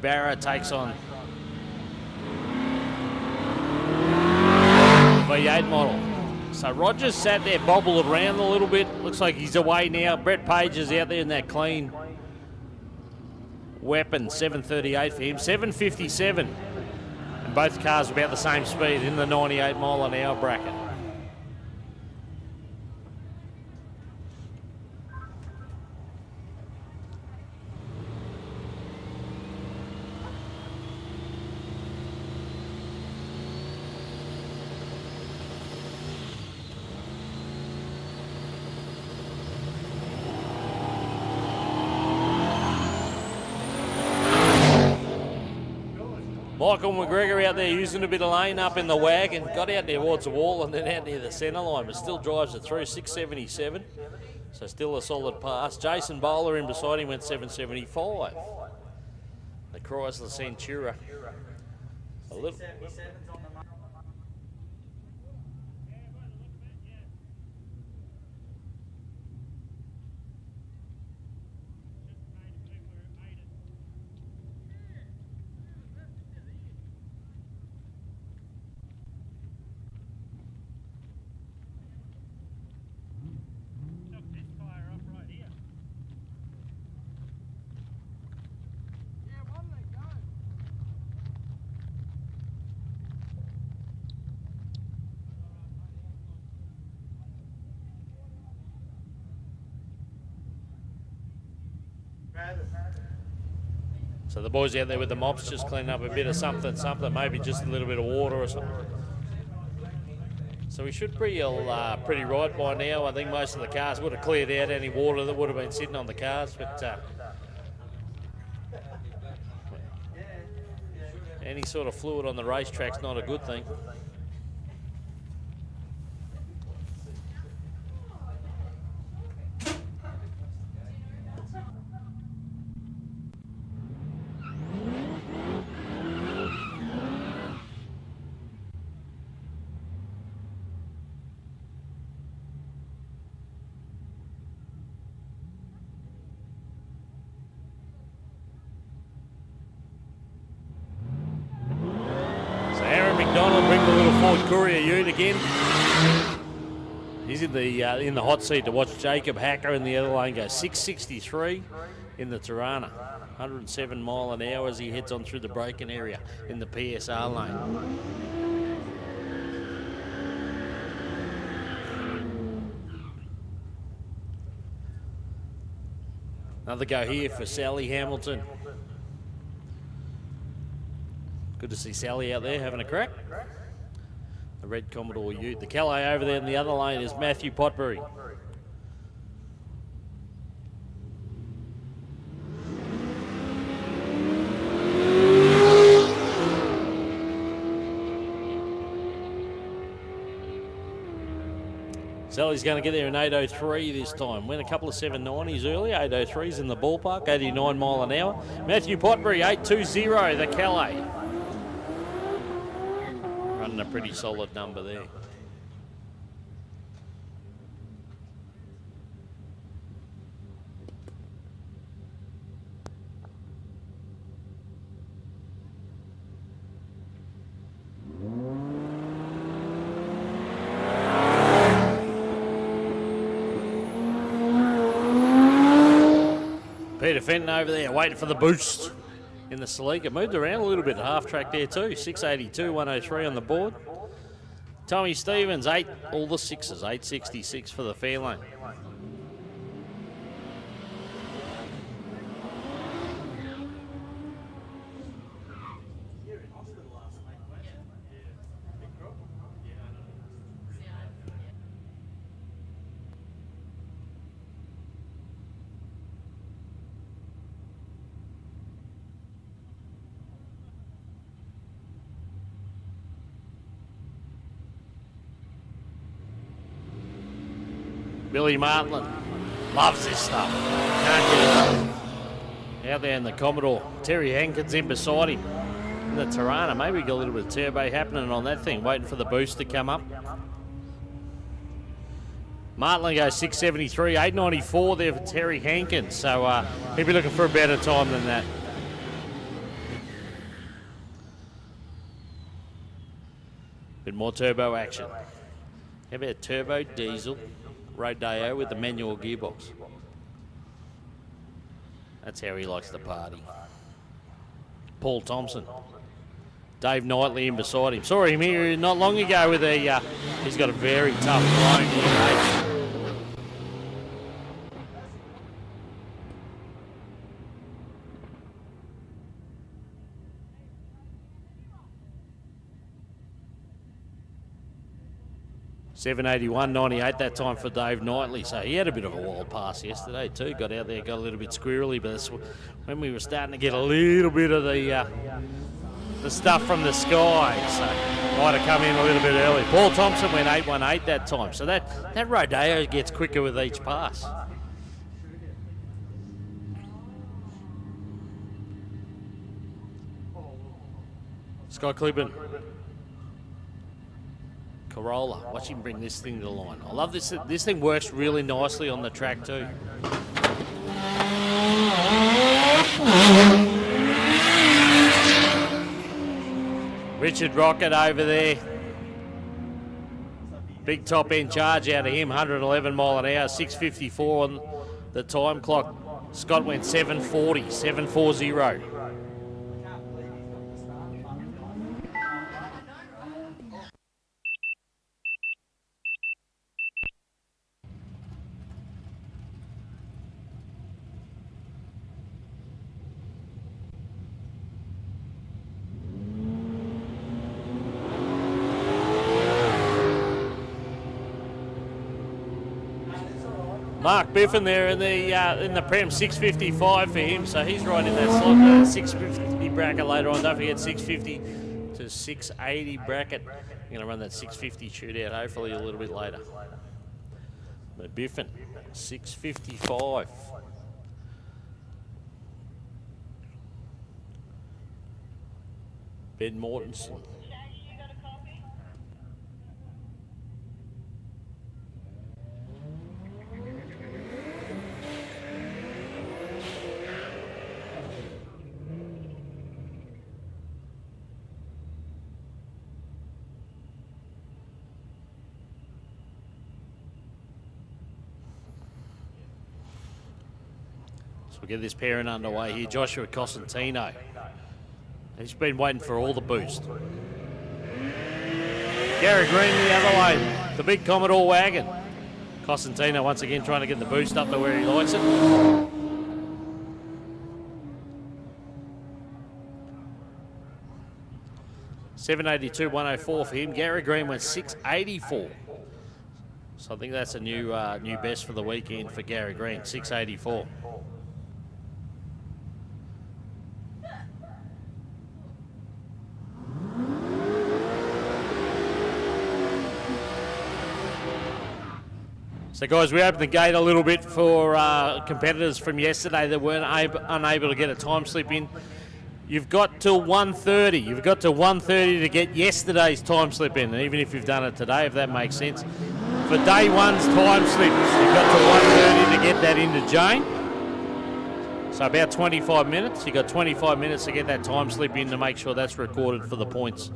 Barra takes on V8 model. So Rogers sat there, bobbled around a little bit. Looks like he's away now. Brett Page is out there in that clean weapon. 7:38 for him. 7:57. And both cars about the same speed in the 98 mile an hour bracket. Michael McGregor out there using a bit of lane up in the wagon. Got out there towards the wall and then out near the centre line, but still drives it through. 6:77. So still a solid pass. Jason Bowler in beside him went 7:75. The Chrysler Centura. A little. So the boys out there with the mops just cleaning up a bit of something, maybe just a little bit of water or something. So we should be pretty right by now. I think most of the cars would have cleared out any water that would have been sitting on the cars, but any sort of fluid on the racetrack's not a good thing. Courier Ute again. He's in the hot seat to watch Jacob Hacker in the other lane go. 6:63 in the Tirana. 107 mile an hour as he heads on through the braking area in the PSR lane. Another go here for Sally Hamilton. Good to see Sally out there having a crack. The red Commodore Ute. The Calais over there in the other lane is Matthew Potbury. Sally's going to get there in 8:03 this time. Went a couple of 790s earlier. 8:03's in the ballpark. 89 mile an hour. Matthew Potbury, 8:20, the Calais. Running a pretty solid number there. Peter Fenton over there waiting for the boost in the Celica. Moved around a little bit at half track there too. 682, 103 on the board. Tommy Stevens, all the sixes, 866 for the Fairlane. Billy Martland loves this stuff. Can't get enough. Out there in the Commodore. Terry Hankins in beside him in the Tirana. Maybe got a little bit of turbo happening on that thing, waiting for the boost to come up. Martland goes 673, 894 there for Terry Hankins. So he'll be looking for a better time than that. Bit more turbo action. How about turbo diesel Rodeo with the manual gearbox? That's how he likes to party. Paul Thompson. Dave Knightley in beside him. Saw him here not long ago with a, he's got a very tough blown here, mate. $781.98 that time for Dave Knightley. So he had a bit of a wild pass yesterday too. Got out there, got a little bit squirrely, but that's when we were starting to get a little bit of the stuff from the sky. So might have come in a little bit early. Paul Thompson went 818 that time. So that Rodeo gets quicker with each pass. Scott Clibben. Corolla, watch him bring this thing to the line. I love this. This thing works really nicely on the track too. Richard Rocket over there. Big top end charge out of him, 111 mile an hour, 6:54 on the time clock. Scott went 7:40, 7:40. Mark Biffin there in the Prem, 6:55 for him, so he's right in that slot. 650 bracket later on. Don't forget 650 to 680 bracket. I'm going to run that 650 shootout hopefully a little bit later. But Biffin, 6:55. Ben Mortensen. We'll get this pairing underway here. Joshua Cosentino. He's been waiting for all the boost. Gary Green the other way. The big Commodore wagon. Cosentino once again trying to get the boost up to where he likes it. $782.104 for him. Gary Green went 684. So I think that's a new best for the weekend for Gary Green, 684. So guys, we opened the gate a little bit for competitors from yesterday that weren't unable to get a time slip in. You've got till 1:30. You've got till 1:30 to get yesterday's time slip in, even if you've done it today, if that makes sense. For day one's time slips, you've got till 1:30 to get that into Jane. So about 25 minutes. You've got 25 minutes to get that time slip in to make sure that's recorded for the points.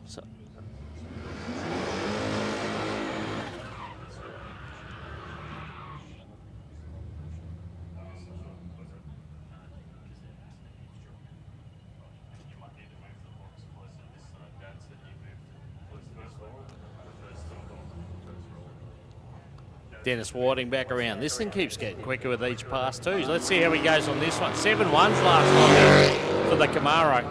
So. Dennis Whiting back around. This thing keeps getting quicker with each pass too. So let's see how he goes on this one. 7-1s last time for the Camaro.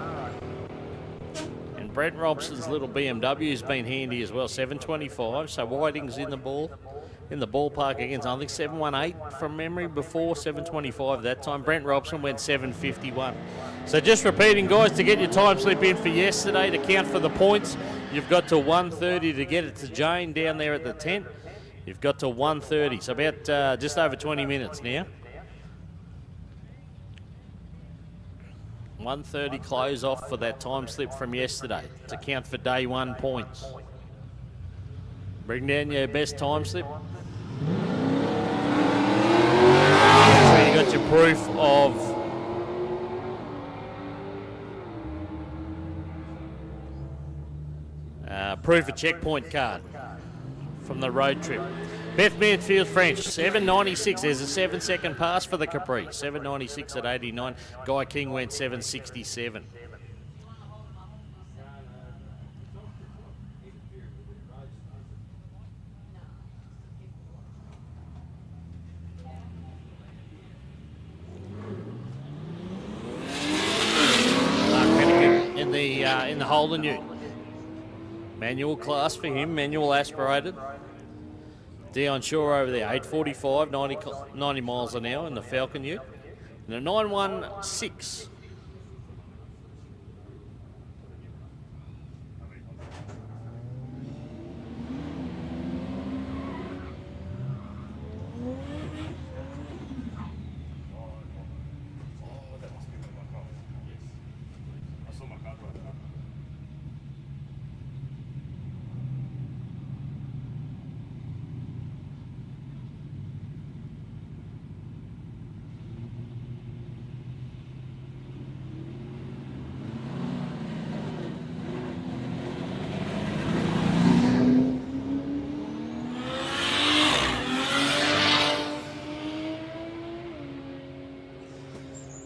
And Brent Robson's little BMW has been handy as well. 725. So Whiting's in the ballpark against, I think 718 from memory before, 725 that time. Brent Robson went 751. So just repeating, guys, to get your time slip in for yesterday to count for the points, you've got to 1:30 to get it to Jane down there at the tent. You've got to 1:30, so about just over 20 minutes now. 1:30 close off for that time slip from yesterday to count for day one points. Bring down your best time slip. So you got your proof of proof of checkpoint card from the road trip. Beth Mansfield French, 7.96. There's a 7-second pass for the Capri. 7.96 at 89. Guy King went 7.67. In the Holden Ute. Manual class for him, manual aspirated. Dion Shaw over there, 8.45, 90 miles an hour in the Falcon Ute. And a 9.16.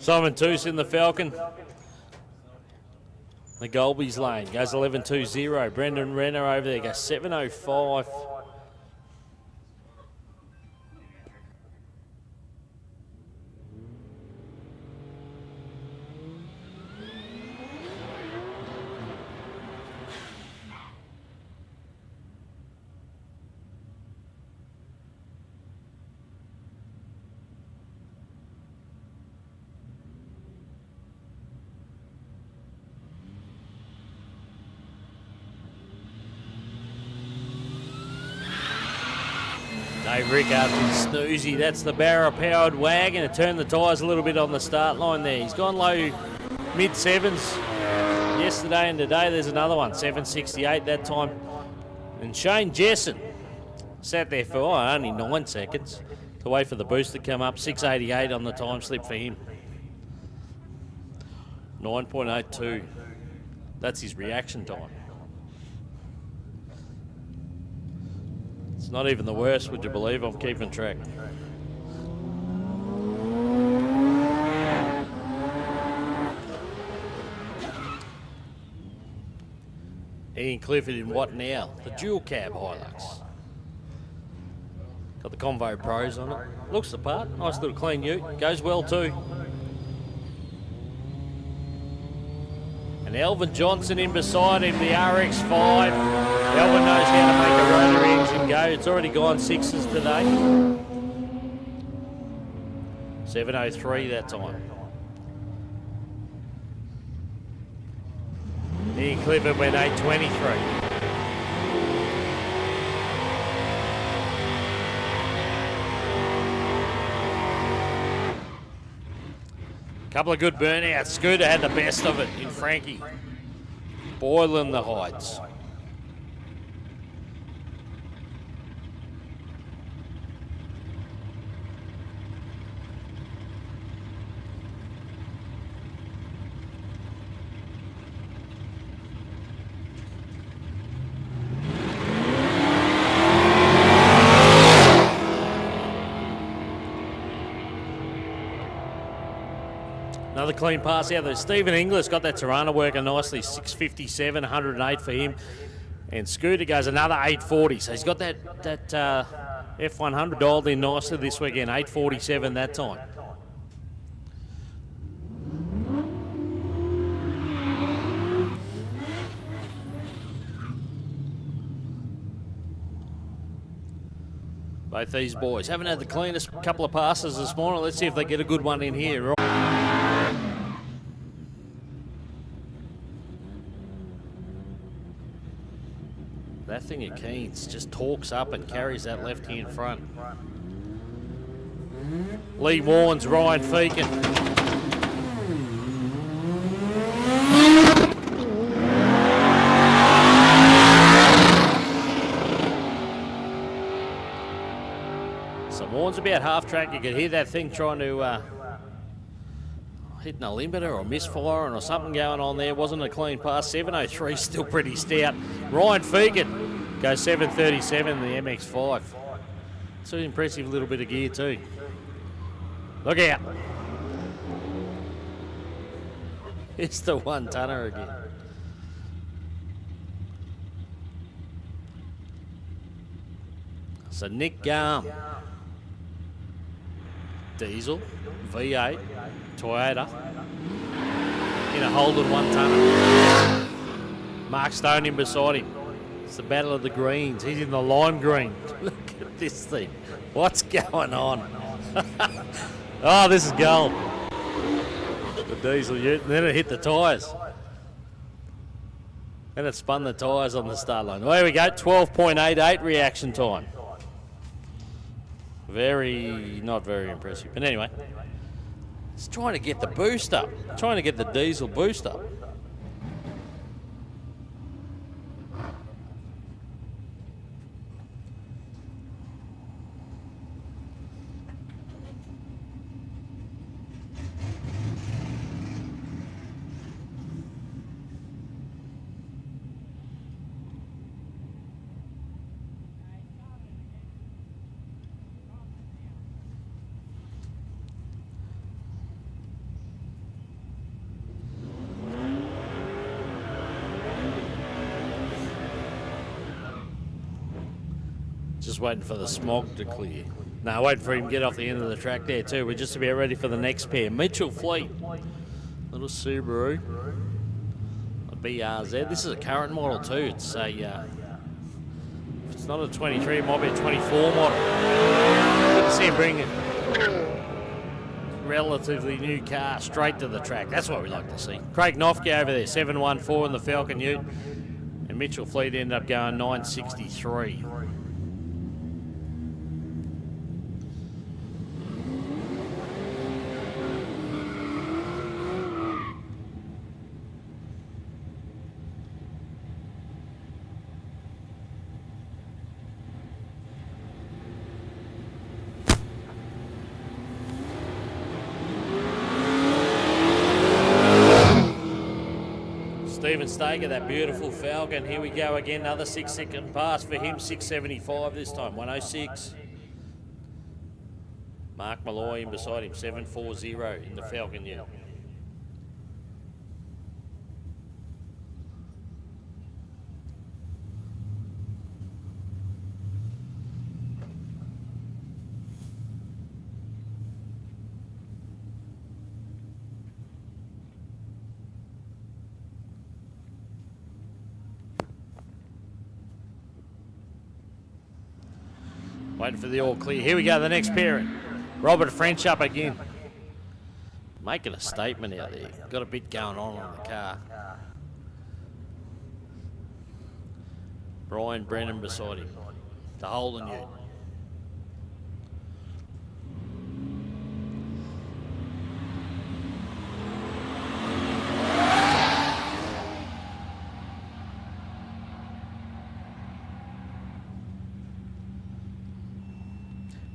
Simon Toos in the Falcon. The Golby's lane goes 11.20. Brendan Renner over there goes 7.05. Dave Rickard is snoozy. That's the Barra-powered wagon. It turned the tyres a little bit on the start line there. He's gone low, mid-sevens yesterday and today. There's another one, 7.68 that time. And Shane Jessen sat there for only 9 seconds to wait for the boost to come up. 6.88 on the time slip for him. 9.82. That's his reaction time. It's not even the worst, would you believe? I'm keeping track. Ian Clifford in what now? The dual cab Hilux. Got the Convo Pros on it. Looks the part. Nice little clean ute. Goes well too. And Elvin Johnson in beside him, the RX-5. Elvin knows how to make a rotary engine go. It's already gone 6s today. 7.03 that time. Ian Clifford went 8.23. Couple of good burnouts. Scooter had the best of it in Frankie. Boiling the hides. Another clean pass out there. Stephen Inglis got that Tirana working nicely. 6.57, 108 for him. And Scooter goes another 8.40. So he's got that F100 dialed in nicely this weekend. 8.47 that time. Both these boys haven't had the cleanest couple of passes this morning. Let's see if they get a good one in here. That thing of Keen's just talks up and carries that left-hand front. Lee Warnes, Ryan Feakin. So Warnes about half track. You could hear that thing trying to hitting a limiter or misfiring or something going on there. Wasn't a clean pass. 703 still pretty stout. Ryan Fegan goes 737 in the MX5. It's an impressive little bit of gear too. Look out. It's the one-tonner again. So Nick Garm, diesel, V8, Toyota, in a Holden one-tonner. Mark Stone in beside him. It's the battle of the greens. He's in the lime green. Look at this thing. What's going on? Oh, this is gold. The diesel ute, and then it hit the tyres. And it spun the tyres on the start line. There we go, 12.88 reaction time. Not very impressive. But anyway, it's trying to get the boost up. Trying to get the diesel boost up. Just waiting for the smog to clear. No, waiting for him to get off the end of the track there too. We're just about ready for the next pair. Mitchell Fleet, little Subaru, a BRZ. This is a current model too. It's a, it's not a 23, it might be a 24 model. Good to see him bring a relatively new car straight to the track. That's what we like to see. Craig Nofke over there, 714 in the Falcon Ute. And Mitchell Fleet ended up going 963. Stephen Staker, that beautiful Falcon. Here we go again, another 6-second pass for him, 675 this time, 106. Mark Malloy in beside him, 740 in the Falcon Ute. Waiting for the all clear. Here we go, the next pairing. Robert French up again. Making a statement out there. Got a bit going on the car. Brian Brennan beside him. The Holden Ute.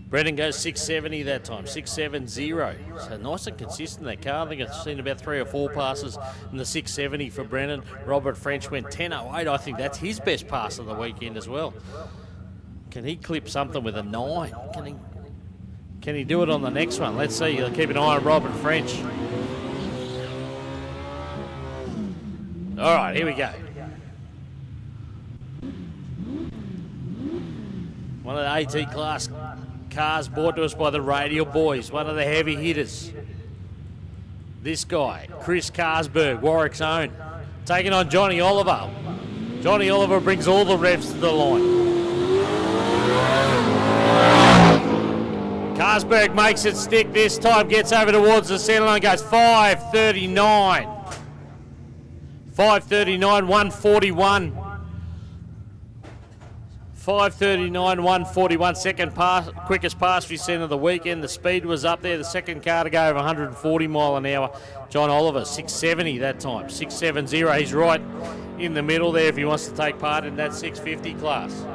Brendan goes 670 that time, 670. So nice and consistent, that car. I think I've seen about 3 or 4 passes in the 670 for Brendan. Robert French went 10.08. I think that's his best pass of the weekend as well. Can he clip something with a 9? Can he do it on the next one? Let's see. Keep an eye on Robert French. All right, here we go. One of the AT class cars brought to us by the Radial Boys, one of the heavy hitters. This guy, Chris Carsberg, Warwick's own, taking on Johnny Oliver. Johnny Oliver brings all the revs to the line. Carsberg makes it stick this time, gets over towards the centre line, goes 5:39. 5:39, 141. 5:39, 141, second pass, quickest pass we've seen of the weekend. The speed was up there. The second car to go over 140 mile an hour. John Oliver, 670 that time, 670. He's right in the middle there if he wants to take part in that 650 class.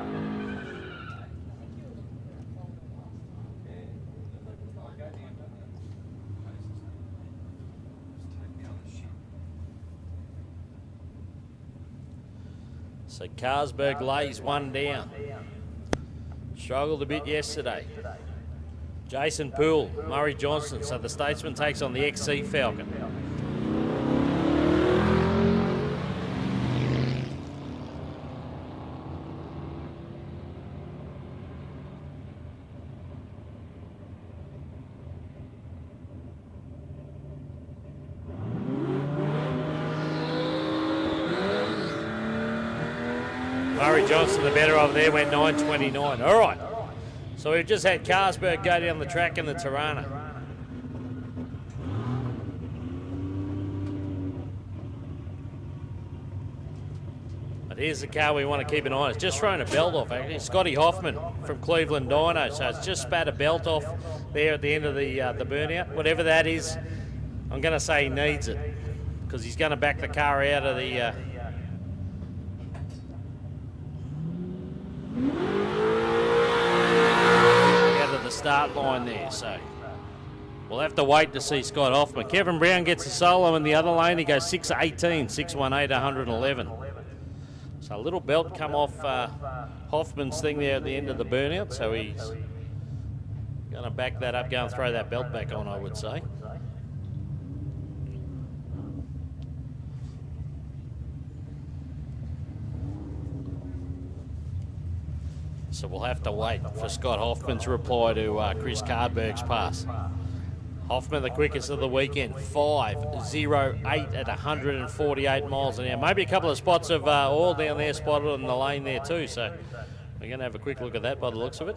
So Carlsberg lays one down. Struggled a bit yesterday. Jason Poole, Murray Johnson. So the Statesman takes on the XC Falcon. Murray Johnson, the better over there, went 9.29. All right. So we've just had Carlsberg go down the track in the Tirana. But here's the car we want to keep an eye on. It's just thrown a belt off, actually. Scotty Hoffman from Cleveland Dyno. So it's just spat a belt off there at the end of the burnout. Whatever that is, I'm going to say he needs it because he's going to back the car out of the... start line there, so we'll have to wait to see Scott Hoffman. Kevin Brown gets a solo in the other lane. He goes 6.18, 6.18, 111. So a little belt come off Hoffman's thing there at the end of the burnout, so he's going to back that up, go and throw that belt back on, I would say. So we'll have to wait for Scott Hoffman's reply to Chris Carlsberg's pass. Hoffman, the quickest of the weekend, 5.08 at 148 miles an hour. Maybe a couple of spots of oil down there spotted in the lane there too. So we're going to have a quick look at that by the looks of it.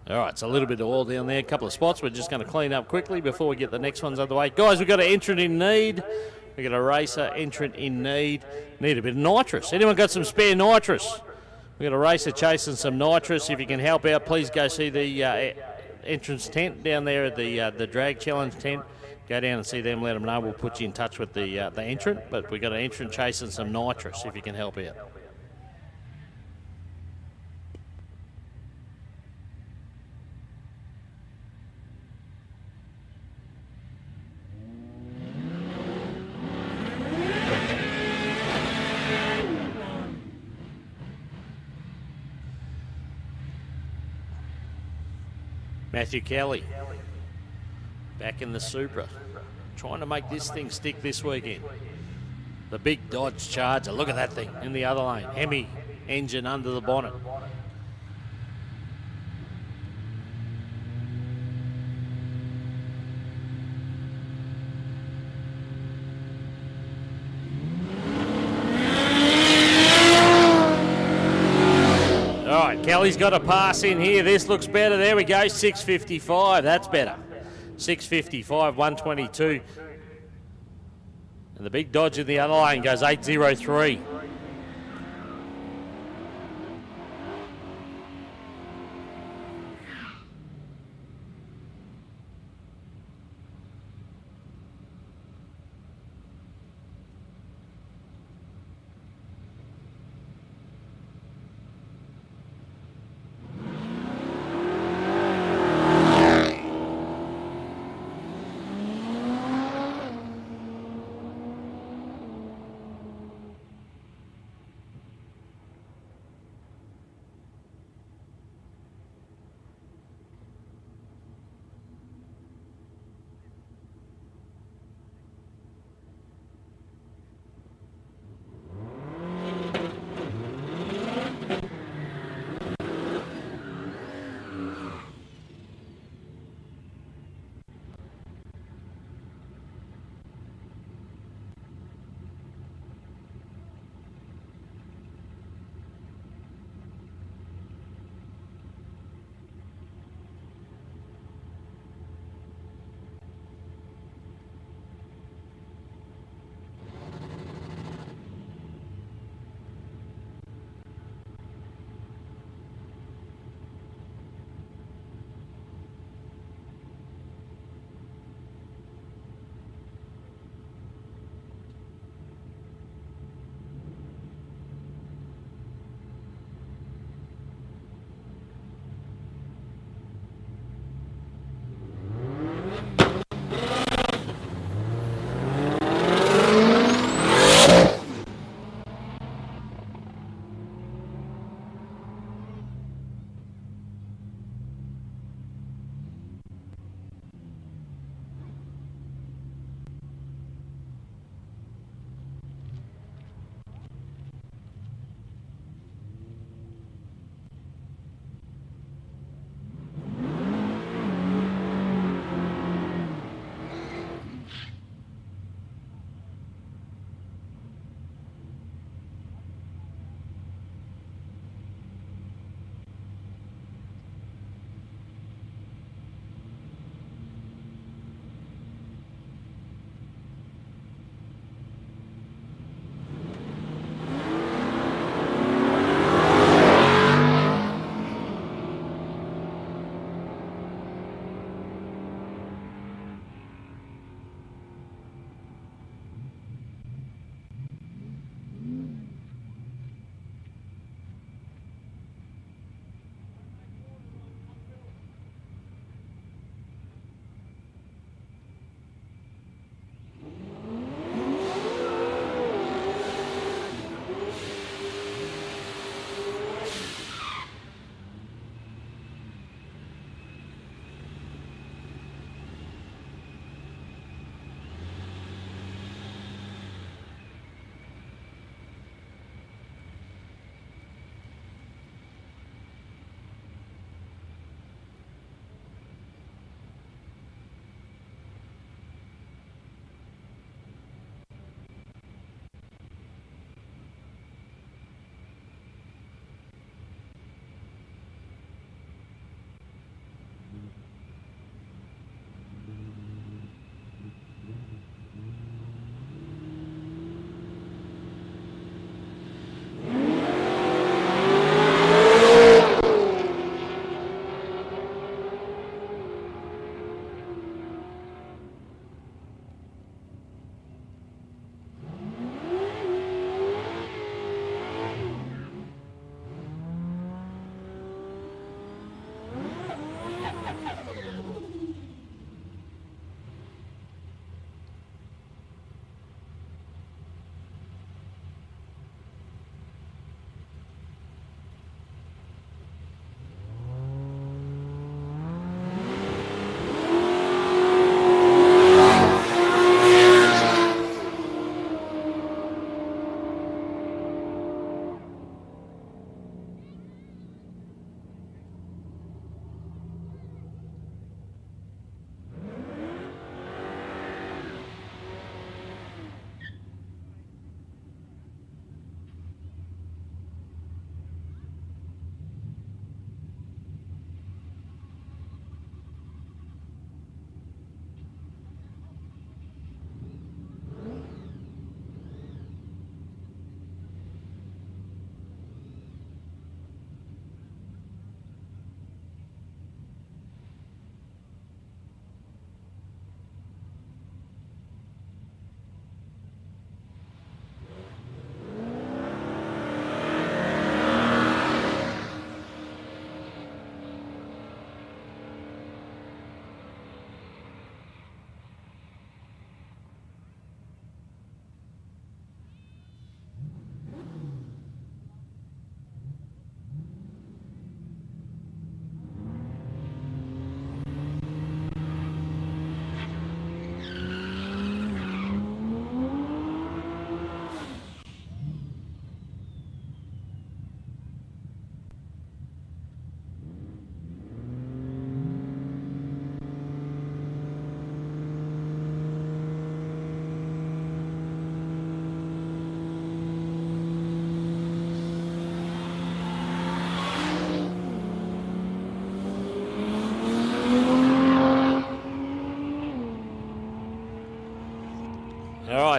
All right, so a little bit of oil down there, a couple of spots. We're just going to clean up quickly before we get the next ones underway. Guys, we've got an entrant in need. We've got a racer entrant in need. Need a bit of nitrous. Anyone got some spare nitrous? We've got a racer chasing some nitrous. If you can help out, please go see the entrance tent down there at the drag challenge tent. Go down and see them, let them know. We'll put you in touch with the entrant. But we've got an entrant chasing some nitrous if you can help out. Matthew Kelly, back in the Supra, trying to make this thing stick this weekend. The big Dodge Charger, look at that thing in the other lane. Hemi engine under the bonnet. Kelly's got a pass in here. This looks better. There we go. 6.55. That's better. 6.55, 122. And the big Dodge in the other lane goes 8.03.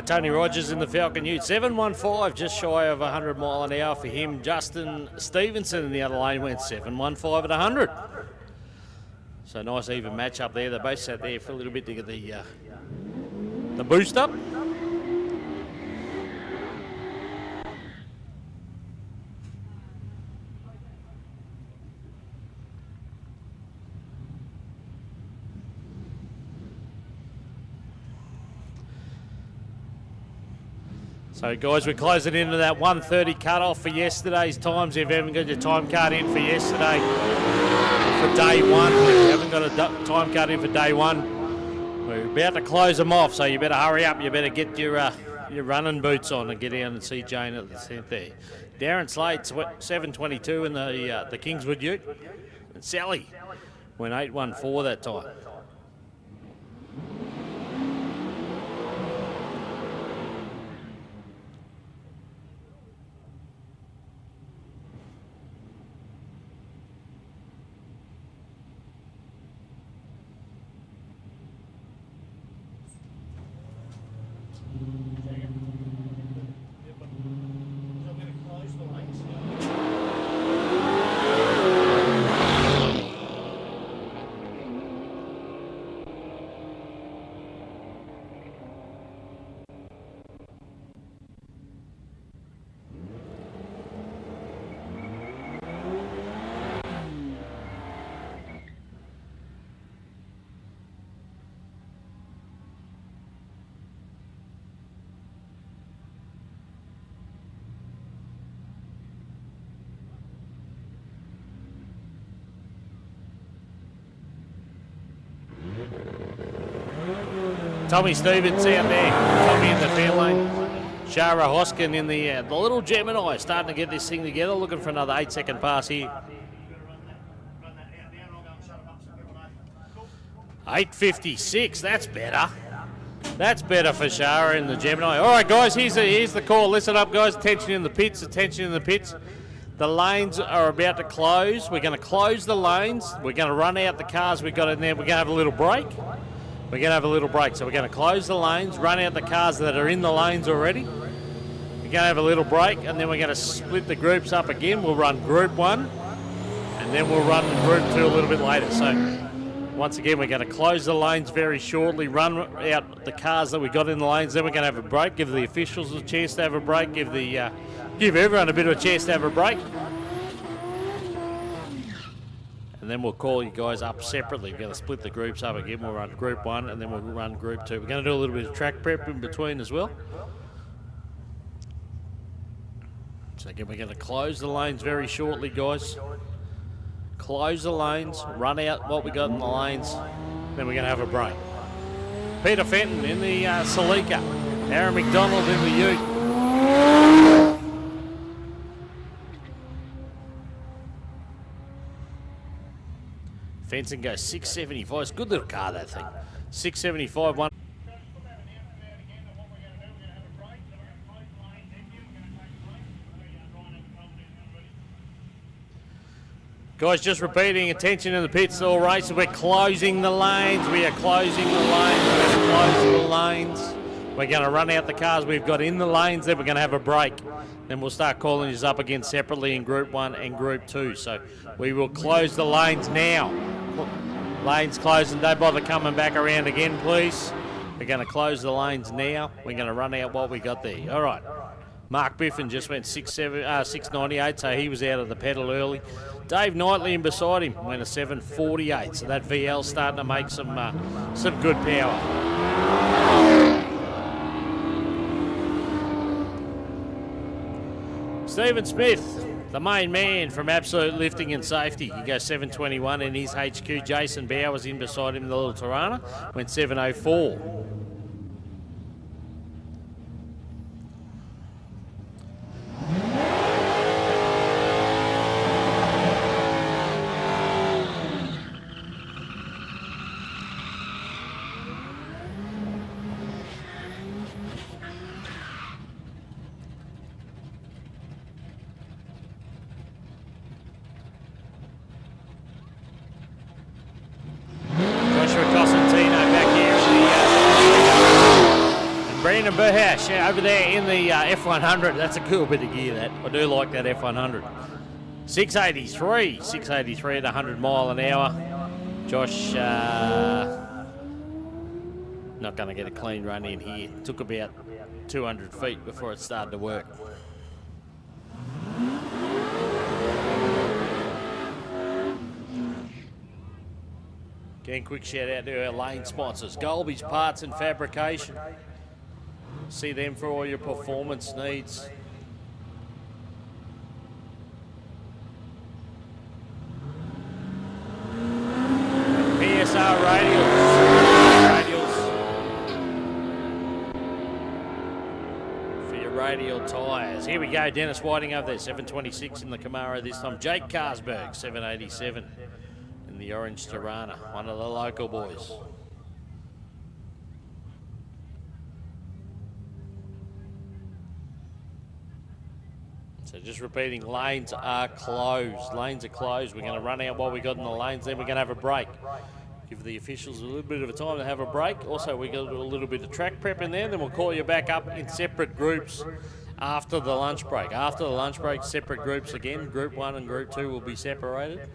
right, Tony Rogers in the Falcon Ute. 715, just shy of 100 mile an hour for him. Justin Stevenson in the other lane went 715 at 100. So nice even match up there. They both sat there for a little bit to get the boost up. So guys, we're closing into that 1:30 cut-off for yesterday's times. If you haven't got your time card in for yesterday, for day one, if you haven't got a time card in for day one, we're about to close them off, so you better hurry up. You better get your running boots on and get down and see Jane at the centre there. Darren Slade's 7:22 in the Kingswood Ute. And Sally went 8:14 that time. Tommy Stevens out there, Tommy in the fair lane. Shara Hoskin in the little Gemini, starting to get this thing together, looking for another 8-second pass here. 8:56, that's better. That's better for Shara in the Gemini. All right, guys, here's the call. Listen up, guys. Attention in the pits, attention in the pits. The lanes are about to close. We're going to close the lanes. We're going to run out the cars we've got in there. We're going to have a little break. We're going to have a little break. So we're going to close the lanes, run out the cars that are in the lanes already. We're going to have a little break, and then we're going to split the groups up again. We'll run Group 1, and then we'll run Group 2 a little bit later. So once again, we're going to close the lanes very shortly, run out the cars that we got in the lanes. Then we're going to have a break, give the officials a chance to have a break, give everyone a bit of a chance to have a break. And then we'll call you guys up separately. We're going to split the groups up again. We'll run Group 1 and then we'll run Group 2. We're going to do a little bit of track prep in between as well. So again, we're going to close the lanes very shortly, guys. Close the lanes, run out what we got in the lanes, then we're going to have a break. Peter Fenton in the Salika. Aaron McDonald in the Ute. Fenton goes 675. It's a good little car, that thing. 675, one. Guys, just repeating, attention in the pits, all races. We're closing the lanes. We are closing the lanes. We're going to close the lanes. We're going to run out the cars we've got in the lanes. Then we're going to have a break. Then we'll start calling you up again separately in Group 1 and Group 2. So we will close the lanes now. Lanes closing. Don't bother coming back around again, please. We're going to close the lanes now. We're going to run out what we got there. All right. Mark Biffin just went 698, so he was out of the pedal early. Dave Knightley in beside him went a 748, so that VL's starting to make some good power. Stephen Smith, the main man from Absolute Lifting and Safety. He goes 721 in his HQ. Jason Bowers in beside him in the little Tirana, went 704. Joshua Cosentino back here in the Furhash over there in the F100. That's a cool bit of gear, that. I do like that F100. 683 at 100 mile an hour. Josh, not going to get a clean run in here. Took about 200 feet before it started to work. Again, quick shout out to our lane sponsors, Golby's Parts and Fabrication. See them for all your performance needs. PSR radials for your radial tyres. Here we go, Dennis Whiting over there, 726 in the Camaro this time. Jake Carsberg, 787 in the orange Tirana, one of the local boys. So just repeating, lanes are closed. Lanes are closed. We're going to run out what we got in the lanes, then we're going to have a break. Give the officials a little bit of a time to have a break. Also, we're going to do a little bit of track prep in there, then we'll call you back up in separate groups after the lunch break. After the lunch break, separate groups again. Group 1 and Group 2 will be separated.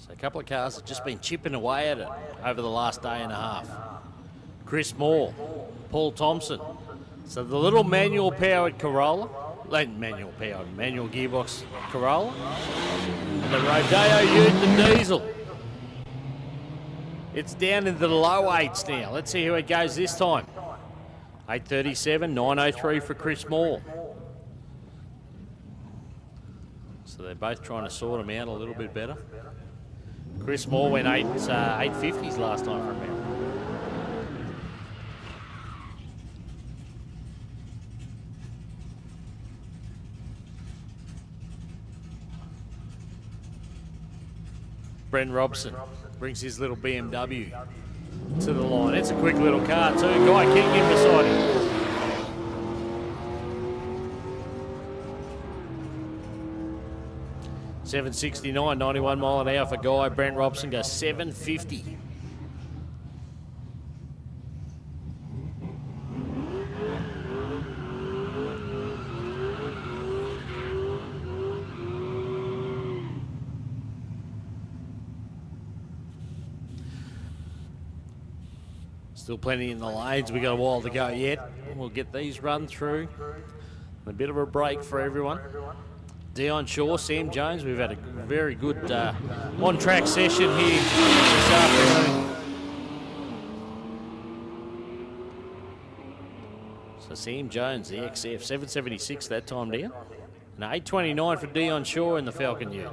A couple of cars have just been chipping away at it over the last day and a half. Chris Moore, Paul Thompson. So the little manual powered Corolla, manual gearbox Corolla, and the Rodeo Ute, the diesel. It's down into the low eights now. Let's see how it goes this time. 837, 903 for Chris Moore. So they're both trying to sort them out a little bit better. Chris Moore went 850s last time from him. Brent Robson brings his little BMW to the line. It's a quick little car too. Guy King in beside him. $769, 91 mile an hour for Guy. Brent Robson goes 750. Still plenty in the lanes. We got a while to go yet. We'll get these run through. A bit of a break for everyone. Dion Shaw, Sam Jones, we've had a very good on-track session here this afternoon. So Sam Jones, the XF, 776 that time down. And 829 for Dion Shaw in the Falcon Ute.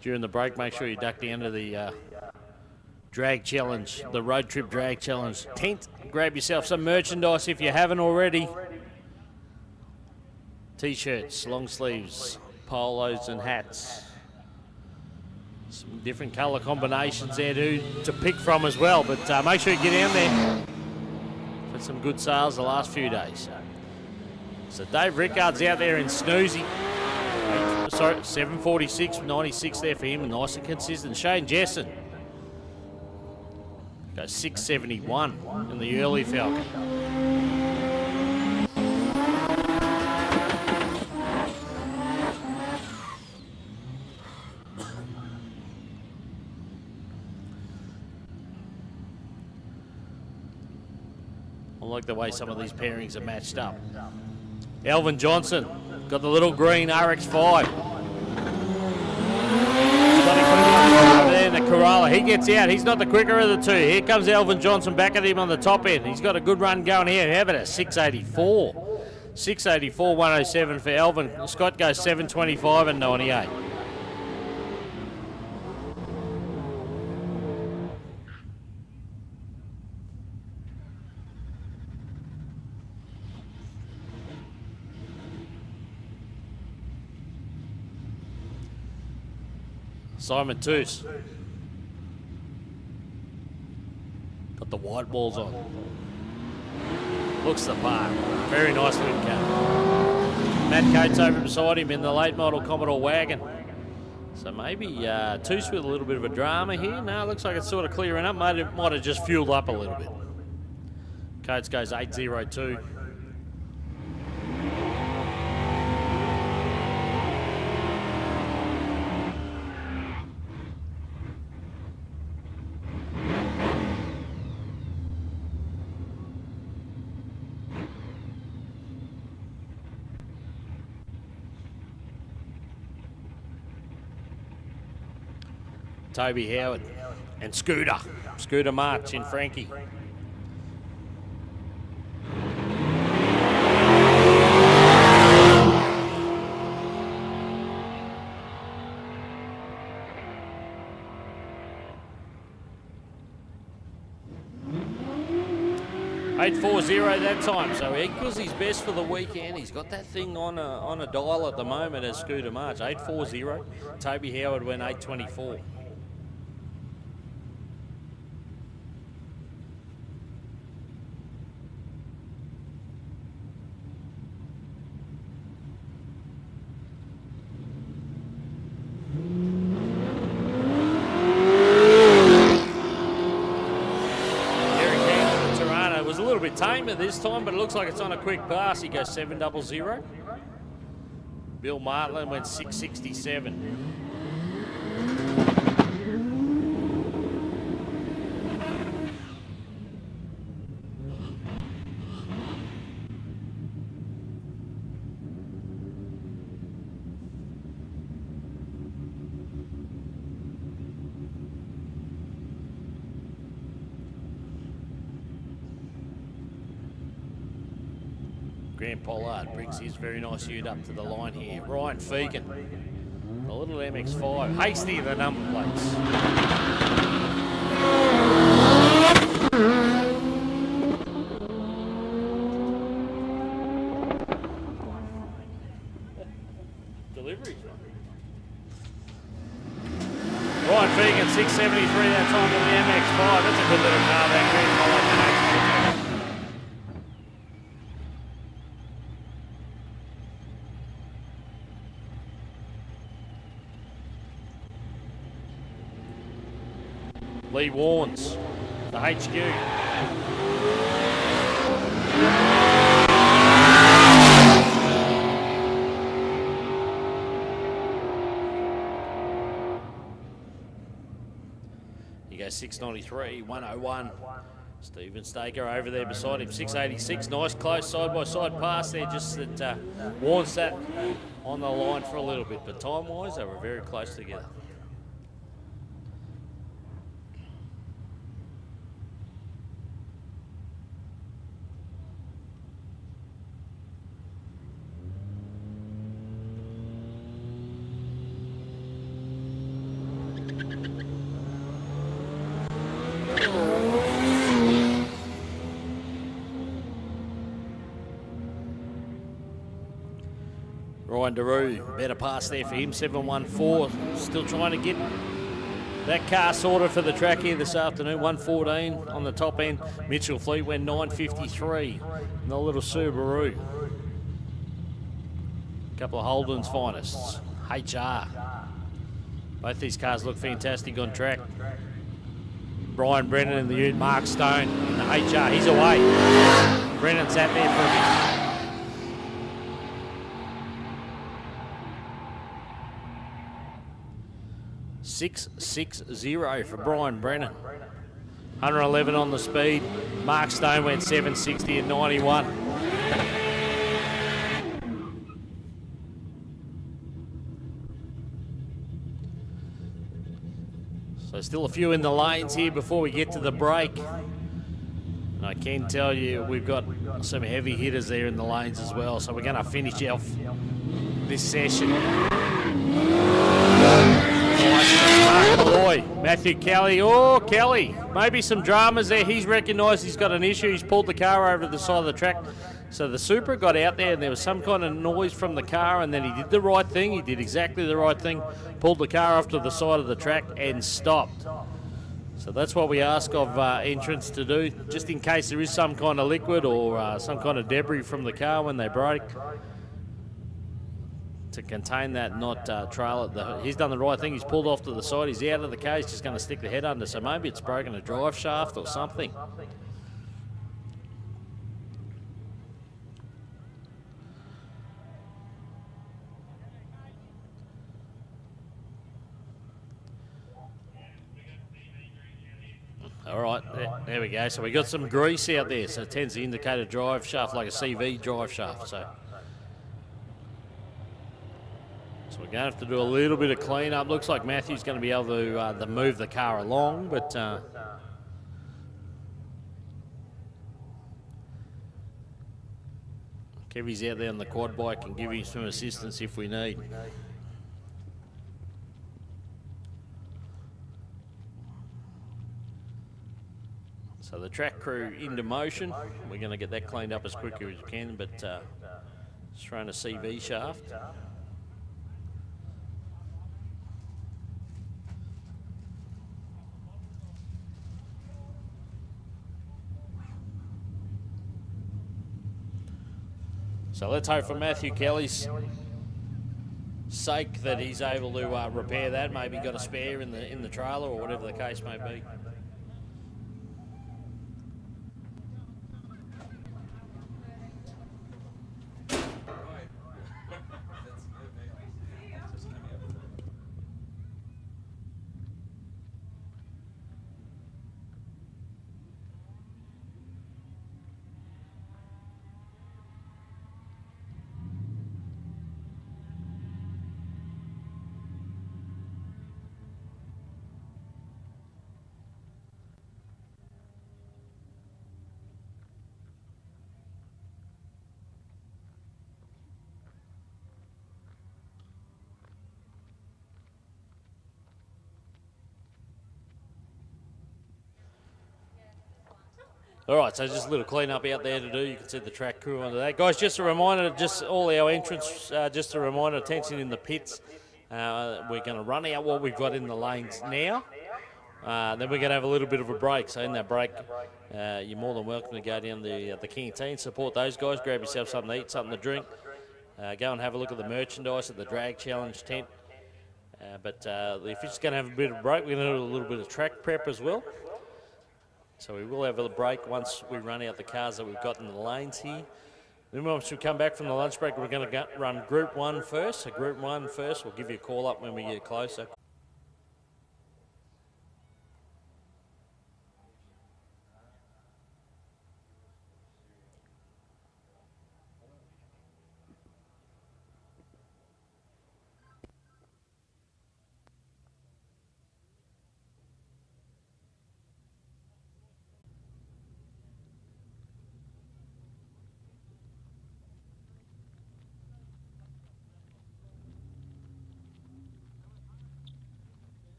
During the break, make sure you duck down to the drag challenge, the road trip drag challenge tent. Grab yourself some merchandise if you haven't already. T-shirts, long sleeves, polos and hats. Some different colour combinations there to pick from as well, but make sure you get down there. Had some good sales the last few days. So Dave Rickard's out there in Snoozy. 746, 96 there for him, nice and consistent. Shane Jessen goes 671 in the early Falcon. I like the way some of these pairings are matched up. Alvin Johnson got the little green RX-5. Over there in the Corolla. He gets out. He's not the quicker of the two. Here comes Alvin Johnson back at him on the top end. He's got a good run going here. How about a 684? 684, 107 for Alvin. Scott goes 725 and 98. Simon Toos. Got the white balls on. Looks the part. Very nice win cut. Matt Coates over beside him in the late model Commodore wagon. So maybe Toos with a little bit of a drama here. No, it looks like it's sort of clearing up. Might have just fueled up a little bit. Coates goes 8.02. Toby Howard and Scooter March in Frankie. $8.40 that time, so he equals his best for the weekend. He's got that thing on a dial at the moment as Scooter March. 8.40. Toby Howard went 8.24. Tamer this time, but it looks like it's on a quick pass. He goes 7.00. Bill Martland went 6.67. Grant Pollard brings his very nice ute up to the line here. Ryan Fegan, a little MX-5. Hasty the number plates. Delivery. Ryan Fegan, 6.73 that time with the MX-5. That's a good little car, that Grant Pollard. Lee Warnes, the HQ. He goes 6.93, 101. Stephen Staker over there beside him, 6.86. Nice close side-by-side pass there, just that Warnes sat on the line for a little bit. But time-wise, they were very close together. Ryan Daru, better pass there for him, 7.14. Still trying to get that car sorted for the track here this afternoon. 1.14 on the top end. Mitchell Fleet went 9.53 in the little Subaru. A couple of Holden's finest. HR. Both these cars look fantastic on track. Brian Brennan in the ute, Mark Stone in the HR. He's away. Brennan sat there for a bit. 6.60 for Brian Brennan. 111 on the speed. Mark Stone went 7.60 at 91. So still a few in the lanes here before we get to the break. And I can tell you we've got some heavy hitters there in the lanes as well. So we're going to finish off this session. Malloy, Matthew Kelly. Oh, Kelly. Maybe some dramas there. He's recognised he's got an issue. He's pulled the car over to the side of the track. So the super got out there and there was some kind of noise from the car, and then he did the right thing. He did exactly the right thing, pulled the car off to the side of the track and stopped. So that's what we ask of entrants to do, just in case there is some kind of liquid or some kind of debris from the car when they brake, to contain that, not trail it. He's done the right thing. He's pulled off to the side. He's out of the car. He's just going to stick the head under. So maybe it's broken a drive shaft or something. All right, there we go. So we got some grease out there. So it tends to indicate a drive shaft, like a CV drive shaft. So we're going to have to do a little bit of clean-up. Looks like Matthew's going to be able to move the car along, but Kevy's out there on the quad bike and give him some assistance if we need. So the track crew into motion. We're going to get that cleaned up as quickly as we can, but just throwing a CV shaft. So let's hope for Matthew Kelly's sake that he's able to repair that. Maybe got a spare in the trailer or whatever the case may be. All right, so just a little clean-up out there to do. You can see the track crew under that. Guys, just a reminder, just all our entrants, just a reminder, attention in the pits. We're going to run out what we've got in the lanes now. Then we're going to have a little bit of a break. So in that break, you're more than welcome to go down the canteen, support those guys, grab yourself something to eat, something to drink. Go and have a look at the merchandise at the Drag Challenge tent. But if you're just going to have a bit of a break, we're going to do a little bit of track prep as well. So we will have a break once we run out the cars that we've got in the lanes here. Then once we come back from the lunch break, we're going to run Group 1 first. So Group 1 first, we'll give you a call up when we get closer.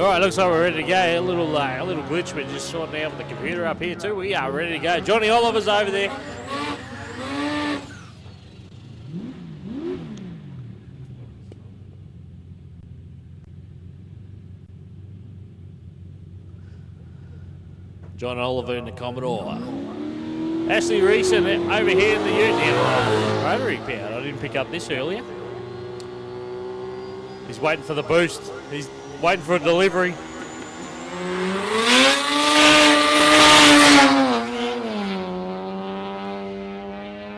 All right, looks like we're ready to go. A little glitch. We're just sorting out with the computer up here too. We are ready to go. Johnny Oliver's over there. John Oliver in the Commodore. Ashley Reese over here in the Ute. Now, rotary powered. I didn't pick up this earlier. He's waiting for the boost. He's waiting for a delivery.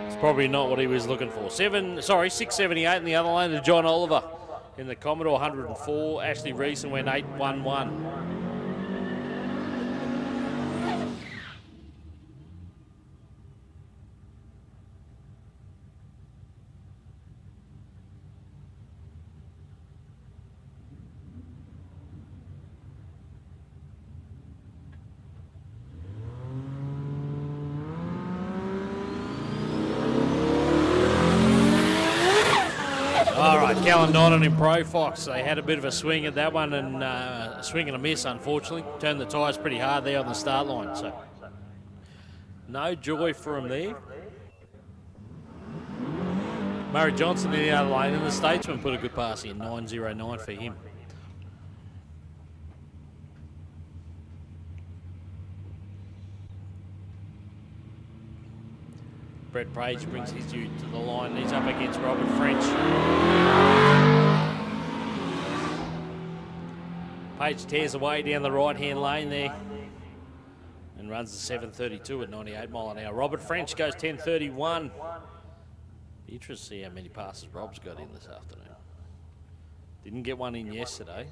It's probably not what he was looking for. 678 in the other lane to John Oliver in the Commodore 104. Ashley Reese went 811. Callan Donnan in Pro Fox. They had a bit of a swing at that one and a swing and a miss, unfortunately. Turned the tyres pretty hard there on the start line. So no joy for him there. Murray Johnson in the other lane, and the Statesman put a good pass in, 9.09 for him. Brett Page brings his Ute to the line. He's up against Robert French. Page tears away down the right-hand lane there and runs the 7.32 at 98 mile an hour. Robert French goes 10.31. Be interested to see how many passes Rob's got in this afternoon. Didn't get one in yesterday.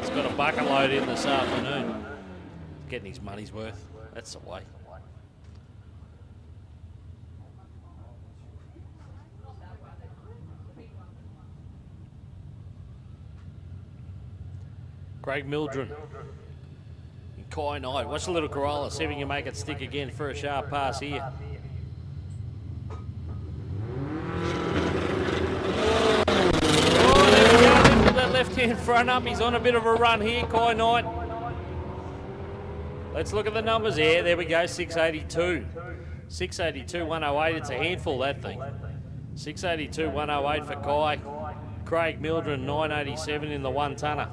He's got a bucket load in this afternoon. Getting his money's worth. That's the way. Craig Mildren. Kai Knight. Watch the little Corolla. See if he can make it stick again for a sharp pass here. That left-hand front up. He's on a bit of a run here, Kai Knight. Let's look at the numbers. Yeah, there we go, 682. 682, 108. It's a handful, that thing. 682, 108 for Kai. Craig Mildren, 987 in the one-tonner.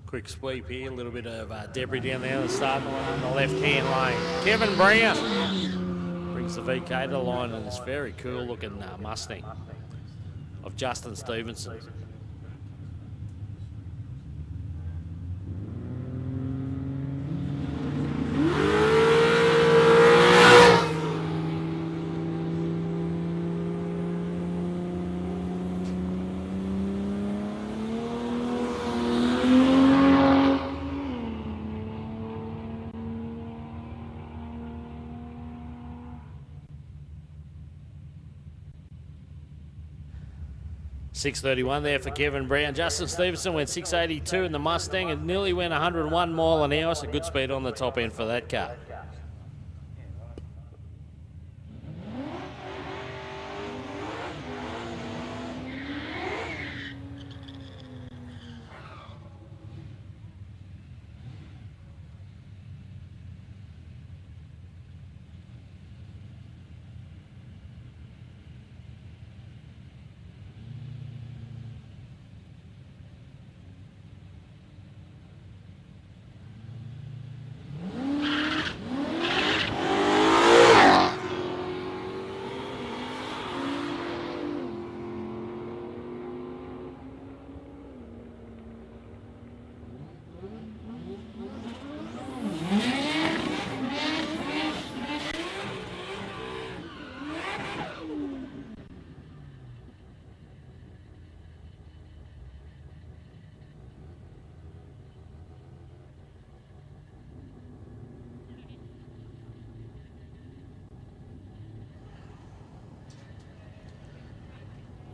Quick sweep here, a little bit of debris down there on the start line on the left-hand lane. Kevin Brown brings the VK to the line in this very cool-looking Mustang of Justin Stevenson. .631 there for Kevin Brown. Justin Stevenson went 682 in the Mustang and nearly went 101 mile an hour. So good speed on the top end for that car.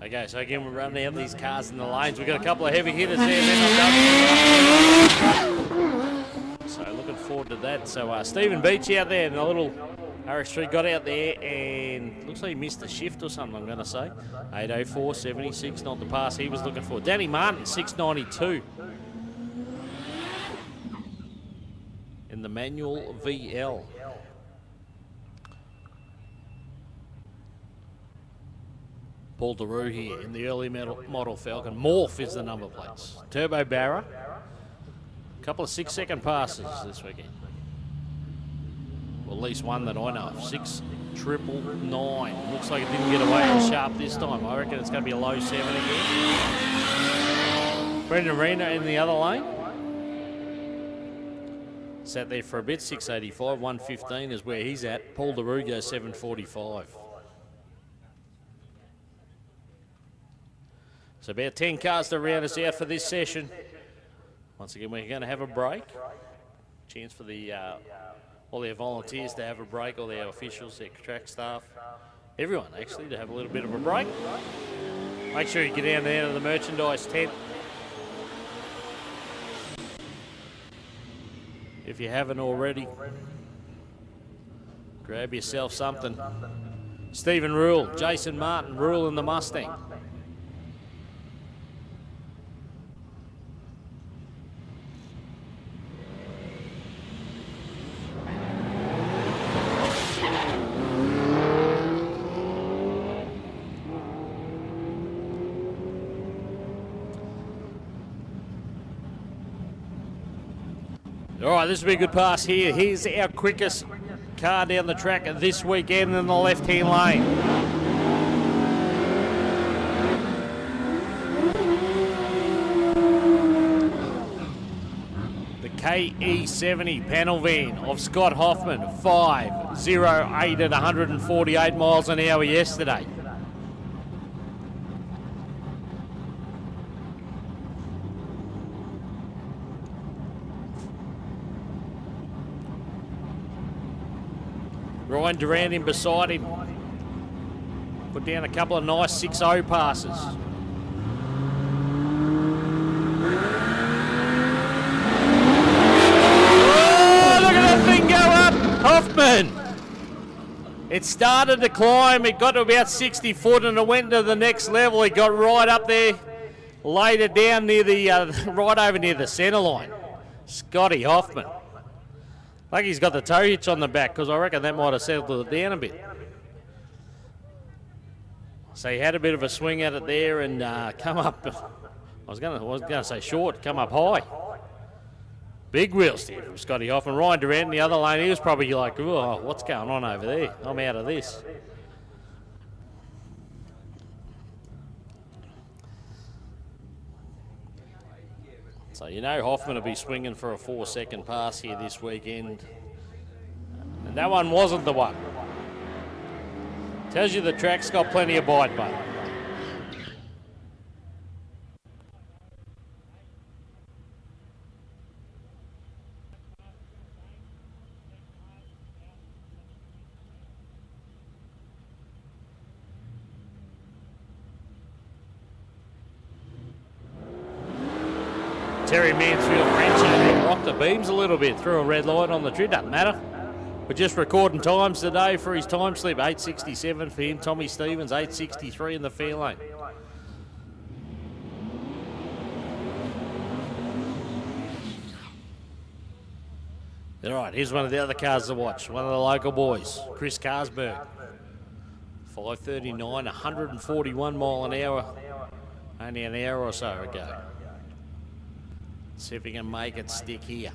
Okay, so again, we're running out these cars in the lanes. We've got a couple of heavy hitters there. Then so looking forward to that. So Stephen Beach out there in a little RS3 got out there and looks like he missed a shift or something, I'm going to say. 804.76, not the pass he was looking for. Danny Martin, 692. In the manual VL. Paul DeRue here in the early model Falcon. Morph is the number plates. Turbo Barra. A couple of 6-second passes this weekend. Well, at least one that I know of. 6,999. Looks like it didn't get away as sharp this time. I reckon it's going to be a low 7 again. Brendan Rena in the other lane. Sat there for a bit. 685. 115 is where he's at. Paul DeRue goes 745. So about 10 cars to round us out for this session. Once again, we're going to have a break. Chance for the all their volunteers to have a break, all their officials, their track staff, everyone actually, to have a little bit of a break. Make sure you get down there to the merchandise tent. If you haven't already, grab yourself something. Stephen Rule, Jason Martin, Rule in the Mustang. All right, this will be a good pass here. Here's our quickest car down the track this weekend in the left-hand lane. The KE70 panel van of Scott Hoffman, 508 at 148 miles an hour yesterday. Ryan Durant in beside him. Put down a couple of nice 6-0 passes. Oh, look at that thing go up! Hoffman! It started to climb, it got to about 60 foot and it went to the next level. It got right up there, laid it down near the, right over near the centre line. Scotty Hoffman. Like he's got the toe hitch on the back, because I reckon that might have settled it down a bit. So he had a bit of a swing at it there and come up. I was going to say short, come up high. Big wheel steer from Scotty Hoffman. Ryan Durant in the other lane, he was probably like, oh, what's going on over there? I'm out of this. So you know Hoffman will be swinging for a 4-second pass here this weekend. And that one wasn't the one. Tells you the track's got plenty of bite, mate. Terry Mansfield French rocked the beams a little bit, threw a red light on the tree, doesn't matter. We're just recording times today for his time slip, 8:67 for him. Tommy Stevens, 8:63 in the fair lane. All right, here's one of the other cars to watch, one of the local boys, Chris Carsberg. 5:39, 141 mile an hour, only an hour or so ago. See if he can make it stick here.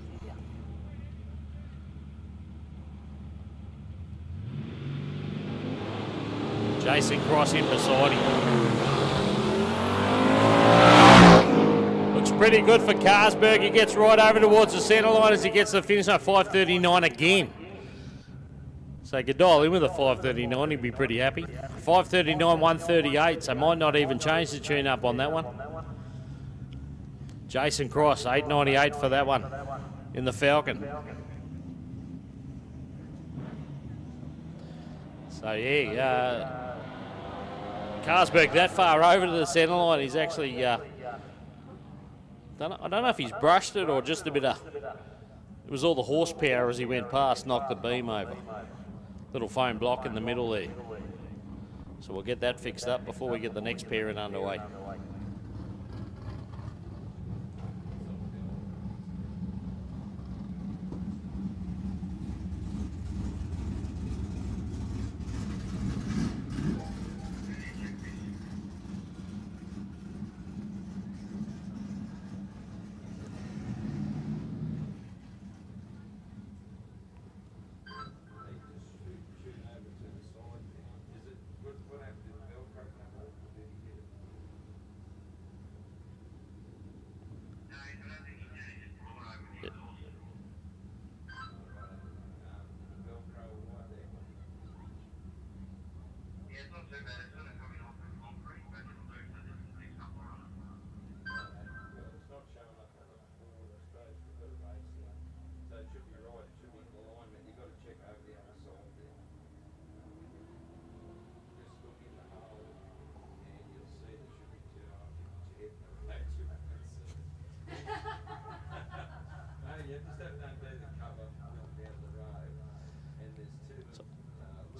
Jason Cross in beside him. Looks pretty good for Carsberg. He gets right over towards the centre line as he gets the finish at 5:39 again. So you could dial in with a 5:39, he'd be pretty happy. 5:39, 1:38, so might not even change the tune up on that one. Jason Cross, 8.98 for that one in the Falcon. So yeah, Carlsberg that far over to the centre line. He's actually, I don't know if he's brushed it or just a bit of, it was all the horsepower as he went past, knocked the beam over. Little foam block in the middle there. So we'll get that fixed up before we get the next pairing underway.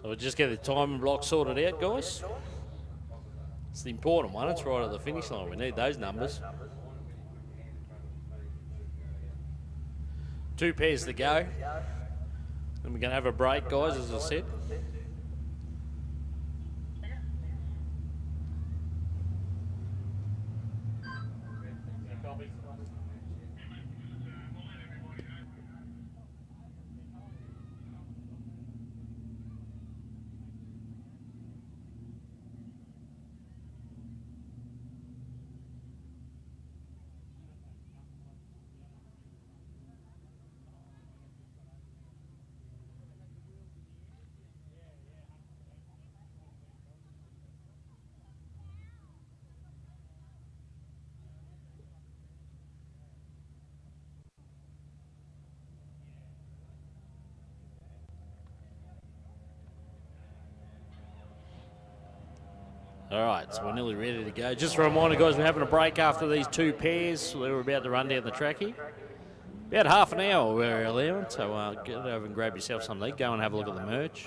So we'll just get the timing block sorted out, guys. It's the important one. It's right at the finish line. We need those numbers. 2 pairs to go. Then we're going to have a break, guys, as I said. All right, so we're nearly ready to go. Just a reminder, guys, we're having a break after these 2 pairs. So we're about to run down the track here. About half an hour we're allowing, so get over and grab yourself something to eat. Go and have a look at the merch.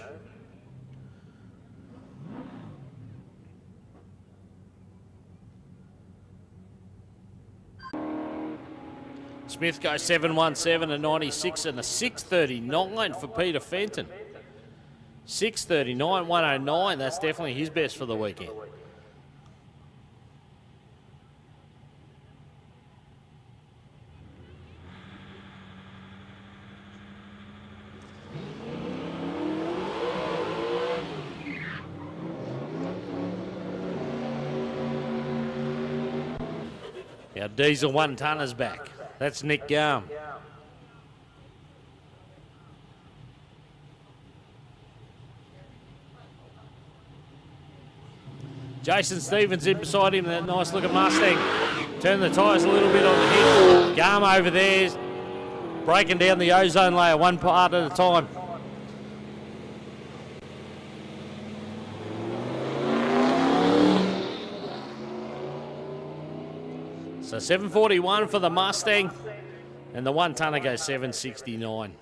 Smith goes 717 and 96 and a 639 for Peter Fenton. 639, 109. That's definitely his best for the weekend. Our diesel 1-tonner's back. That's Nick Garm. Jason Stevens in beside him, that nice looking Mustang. Turn the tyres a little bit on the hill. Garm over there, breaking down the ozone layer one part at a time. So 741 for the Mustang, and the 1-tonner goes 769.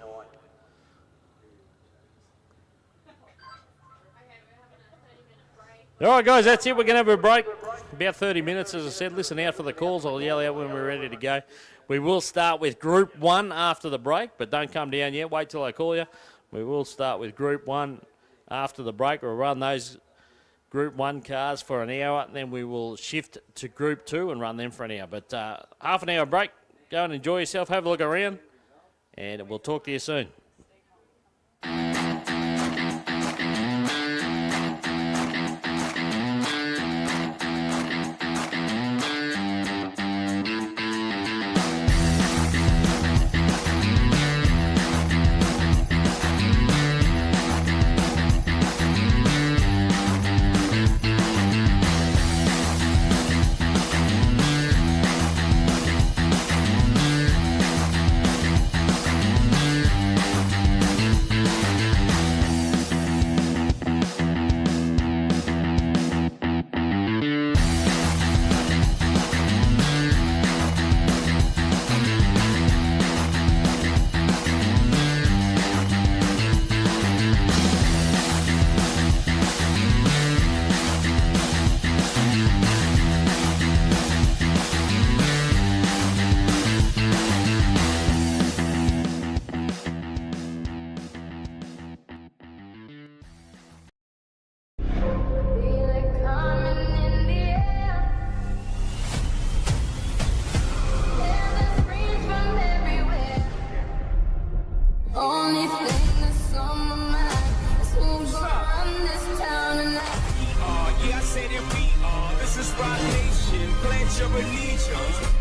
All right, guys, that's it. We're going to have a break. About 30 minutes, as I said. Listen out for the calls. I'll yell out when we're ready to go. We will start with Group 1 after the break, but don't come down yet. Wait till I call you. We will start with Group 1 after the break. We'll run those Group 1 cars for an hour, and then we will shift to Group 2 and run them for an hour. But half an hour break. Go and enjoy yourself. Have a look around, and we'll talk to you soon. only thing that's on my mind is who's gonna run this town tonight. Yeah, I said that we are. This is Rock Nation. Pledge your allegiance.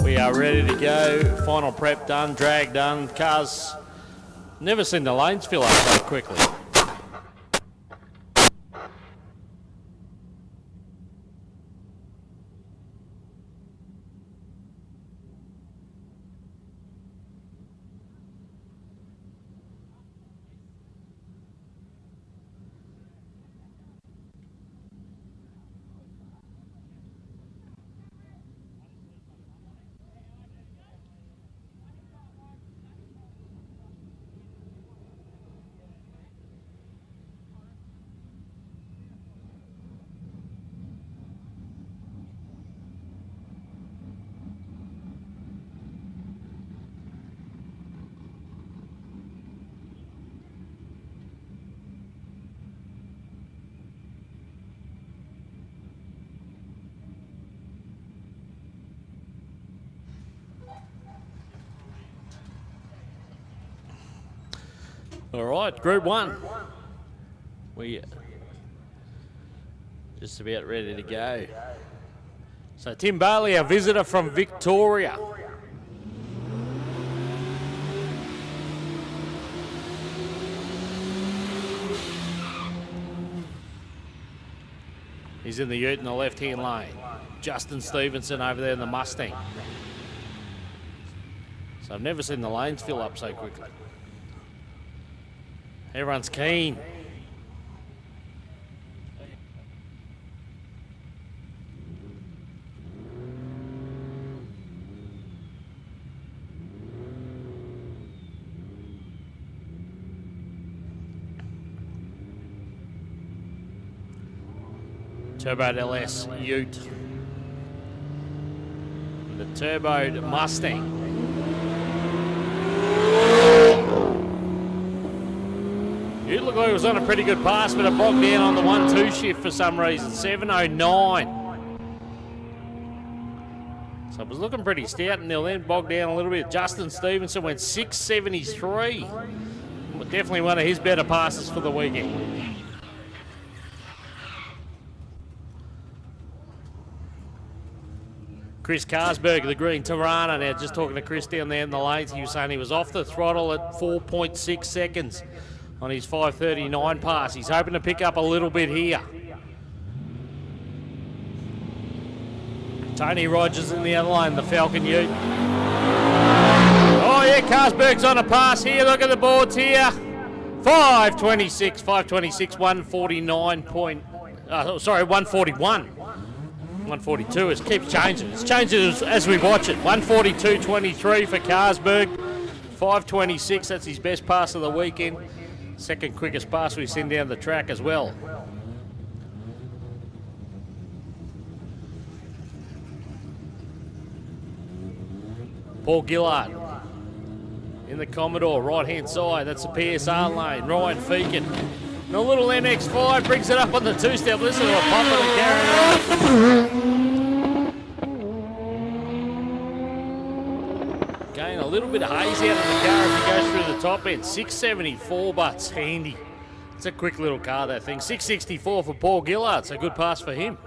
We are ready to go. Final prep done, drag done. Cars, never seen the lanes fill up so quickly. All right, Group 1. We just about ready to go. So Tim Bailey, our visitor from Victoria. He's in the ute in the left-hand lane. Justin Stevenson over there in the Mustang. So I've never seen the lanes fill up so quickly. Everyone's keen. Turboed LS Ute. The turboed Mustang. It looked like it was on a pretty good pass, but it bogged down on the 1-2 shift for some reason. 7:09. So it was looking pretty stout, and they'll then bog down a little bit. Justin Stevenson went 6:73. Definitely one of his better passes for the weekend. Chris Carsberg, the green Tirana. Now, just talking to Chris down there in the lanes, he was saying he was off the throttle at 4.6 seconds. On his 5:39 pass. He's hoping to pick up a little bit here. Tony Rogers in the other lane, the Falcon Ute. Oh yeah, Carsberg's on a pass here. Look at the boards here. 5:26, 149 point. Sorry, 141. 142. It keeps changing. It's changing as we watch it. 142.23 for Carsberg. 5:26. That's his best pass of the weekend. Second quickest pass we've seen down the track as well. Paul Gillard in the Commodore, right-hand side. That's the PSR lane. Ryan Feakin. And a little MX-5 brings it up on the two-step. Listen to a pop and carry on. Again, a little bit of haze out of the car as he goes through the top end. 674, but it's handy. It's a quick little car, that thing. 664 for Paul Gillard. It's a good pass for him.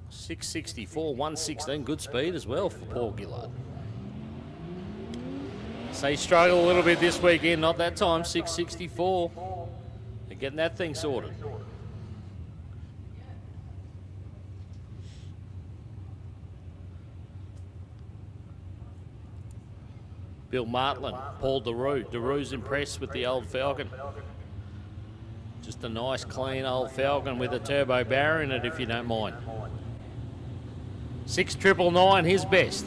664, 116. Good speed as well for Paul Gillard. So he struggled a little bit this weekend. Not that time. 664. They're getting that thing sorted. Bill Martland, Paul DeRue. DeRue's impressed with the old Falcon. Just a nice, clean old Falcon with a turbo barrier in it, if you don't mind. 6,999, his best.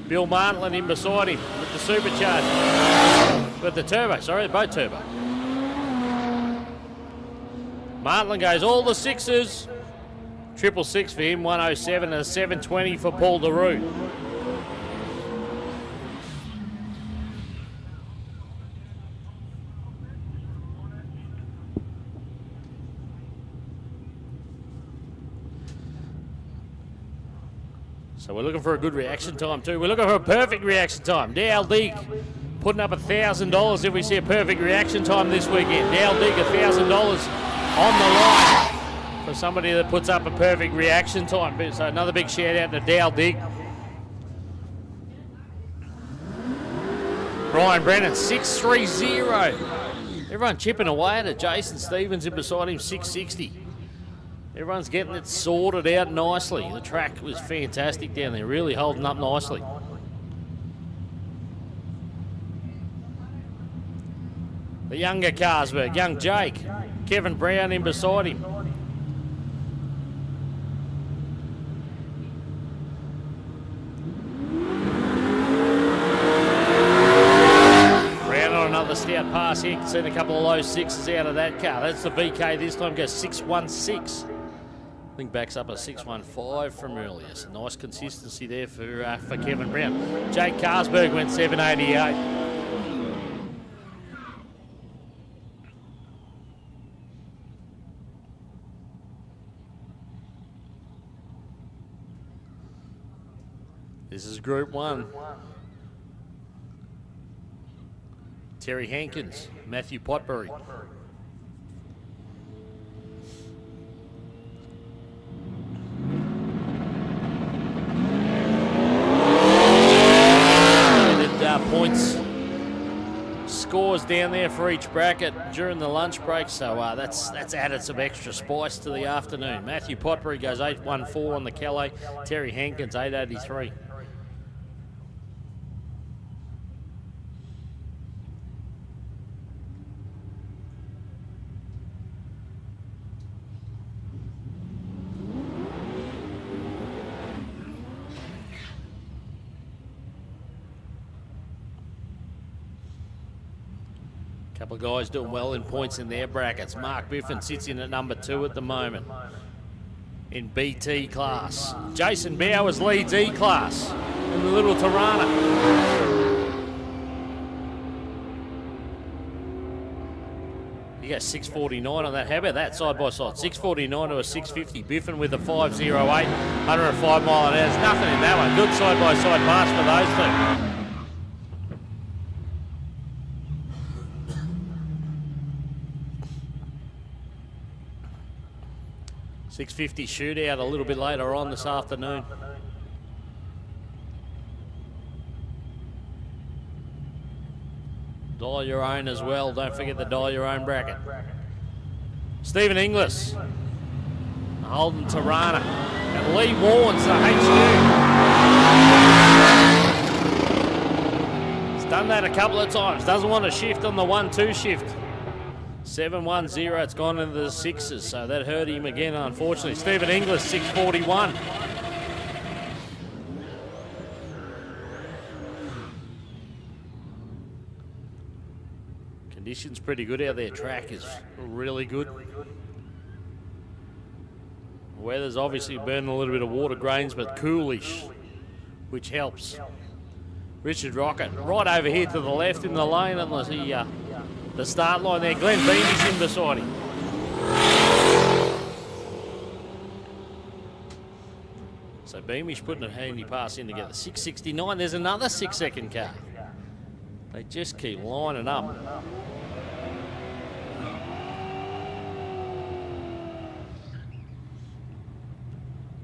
Bill Martland in beside him with the supercharger. With the turbo, sorry, both turbo. Martland goes all the sixes. 666 for him, 107 and 720 for Paul DeRoux. So we're looking for a good reaction time too. We're looking for a perfect reaction time. Dal Dig putting up $1,000 if we see a perfect reaction time this weekend. Dal Dig, $1,000 on the line for somebody that puts up a perfect reaction time. So another big shout out to Dal Dig. Brian Brennan, 630. Everyone chipping away at it. Jason Stevens in beside him, 660. Everyone's getting it sorted out nicely. The track was fantastic down there, really holding up nicely. The younger Carlsberg, young Jake, Kevin Brown in beside him. Brown on another stout pass here. Seen a couple of low sixes out of that car. That's the VK this time, goes 616. I think backs up a 615 from earlier. So nice consistency there for Kevin Brown. Jake Carlsberg went 788. This is Group 1. Terry Hankins, Matthew Potbury. Points, scores down there for each bracket during the lunch break, so that's added some extra spice to the afternoon. Matthew Potbury goes 814 on the Calais, Terry Hankins 883. Couple of guys doing well in points in their brackets. Mark Biffin sits in at number 2 at the moment in BT class. Jason Bowers leads E class in the Little Tirana. You got 649 on that. How about that side by side? 649 to a 650. Biffin with a 508, 105 mile an hour. There's nothing in that one. Good side by side pass for those two. 650 shootout a little bit later on this afternoon. Dial your own as well. Don't forget to dial your own bracket. Stephen Inglis, Holden Tirana, and Lee Warnes, the HQ. He's done that a couple of times. Doesn't want to shift on the 1-2 shift. 710, it's gone into the 6s, so that hurt him again, unfortunately. Stephen Inglis, 641. Conditions pretty good out there. Track is really good. Weather's obviously burning a little bit of water grains, but coolish, which helps. Richard Rocket right over here to the left in the lane, unless he the start line there. Glenn Beamish in beside him. So Beamish putting a handy pass in together. 669, there's another 6-second car. They just keep lining up.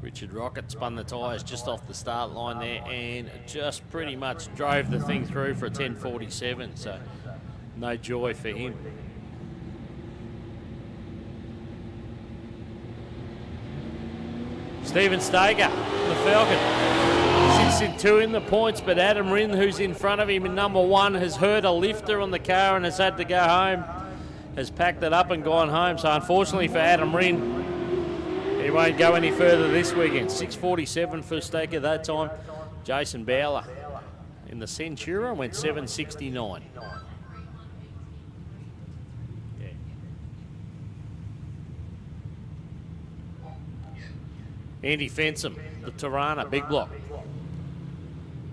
Richard Rocket spun the tyres just off the start line there and just pretty much drove the thing through for a 10:47, so no joy for him. Stephen Stager, the Falcon, sits in 2 in the points, but Adam Rinn, who's in front of him in number 1, has heard a lifter on the car and has had to go home, has packed it up and gone home. So unfortunately for Adam Rinn, he won't go any further this weekend. 6:47 for Staker that time. Jason Bowler in the Centura went 7:69. Andy Fensom, the Tirana, big block.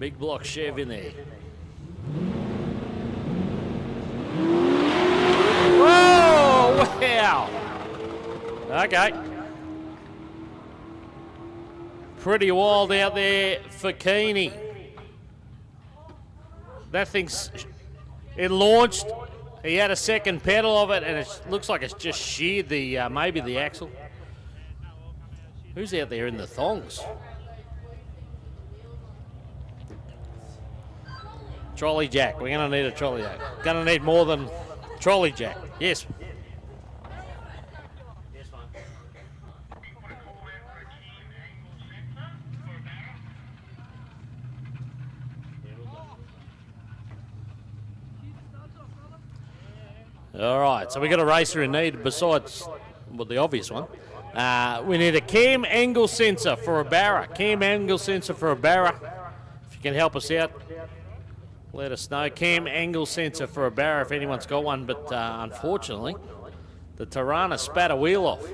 Big block Chev in there. Whoa! Wow! Okay. Pretty wild out there for Keeney. That thing's... It launched. He had a second pedal of it, and it looks like it's just sheared the maybe the axle. Who's out there in the thongs? Trolley jack. We're going to need a trolley jack. Going to need more than trolley jack. Yes. All right, so we got a racer in need besides, well, the obvious one. We need a cam angle sensor for a Barra. Cam angle sensor for a Barra. If you can help us out, let us know. Cam angle sensor for a Barra if anyone's got one, but unfortunately, the Tirana spat a wheel off.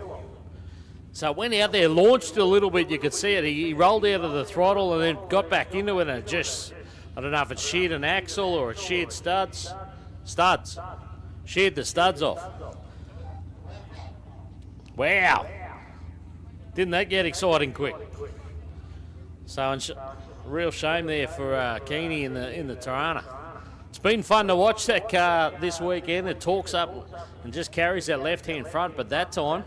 So it went out there, launched a little bit, you could see it. He rolled out of the throttle and then got back into it, and it just, I don't know if it sheared an axle or it sheared studs. Sheared the studs off. Wow. Didn't that get exciting quick? So real shame there for Keeney in the Tirana. It's been fun to watch that car this weekend. It talks up and just carries that left-hand front, but that time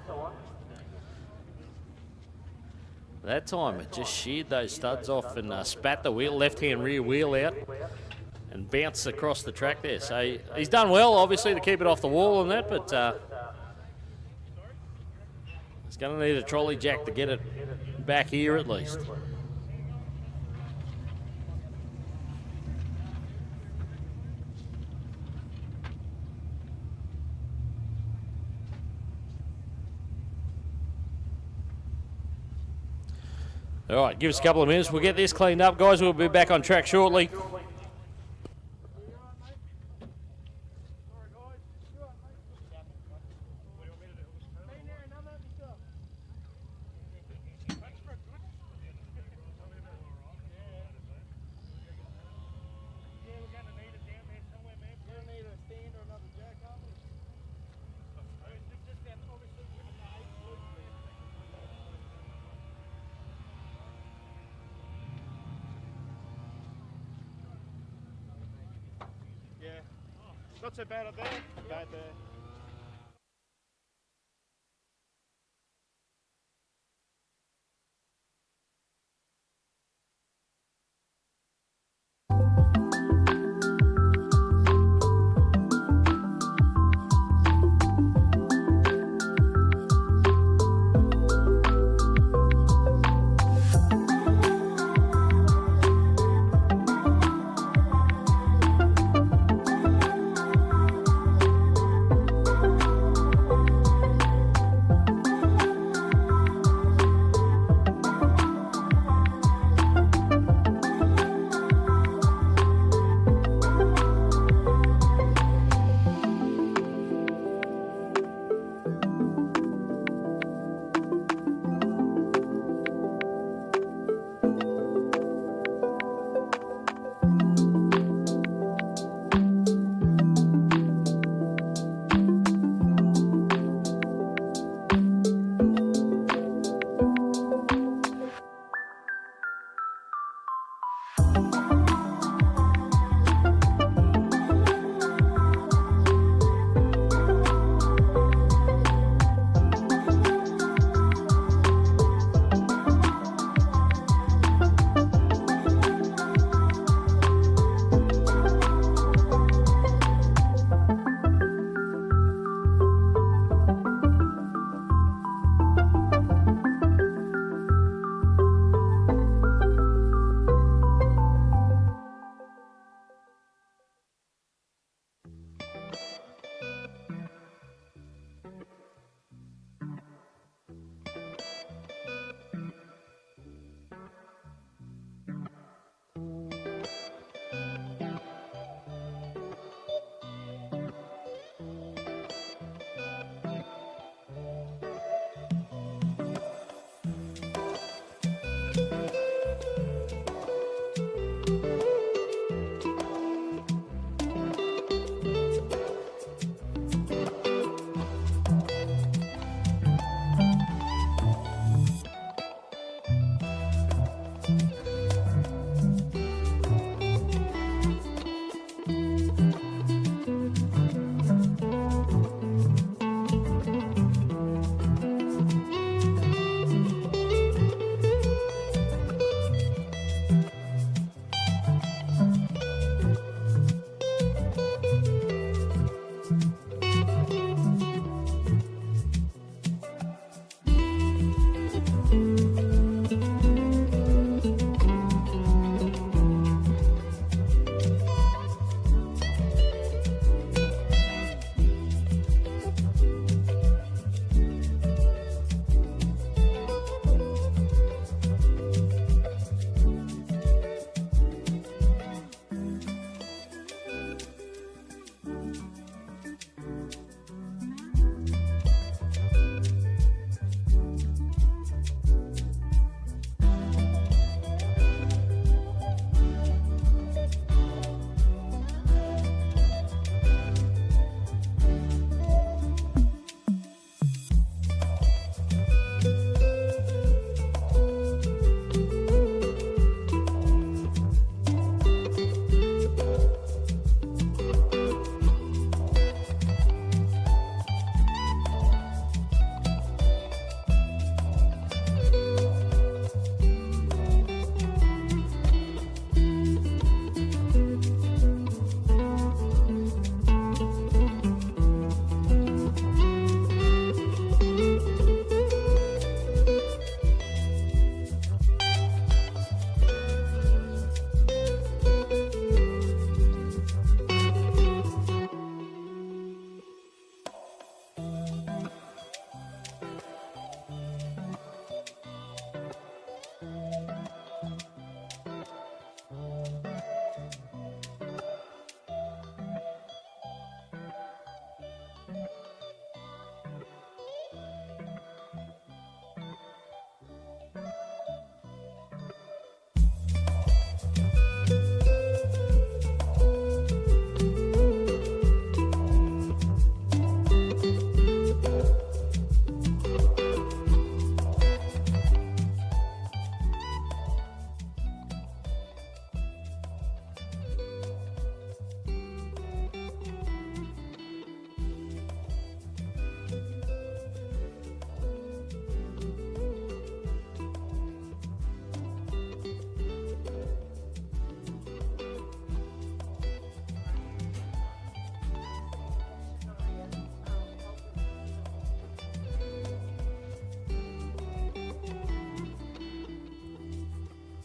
it just sheared those studs off and spat the wheel, left-hand rear wheel out and bounced across the track there. So he's done well, obviously, to keep it off the wall and that, but he's going to need a trolley jack to get it back here at least. All right, give us a couple of minutes. We'll get this cleaned up, guys. We'll be back on track shortly. Not so bad up there, bad there.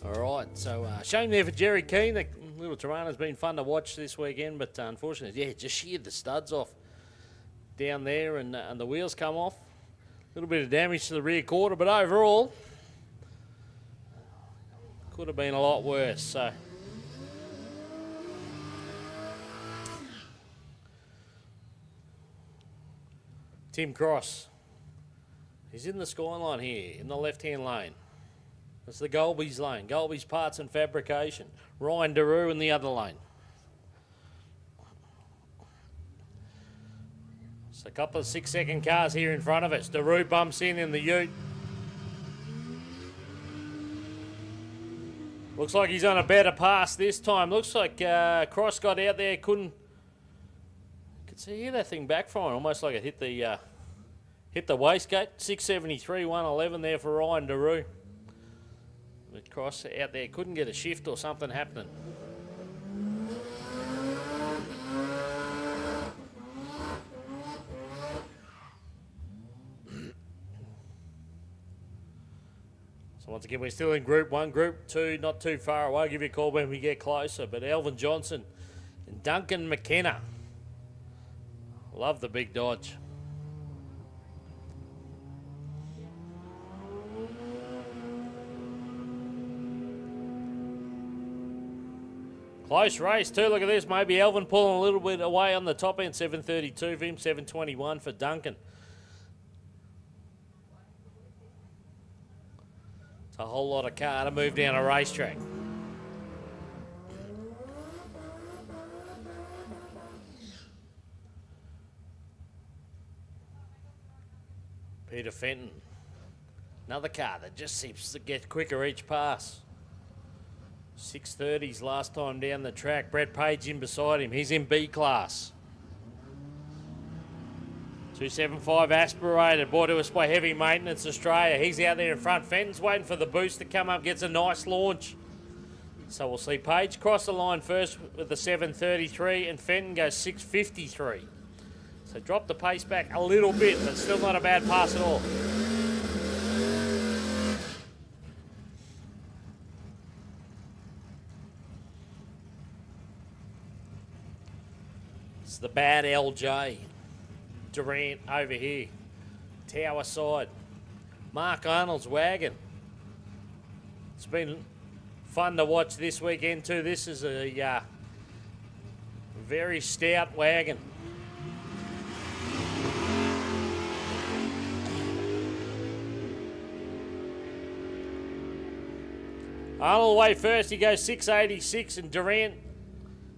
All right, so shame there for Jerry Keane. The little Tirana's been fun to watch this weekend, but unfortunately, yeah, just sheared the studs off down there, and the wheels come off. A little bit of damage to the rear quarter, but overall, could have been a lot worse. So, Tim Cross, he's in the skyline here, in the left-hand lane. That's the Golby's lane. Golby's Parts and Fabrication. Ryan Daru in the other lane. So a couple of 6-second cars here in front of us. Daru bumps in the ute. Looks like he's on a better pass this time. Looks like Cross got out there, couldn't hear that thing back from him. Almost like it hit the wastegate. 673, 111 there for Ryan Daru. But Cross out there couldn't get a shift or something happening. So once again, we're still in Group 1. Group 2, not too far away. I'll give you a call when we get closer. But Alvin Johnson and Duncan McKenna. Love the big Dodge. Close race too, look at this. Maybe Alvin pulling a little bit away on the top end. 732 for him, 721 for Duncan. It's a whole lot of car to move down a racetrack. Peter Fenton. Another car that just seems to get quicker each pass. 630s last time down the track. Brett Page in beside him. He's in B class. 275 aspirated. Brought to us by Heavy Maintenance Australia. He's out there in front. Fenton's waiting for the boost to come up. Gets a nice launch. So we'll see Page cross the line first with the 733 and Fenton goes 653. So drop the pace back a little bit, but still not a bad pass at all. It's the bad LJ. Durant over here. Tower side. Mark Arnold's wagon. It's been fun to watch this weekend too. This is a very stout wagon. Arnold away first, he goes 686 and Durant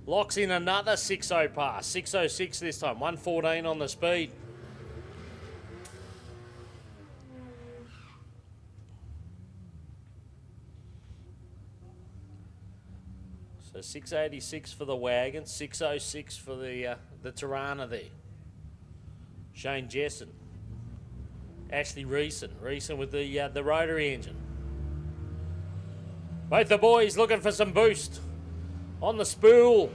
locks in another 6.0 pass. 6.06 this time, 114 on the speed. So 686 for the wagon, 606 for the Tirana there. Shane Jessen. Ashley Reeson with the rotary engine. Both the boys looking for some boost on the spool.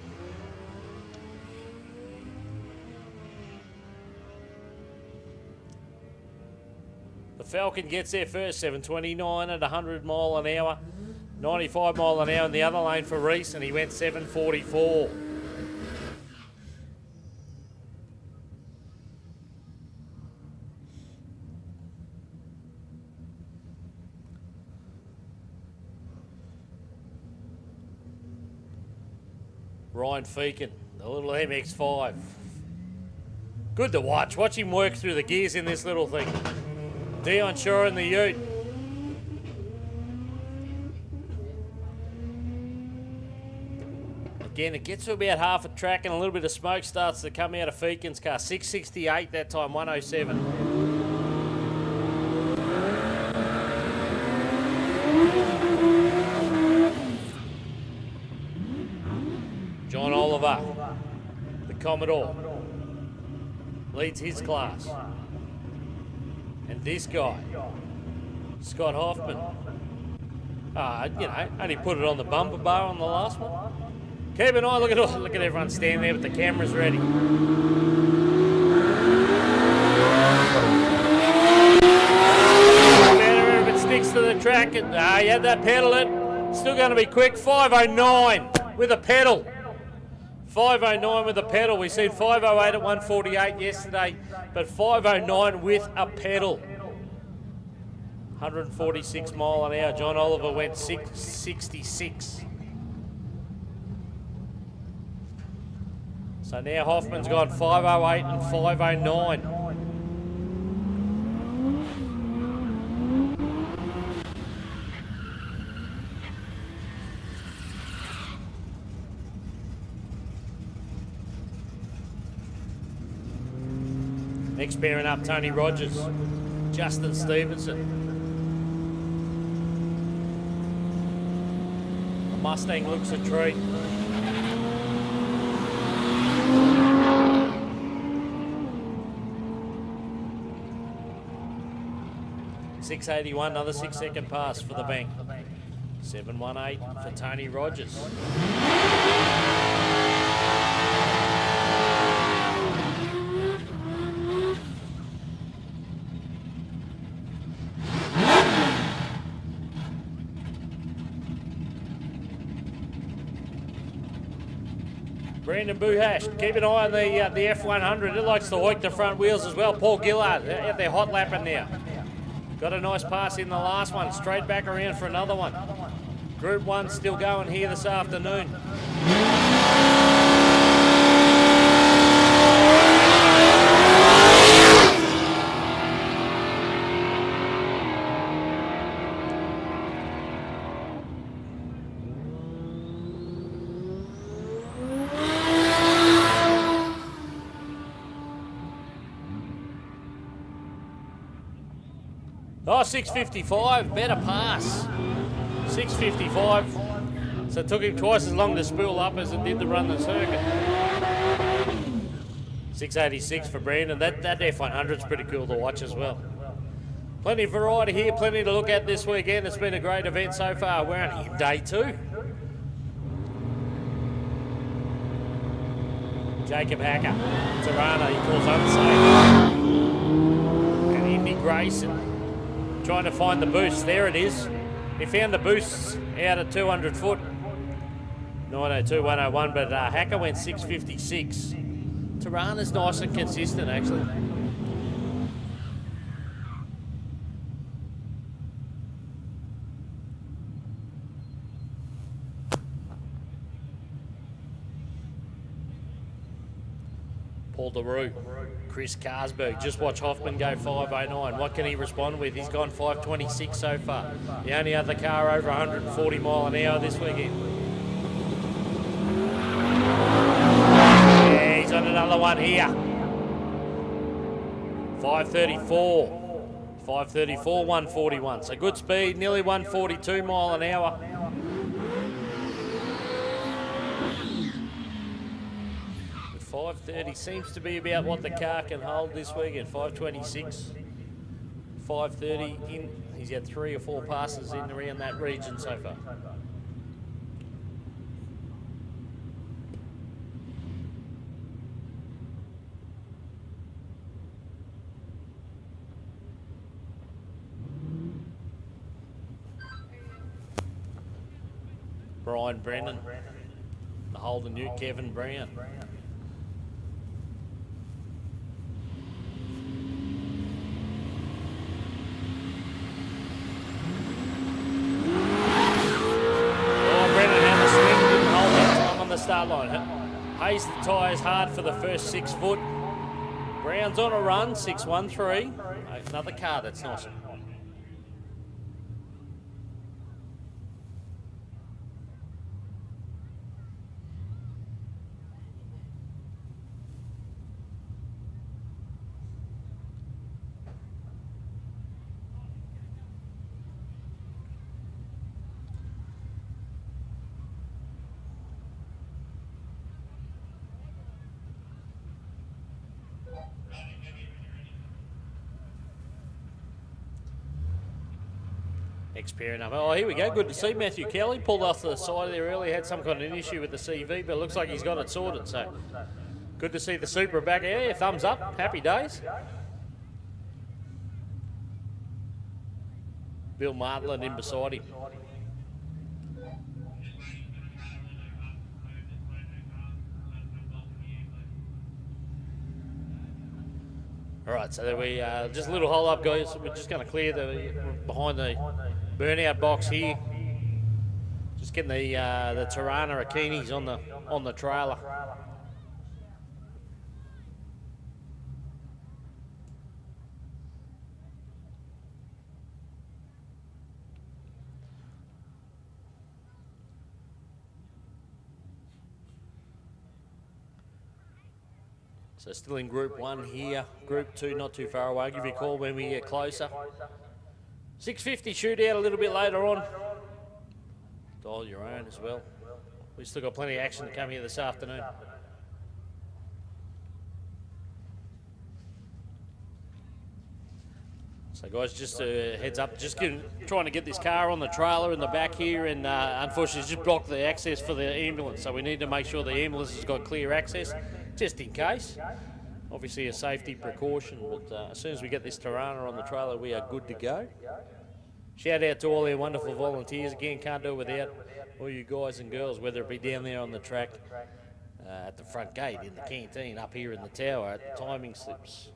The Falcon gets there first, 729 at 100 mile an hour. 95 mile an hour in the other lane for Reese, and he went 744. Ryan Feakin, the little MX-5. Good to watch. Watch him work through the gears in this little thing. Dion Shaw in the ute. Again, it gets to about half a track and a little bit of smoke starts to come out of Feakin's car. 668 that time, 107. John Oliver, the Commodore, leads his class. And this guy, Scott Hoffman, only put it on the bumper bar on the last one. Keep an eye, look at everyone standing there with the cameras ready. Better if it sticks to the track. You had that pedal it. Still going to be quick. 5:09 with a pedal. 5:09 with a pedal. We seen 5:08 at 1:48 yesterday, but 5:09 with a pedal. 146 mile an hour. John Oliver went 666. So now Hoffman's gone 5:08 and 5:09. Next pairing up, Tony Rogers, Justin Stevenson. The Mustang looks a treat. .681, another 6-second pass for the bank. 7:18 for Tony Rogers. Brandon Buhash, keep an eye on the F100. It likes to hoik the front wheels as well. Paul Gillard out there hot lapping now. Got a nice pass in the last one. Straight back around for another one. Group 1 still going here this afternoon. Oh, 6:55, better pass. 6:55. So it took him twice as long to spool up as it did to run the circuit. 6:86 for Brandon. That F100's pretty cool to watch as well. Plenty of variety here, plenty to look at this weekend. It's been a great event so far. We're only in day 2. Jacob Hacker, Tirana, he calls unsafe. And Indy Grayson. Trying to find the boost. There it is. He found the boosts out at 200 foot. 902, 101, but Hacker went 6:56. Tirana's nice and consistent, actually. Paul DeRue. Chris Carsberg. Just watch Hoffman go 5:09. What can he respond with? He's gone 5:26 so far. The only other car over 140 mile an hour this weekend. Yeah, he's on another one here. 5:34. 5:34, 141. So good speed, nearly 142 mile an hour. But 5:30 seems to be about what the car can hold this weekend. 5:26, 5:30 in. He's had 3 or 4 passes in around that region so far. Brian Brennan, the Holden Ute, Kevin Brown. Oh, Brennan had the swing, didn't hold that time on the start line. Hayes the tyres hard for the first 6 foot. Brown's on a run, 6:13. Another car that's nice. Next pairing up. Oh, here we go. Good to see Matthew Kelly. Pulled off to the side there early. Had some kind of an issue with the CV, but it looks like he's got it sorted. So good to see the Supra back. Yeah, thumbs up. Happy days. Bill Martland in beside him. All right, so there we just a little hold up, guys. We're just going to clear behind the burnout box here. Just getting the Tirana Akinis on the trailer. So still in Group 1 here. Group 2 not too far away. I'll give you a call when we get closer. 6:50 shootout a little bit later on. Dial your own as well. We've still got plenty of action to come here this afternoon. So guys, just a heads up, just trying to get this car on the trailer in the back here, and unfortunately it's just blocked the access for the ambulance. So we need to make sure the ambulance has got clear access, just in case. Obviously a safety precaution, but as soon as we get this Tirana on the trailer, we are good to go. Shout out to all our wonderful volunteers. Again, can't do it without all you guys and girls, whether it be down there on the track, at the front gate, in the canteen, up here in the tower, at the timing slips,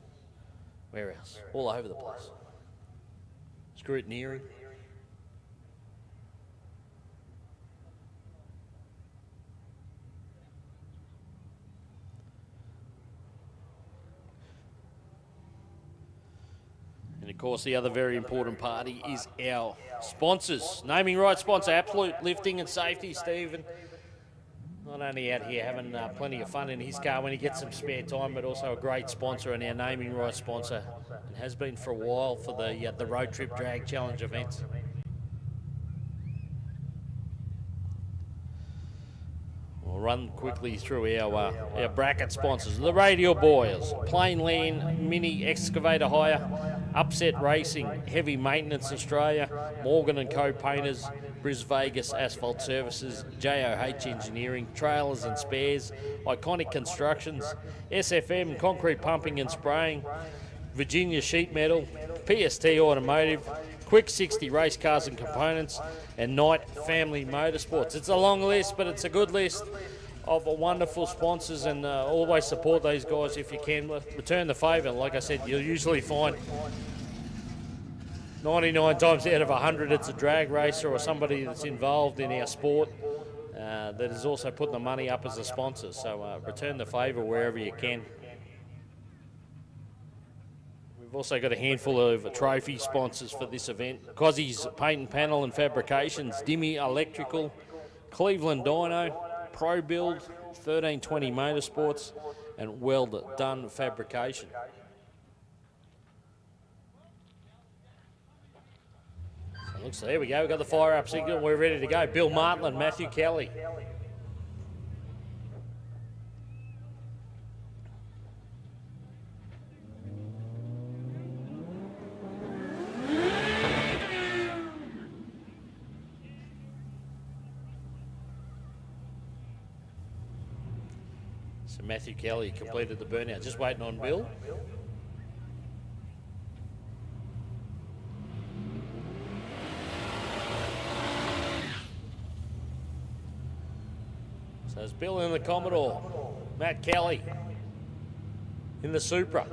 where else? All over the place. Scrutineering. And of course, the other very important party is our sponsors. Naming rights sponsor, Absolute Lifting and Safety, Stephen. Not only out here having plenty of fun in his car when he gets some spare time, but also a great sponsor and our naming rights sponsor, and has been for a while for the Road Trip Drag Challenge events. We'll run quickly through our bracket sponsors. The Radial Boys, Plain Land, Mini Excavator Hire, Upset Racing, Heavy Maintenance Australia, Morgan & Co Painters, Bris Vegas Asphalt Services, JOH Engineering, Trailers and Spares, Iconic Constructions, SFM Concrete Pumping and Spraying, Virginia Sheet Metal, PST Automotive, Quick 60 Race Cars and Components, and Knight Family Motorsports. It's a long list, but it's a good list of wonderful sponsors, and always support these guys if you can. Return the favour. Like I said, you'll usually find 99 times out of 100 it's a drag racer or somebody that's involved in our sport that is also putting the money up as a sponsor. So return the favour wherever you can. We've also got a handful of trophy sponsors for this event. Cozzie's Paint and Panel and Fabrications, Dimmy Electrical, Cleveland Dyno, Pro Build, 1320 Motorsports, and Well Done Fabrication. So there we go, we've got the fire up signal, we're ready to go. Bill Martland, Matthew Kelly. So Matthew Kelly completed the burnout, just waiting on Bill. So there's Bill in the Commodore, Matt Kelly in the Supra.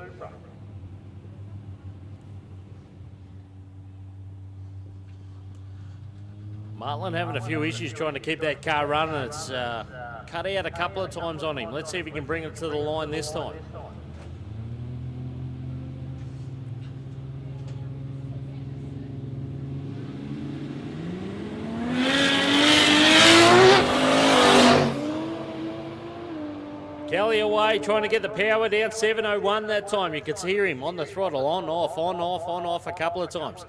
Martland having a few issues trying to keep that car running. It's cut out a couple of times on him. Let's see if he can bring it to the line this time. Kelly away, trying to get the power down. 701 that time. You could hear him on the throttle, on, off, on, off, on, off a couple of times.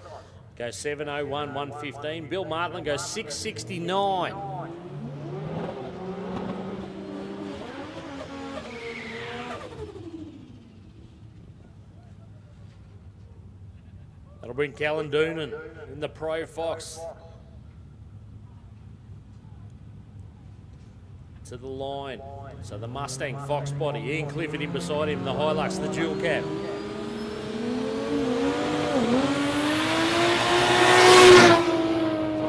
Goes 701, 115. Bill Martland goes 669. That'll bring Callan Doonan in the Pro Fox to the line. So the Mustang Fox body, Ian Clifford in beside him, the Hilux, the dual cab.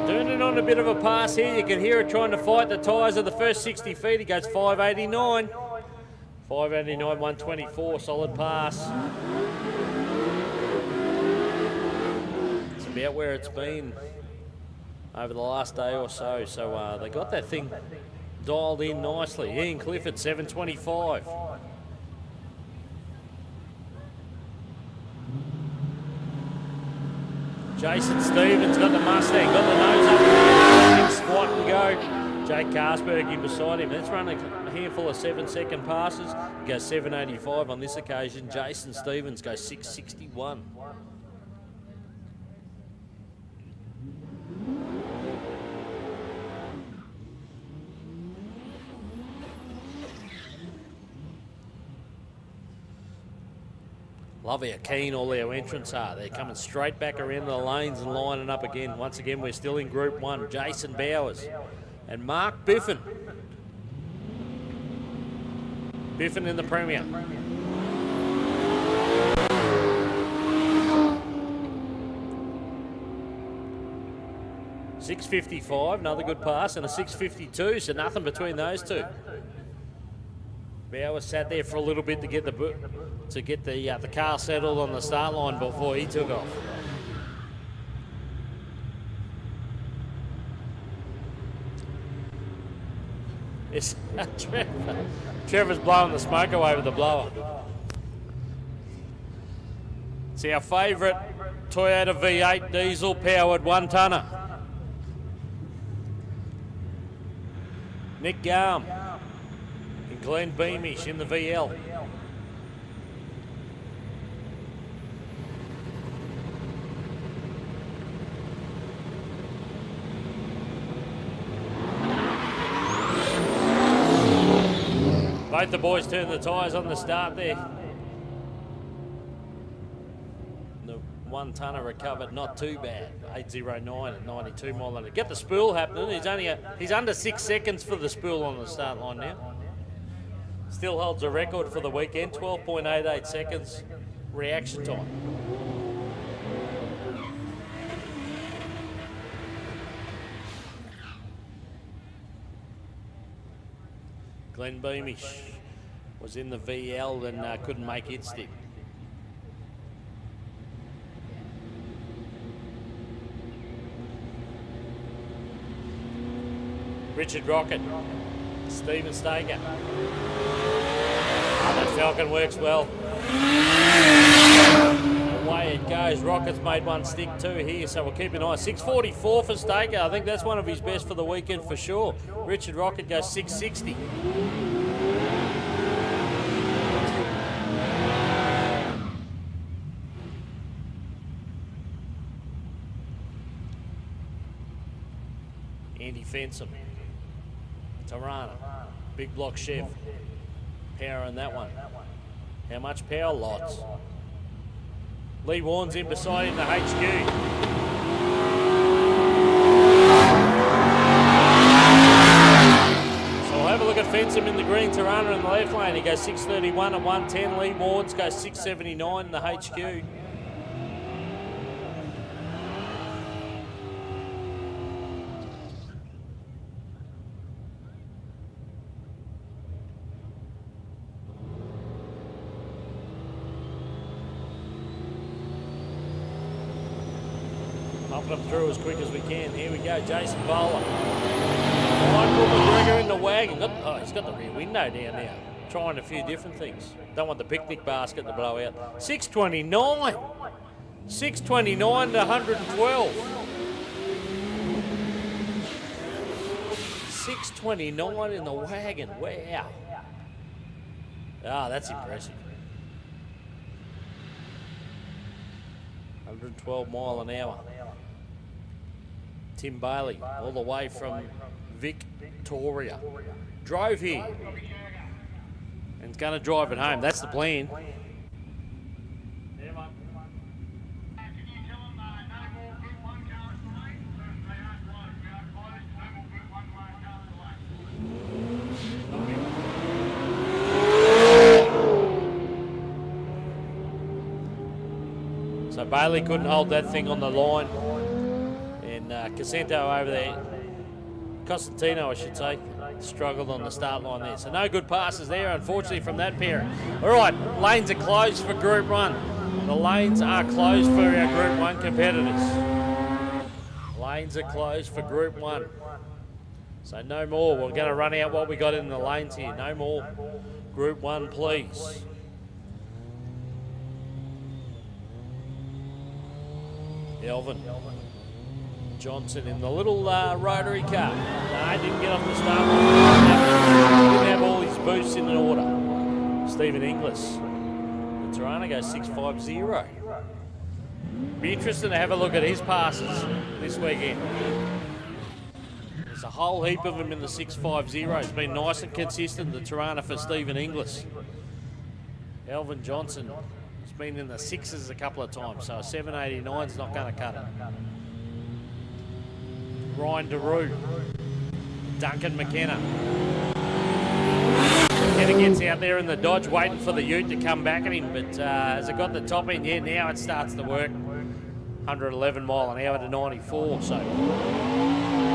Doonan on a bit of a pass here. You can hear it trying to fight the tyres of the first 60 feet. He goes 589. 589, 124, solid pass. about where it's been over the last day or so. So they got that thing dialed in nicely. Ian Clifford, 7:25. Jason Stevens got the Mustang, got the nose up, squat and go. Jake Carsberg in beside him. Let's run a handful of 7-second passes. He goes 7:85 on this occasion. Jason Stevens goes 6:61. Love how keen all our entrants are. They're coming straight back around the lanes and lining up again. Once again, we're still in Group 1. Jason Bowers and Mark Biffin. Biffin in the Premier. $6.55, another good pass, and a 6.52, so nothing between those two. Bowers sat there for a little bit to get the car settled on the start line before he took off. It's Trevor's blowing the smoke away with the blower. It's our favourite Toyota V8 diesel powered 1-tonner. Nick Garm and Glenn Beamish in the VL. Both the boys turned the tyres on the start there. The 1-tonner recovered not too bad. 8.09 at 92 mile an hour. Get the spool happening. He's under 6 seconds for the spool on the start line now. Still holds a record for the weekend, 12.88 seconds reaction time. Glenn Beamish was in the VL and couldn't make it stick. Richard Rocket, Stephen Staker. Oh, that Falcon works well. Away it goes. Rocket's made one stick too here, so we'll keep an eye. 6.44 for Staker. I think that's one of his best for the weekend for sure. Richard Rocket goes 6.60. Andy Fensom. Tirana. Big block Chev. Power in that one. How much power? Lots. Lee Warren's in beside him, the HQ. So we'll have a look at Fensom in the green, Tirana in the left lane. He goes 6.31 at 110. Lee Warren's goes 6.79 in the HQ. Pumping them through as quick as we can. Here we go, Jason Bowler. Michael McGregor in the wagon. He's got the rear window down now. Trying a few different things. Don't want the picnic basket to blow out. 6.29. 6.29 to 112. 6.29 in the wagon. Wow. Ah, that's impressive. 112 mile an hour. Tim Bailey, all the way from Victoria. Drove here. And is going to drive it home. That's the plan. So Bailey couldn't hold that thing on the line. And Casento over there, Costantino I should say, struggled on the start line there. So no good passes there, unfortunately, from that pair. All right, lanes are closed for Group 1. The lanes are closed for our Group 1 competitors. Lanes are closed for Group 1. So no more. We're going to run out what we got in the lanes here. No more Group 1, please. Elvin Johnson in the little rotary car. No, didn't get off the start line. Didn't have all his boosts in order. Stephen Inglis. The Tirana goes 6.50. Be interesting to have a look at his passes this weekend. There's a whole heap of them in the 6.50. It's been nice and consistent, the Tirana for Stephen Inglis. Elvin Johnson has been in the 6s a couple of times, so a 7.89 is not going to cut it. Ryan DeRue, Duncan McKenna. McKenna gets out there in the Dodge waiting for the Ute to come back at him, but has it got the top end? Yeah, now it starts to work. 111 mile an hour to 94, so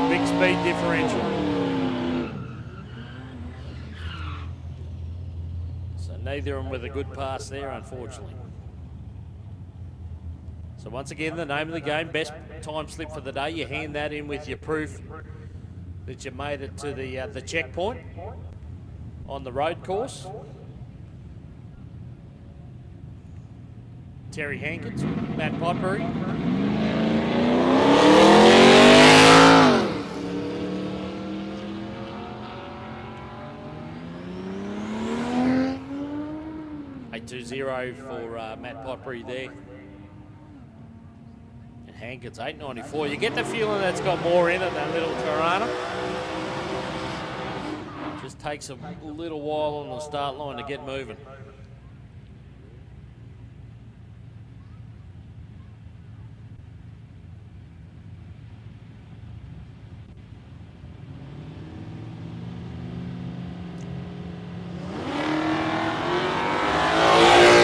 big speed differential. So neither of them with a good pass there, unfortunately. So once again, the name of the game, best time slip for the day. You hand that in with your proof that you made it to the checkpoint on the road course. Terry Hankins, Matt Potbury. $8.20 for Matt Potbury there. Hankins, 8.94. You get the feeling that's got more in it than little Tirana. Just takes a little while on the start line to get moving.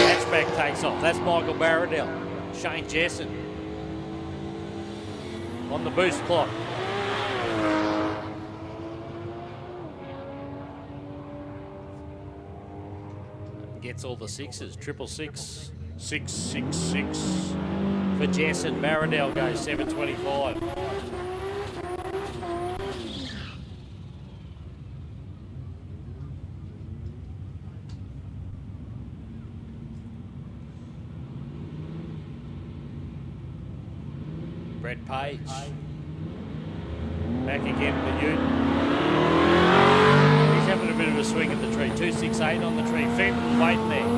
Hatchback takes off. That's Michael Barradell. Shane Jessen on the boost clock. Gets all the 6s. 666, 666 for Jessen. Barradell goes 7.25. Brett Page. Back again with Ute. He's having a bit of a swing at the tree. 268 on the tree. Fenton waiting there.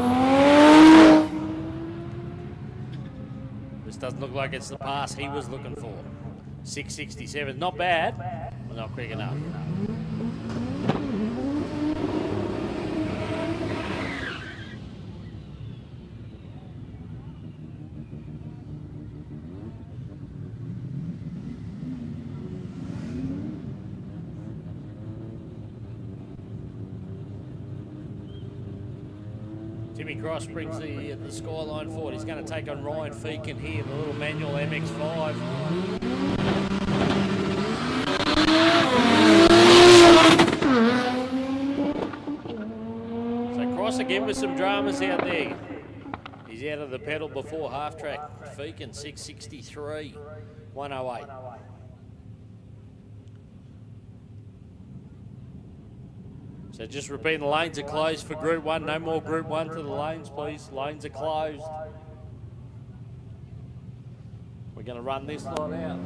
This doesn't look like it's the pass he was looking for. 667. Not bad, but not quick enough. Timmy Cross brings the skyline forward. He's going to take on Ryan Feakin here in the little manual MX-5. So Cross again with some dramas out there. He's out of the pedal before half track. Feakin 663, 108. So just repeating, the lanes are closed for Group 1. No more Group 1 to the lanes, please. Lanes are closed. We're going to run this lot out.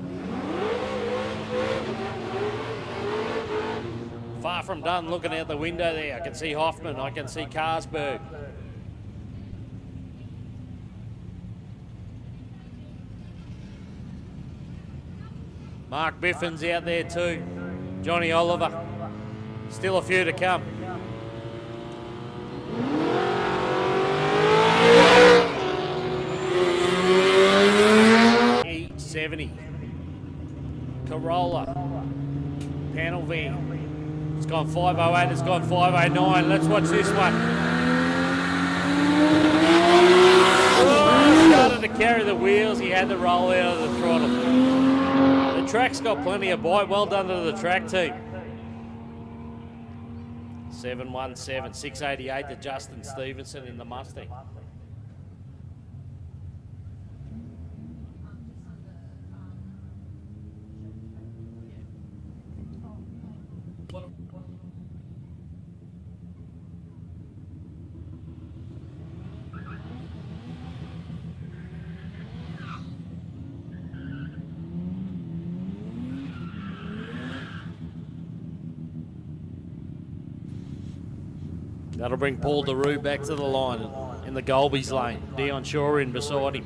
Far from done looking out the window there. I can see Hoffman. I can see Carlsberg. Mark Biffin's out there too. Johnny Oliver. Still a few to come. E70. Corolla. Panel van. It's gone 508, it's gone 509. Let's watch this one. Oh, started to carry the wheels. He had to roll out of the throttle. The track's got plenty of bite. Well done to the track team. 717, 688 to Justin Stevenson in the Mustang. That'll bring Paul DeRue back to the line in the Golby's lane. Dion Shaw in beside him.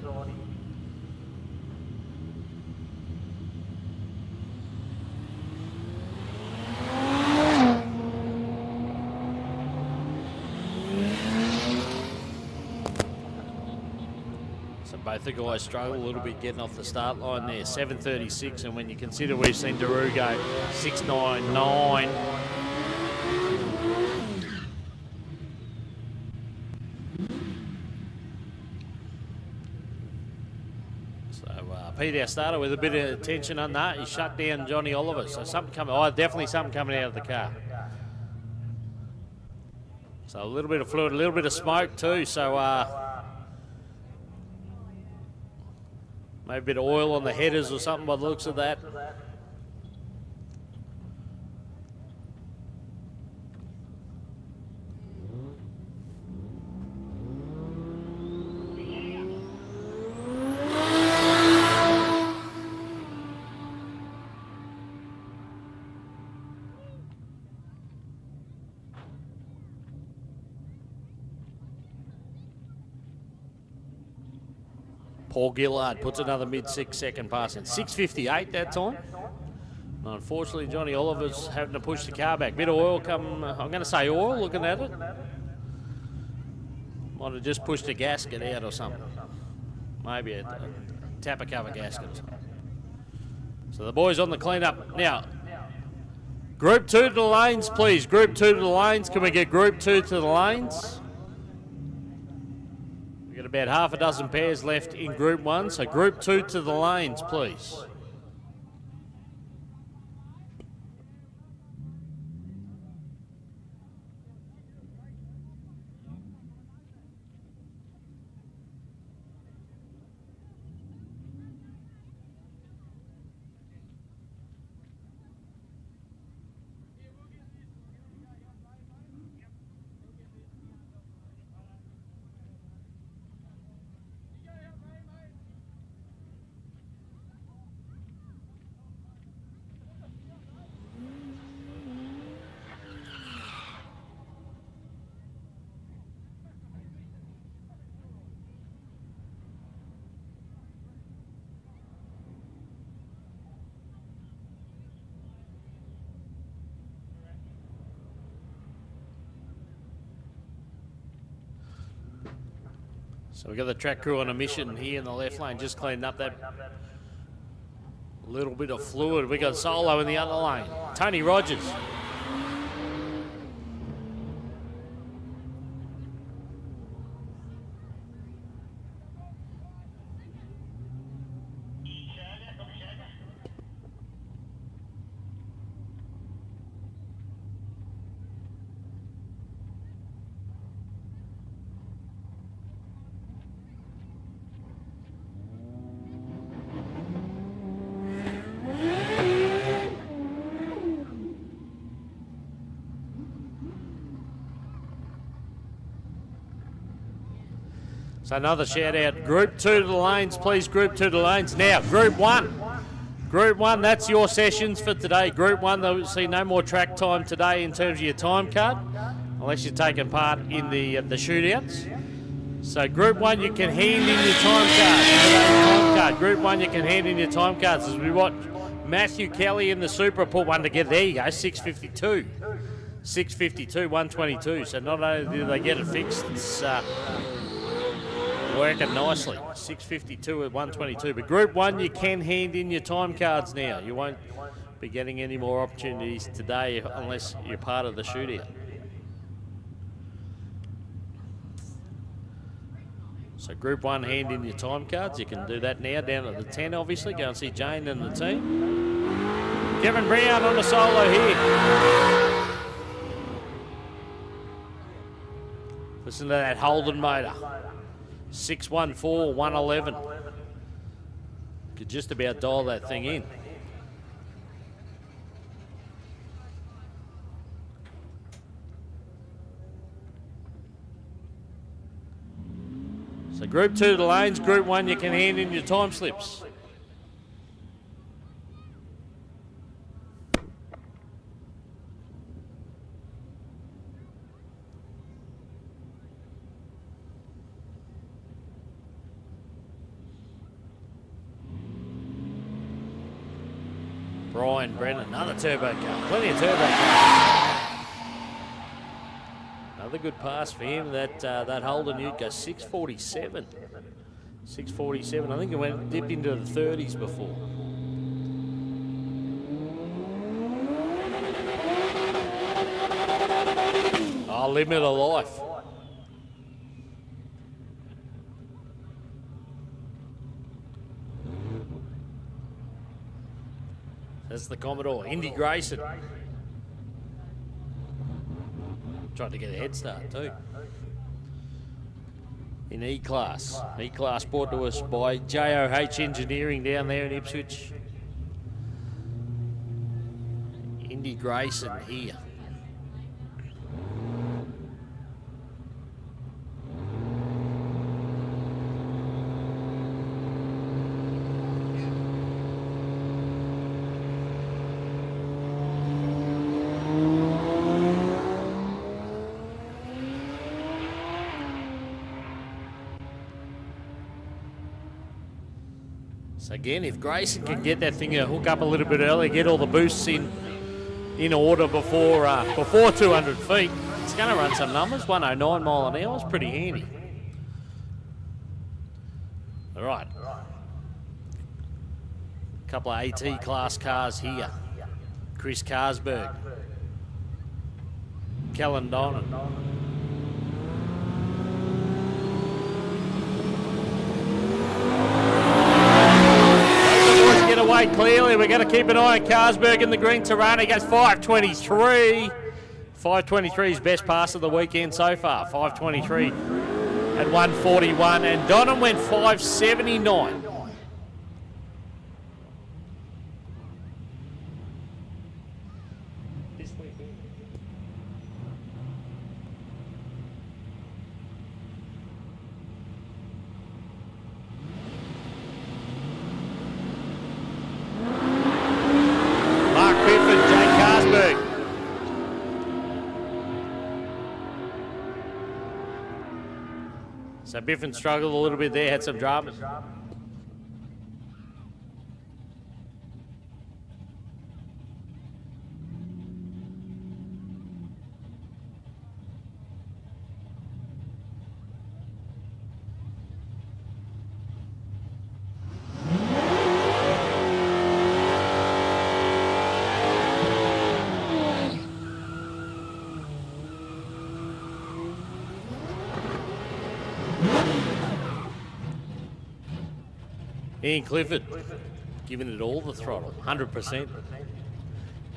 So both the guys struggle a little bit getting off the start line there. 7:36, and when you consider we've seen DeRue go 6:99. Pete, our starter, with a bit of tension on that. He shut down Johnny Oliver. So something coming. Oh, definitely something coming out of the car. So a little bit of fluid, a little bit of smoke too. So maybe a bit of oil on the headers or something by the looks of that. Paul Gillard puts another mid-6 second pass in. 6:58 that time. Unfortunately, Johnny Oliver's having to push the car back. Bit of oil come, I'm going to say oil, looking at it. Might have just pushed a gasket out or something. Maybe a tapper cover gasket or something. So the boys on the clean-up. Now, Group 2 to the lanes, please. Group 2 to the lanes. Can we get Group 2 to the lanes? We've got about half a dozen pairs left in Group 1, so Group 2 to the lanes, please. So we've got the track crew on a mission here in the left lane, just cleaning up that little bit of fluid. We got Solo in the other lane. Tony Rogers. So another shout out. Group 2 to the lanes, please. Group 2 to the lanes. Now, Group 1. Group 1, that's your sessions for today. Group 1, they'll see no more track time today in terms of your time card, unless you're taking part in the shootouts. So Group 1, you can hand in your time card. Group 1, you can hand in your time cards. As we watch Matthew Kelly in the Supra put one together. There you go, 6:52. 6:52, 122. So not only do they get it fixed, it's working nicely. 6:52 at 122. But Group 1, you can hand in your time cards now. You won't be getting any more opportunities today unless you're part of the shootout. So Group 1, hand in your time cards. You can do that now down at the 10, obviously. Go and see Jane and the team. Kevin Brown on the solo here. Listen to that Holden motor. 614, 111. Could just about dial that thing in. So Group 2 to the lanes, Group 1, you can hand in your time slips. Brian Brennan, another turbo car. Plenty of turbo cars. Another good pass for him. That Holden Ute goes 647. 647. I think it went dipped into the 30s before. Oh, limit of life. That's the Commodore, Indy Grayson. Tried to get a head start too. In E-Class. E-Class brought to us by JOH Engineering down there in Ipswich. Indy Grayson here. So again, if Grayson can get that thing to hook up a little bit early, get all the boosts in order before 200 feet, it's going to run some numbers. 109 mile an hour is pretty handy. All right. A couple of AT class cars here. Chris Carsberg. Kellen Donnan. Get away clearly. We're going to keep an eye on Carsberg in the green Tirana. He goes 523. 523 is best pass of the weekend so far. 523 at 141. And Donham went 579. So Biffin struggled a little bit there, had some dramas. Ian Clifford giving it all the throttle, 100%.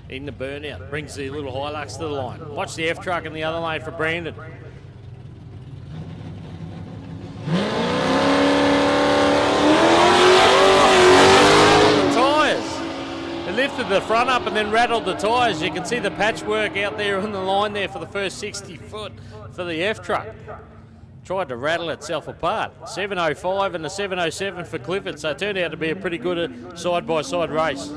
In the burnout, brings the little Hilux to the line. Watch the F truck in the other lane for Brandon. Tyres. It lifted the front up and then rattled the tyres. You can see the patchwork out there on the line there for the first 60 foot for the F truck. Tried to rattle itself apart. 705 and the 707 for Clifford, so it turned out to be a pretty good side-by-side race.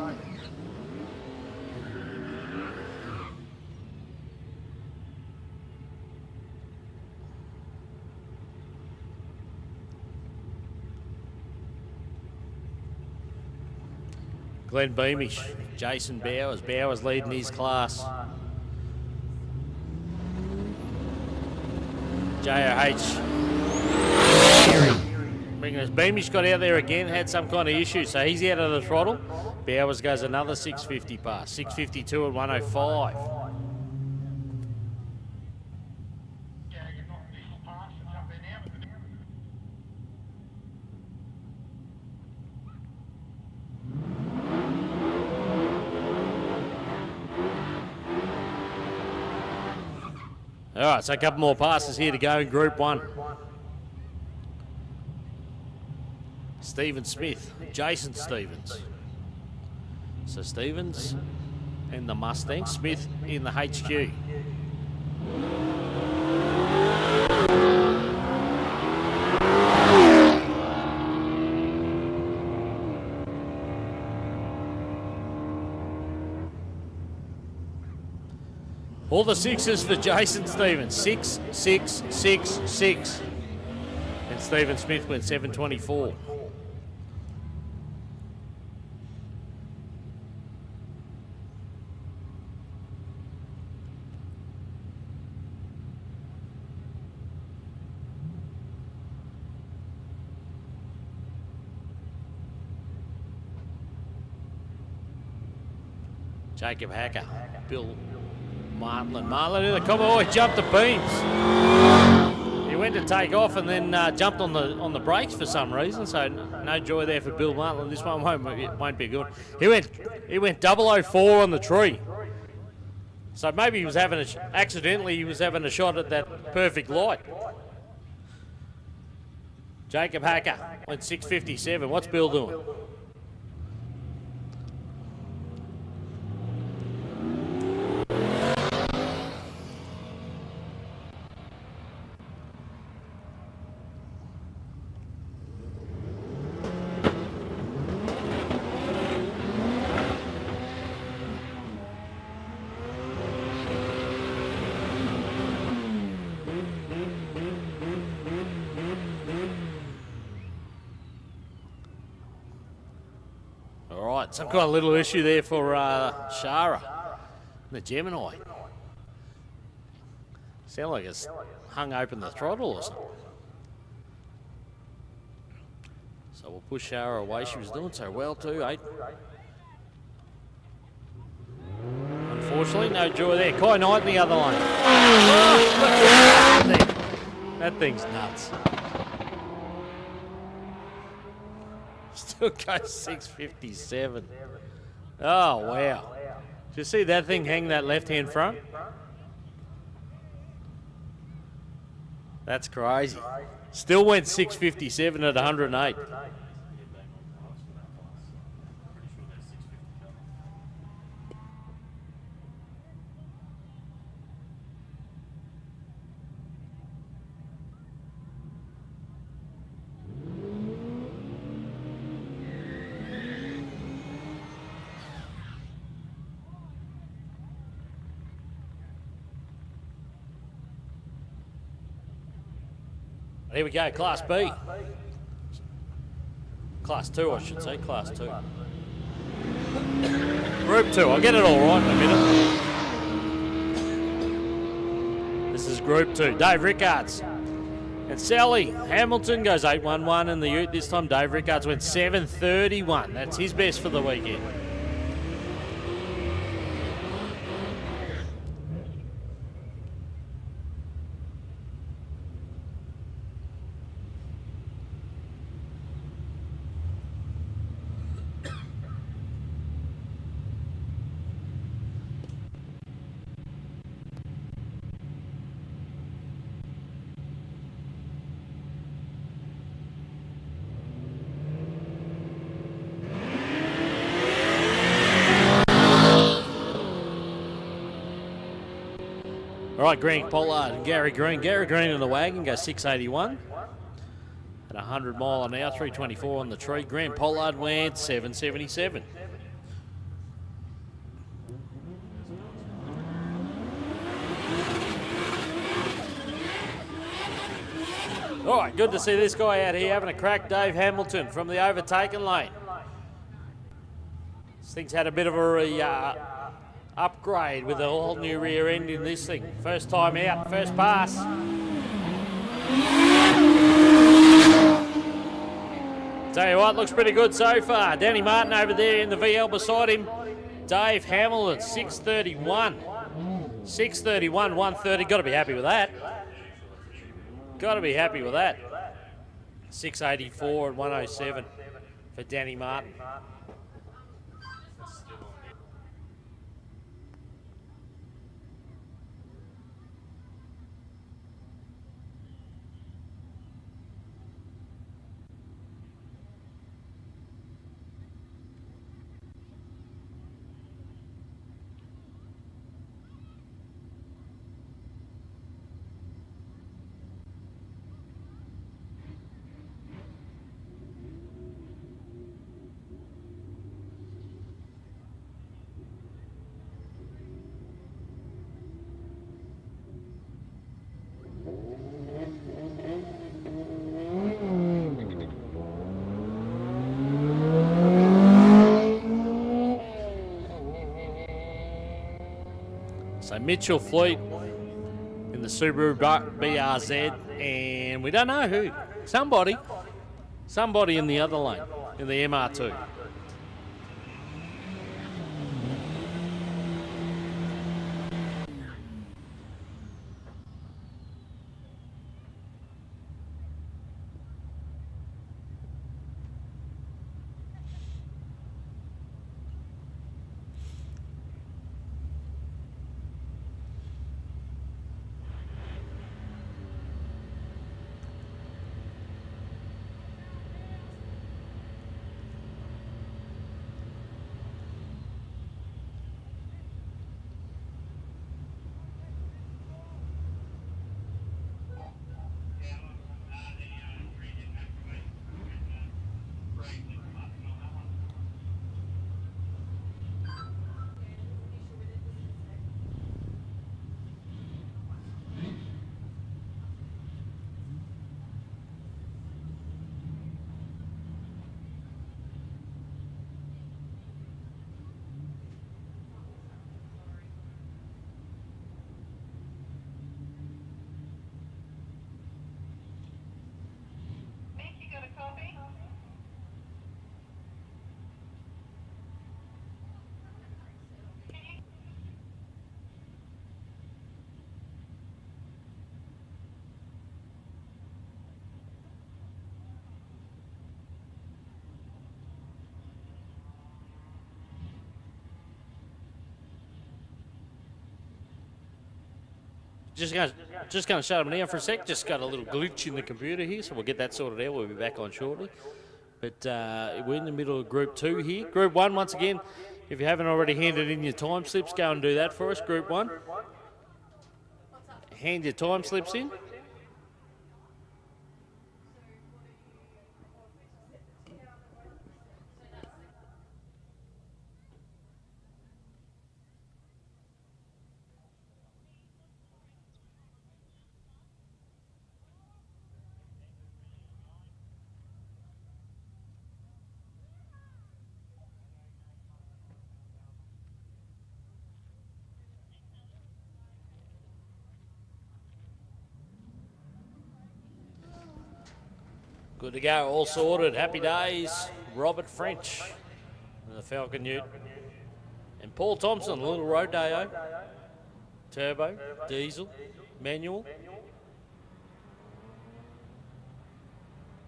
Glenn Beamish, Jason Bowers. Bowers leading his class. JOH. Beamish got out there again, had some kind of issue, so he's out of the throttle. Bowers goes another 650 pass, 652 at 105. All right, so a couple more passes here to go in Group 1. Stephen Smith, Jason Stevens. So Stevens and the Mustang, Smith in the HQ. All the sixes for Jason Stevens. 6, 6, 6, 6. And Stephen Smith went 724. Jacob Hacker, Bill Martland. Martland in the combo. Oh, he jumped the beams. He went to take off and then jumped on the brakes for some reason. So no joy there for Bill Martland. This one won't be good. He went 004 on the tree. So maybe he was having accidentally he was having a shot at that perfect light. Jacob Hacker went 657. What's Bill doing? Some kind of little issue there for Shara, the Gemini. Sound like it's hung open the throttle or something. So we'll push Shara away. She was doing so well too, 8. Unfortunately, no joy there. Kai Knight in the other lane. Oh, that thing's nuts. Still goes 657. Oh, wow. Did you see that thing hang that left-hand front? That's crazy. Still went 657 at 108. Here we go, Class B. Class 2, I should say, Class 2. Group 2, I'll get it all right in a minute. This is Group 2. Dave Rickards and Sally Hamilton goes 811 in the ute. This time Dave Rickards went 731. That's his best for the weekend. All right, Grant Pollard and Gary Green. Gary Green in the wagon goes 681 at 100 mile an hour, 324 on the tree. Grant Pollard went 777. All right, good to see this guy out here having a crack. Dave Hamilton from the Overtaking Lane. This thing's had a bit of a upgrade with a whole new rear end in this thing. First time out, first pass. Tell you what, looks pretty good so far. Danny Martin over there in the VL beside him. Dave Hamilton, 631. 631, 130. Got to be happy with that. Got to be happy with that. 684 and 107 for Danny Martin. So Mitchell Fleet in the Subaru BRZ, and we don't know who. Somebody in the other lane, in the MR2. Just going to shut them down for a sec. Just got a little glitch in the computer here, so we'll get that sorted out. We'll be back on shortly. But we're in the middle of Group 2 here. Group 1, once again, if you haven't already handed in your time slips, go and do that for us, Group 1. Hand your time slips in. Good to go, all sorted. Happy days. Robert French, the Falcon Ute. And Paul Thompson, the little Rodeo. Turbo, diesel, manual.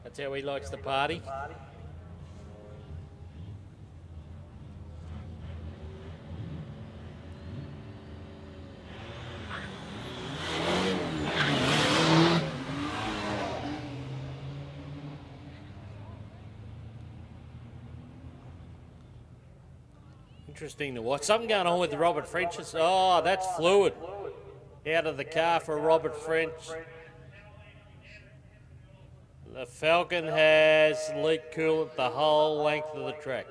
That's how he likes to party. Interesting to watch. Something going on with the Robert Frenches. Oh, that's fluid. Out of the car for Robert French. The Falcon has leaked coolant the whole length of the track.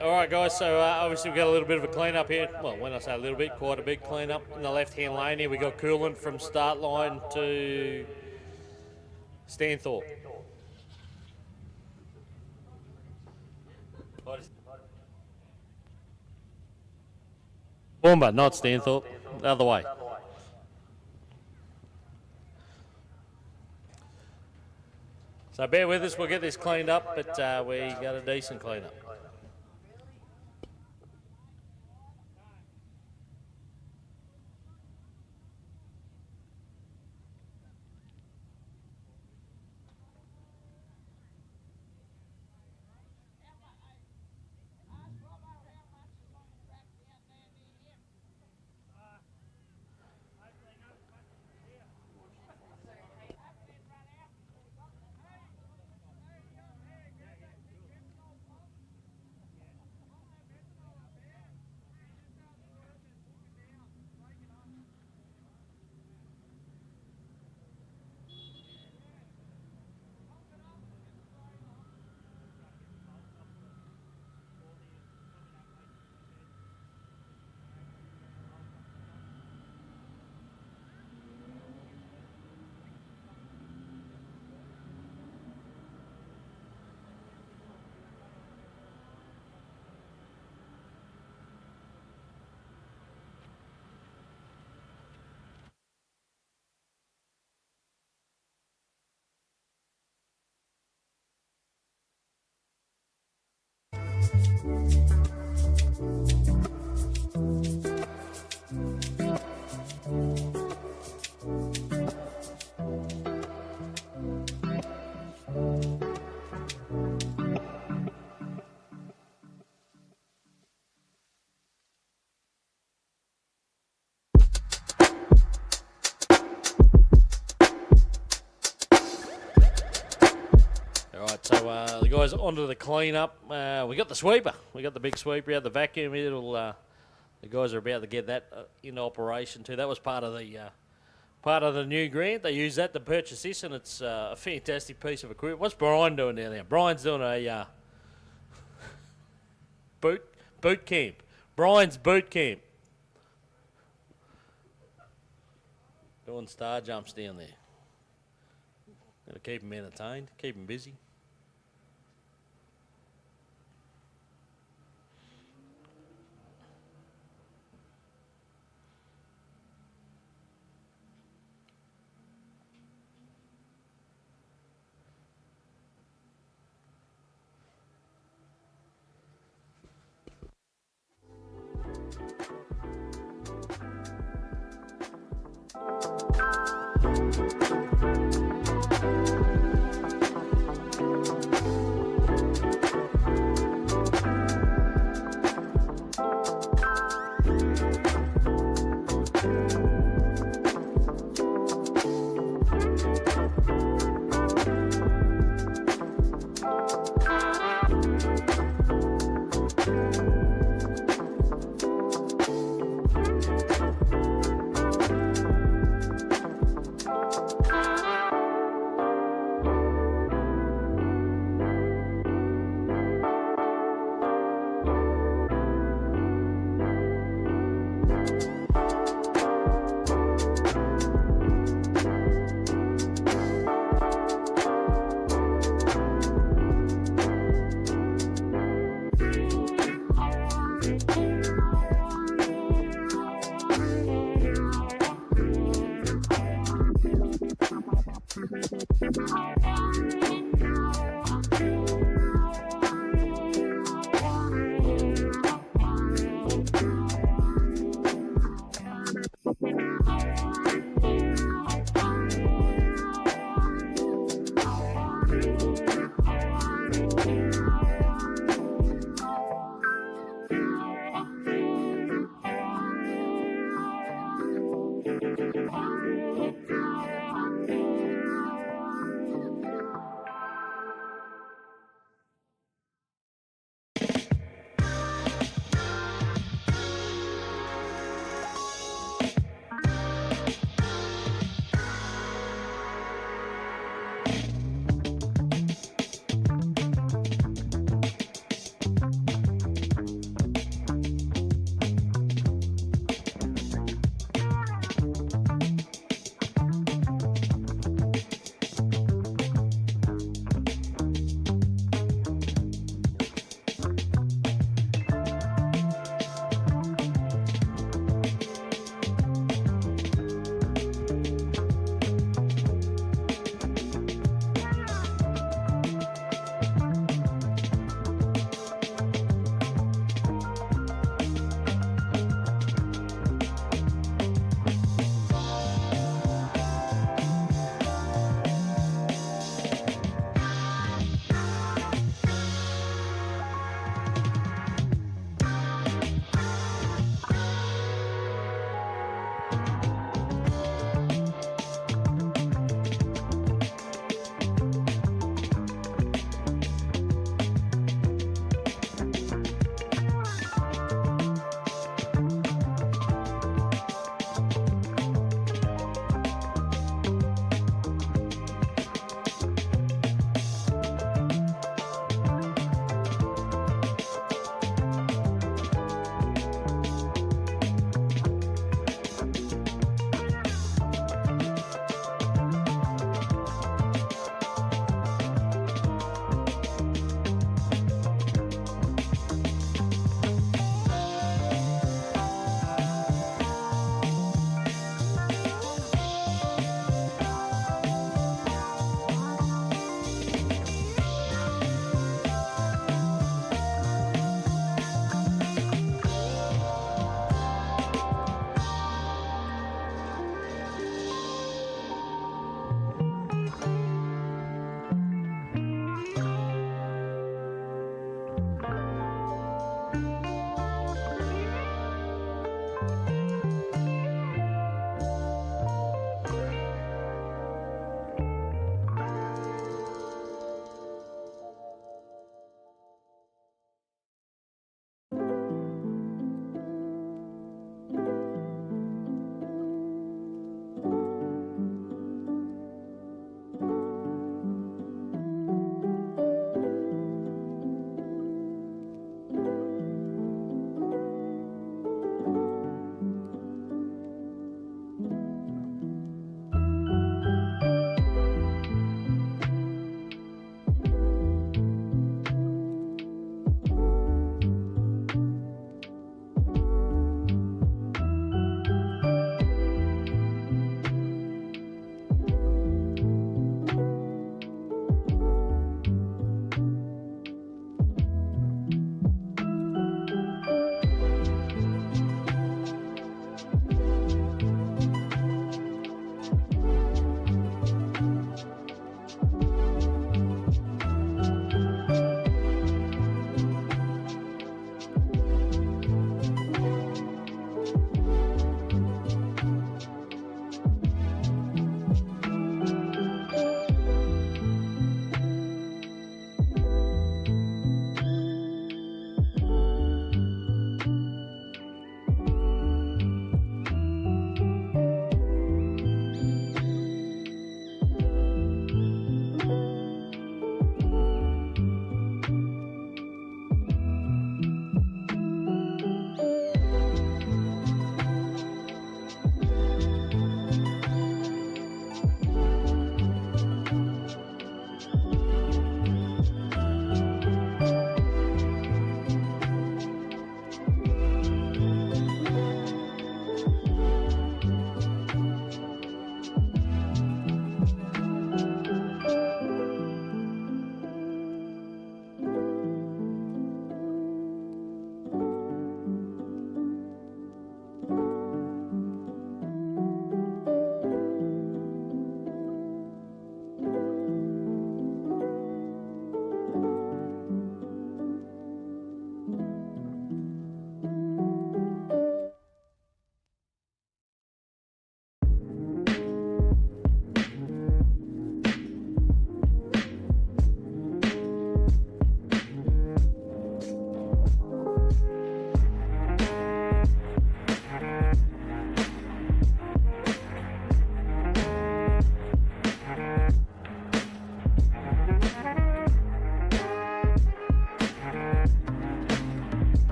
All right, guys, so obviously we've got a little bit of a clean-up here. Well, when I say a little bit, quite a big clean-up. In the left-hand lane here, we got coolant from start line to Stanthorpe. Bournemouth, not Stanthorpe, the other way. So bear with us, we'll get this cleaned up, but we got a decent clean-up. So the guys onto the clean-up. We got the sweeper. We got the big sweeper out, the vacuum. The guys are about to get that into operation too. That was part of the new grant. They use that to purchase this, and it's a fantastic piece of equipment. What's Brian doing down there? Brian's doing a boot camp. Brian's boot camp. Doing star jumps down there. Got to keep him entertained, keep him busy.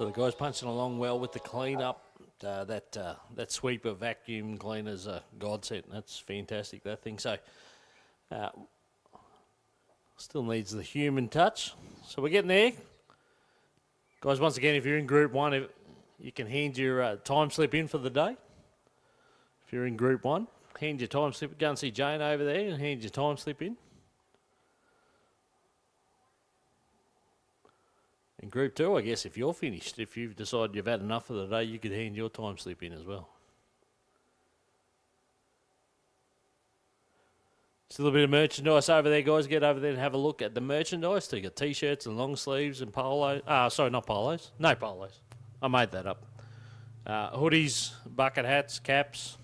So the guys punching along well with the clean-up. That sweeper vacuum cleaner's a godsend. That's fantastic, that thing. So still needs the human touch. So we're getting there. Guys, once again, if you're in Group 1, you can hand your time slip in for the day. If you're in Group 1, hand your time slip. Go and see Jane over there and hand your time slip in. In Group 2, I guess if you're finished, if you've decided you've had enough for the day, you could hand your time slip in as well. Still a bit of merchandise over there, guys. Get over there and have a look at the merchandise. So you got T-shirts and long sleeves and polos. Sorry, not polos. No polos. I made that up. Hoodies, bucket hats, caps.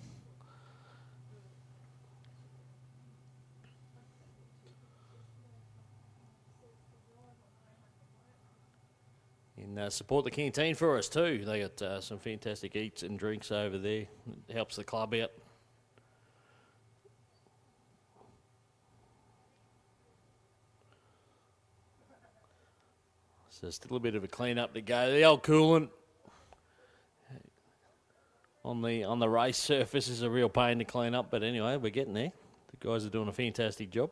And support the canteen for us too. They got some fantastic eats and drinks over there. It helps the club out. So still a bit of a clean up to go. The old coolant on the race surface is a real pain to clean up, but anyway, we're getting there. The guys are doing a fantastic job.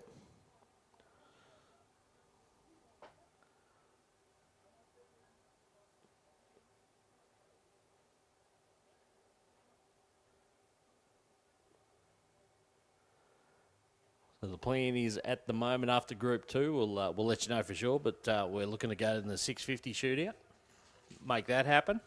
So the plan is at the moment after Group 2, we'll let you know for sure, but we're looking to go in the 650 shootout, make that happen.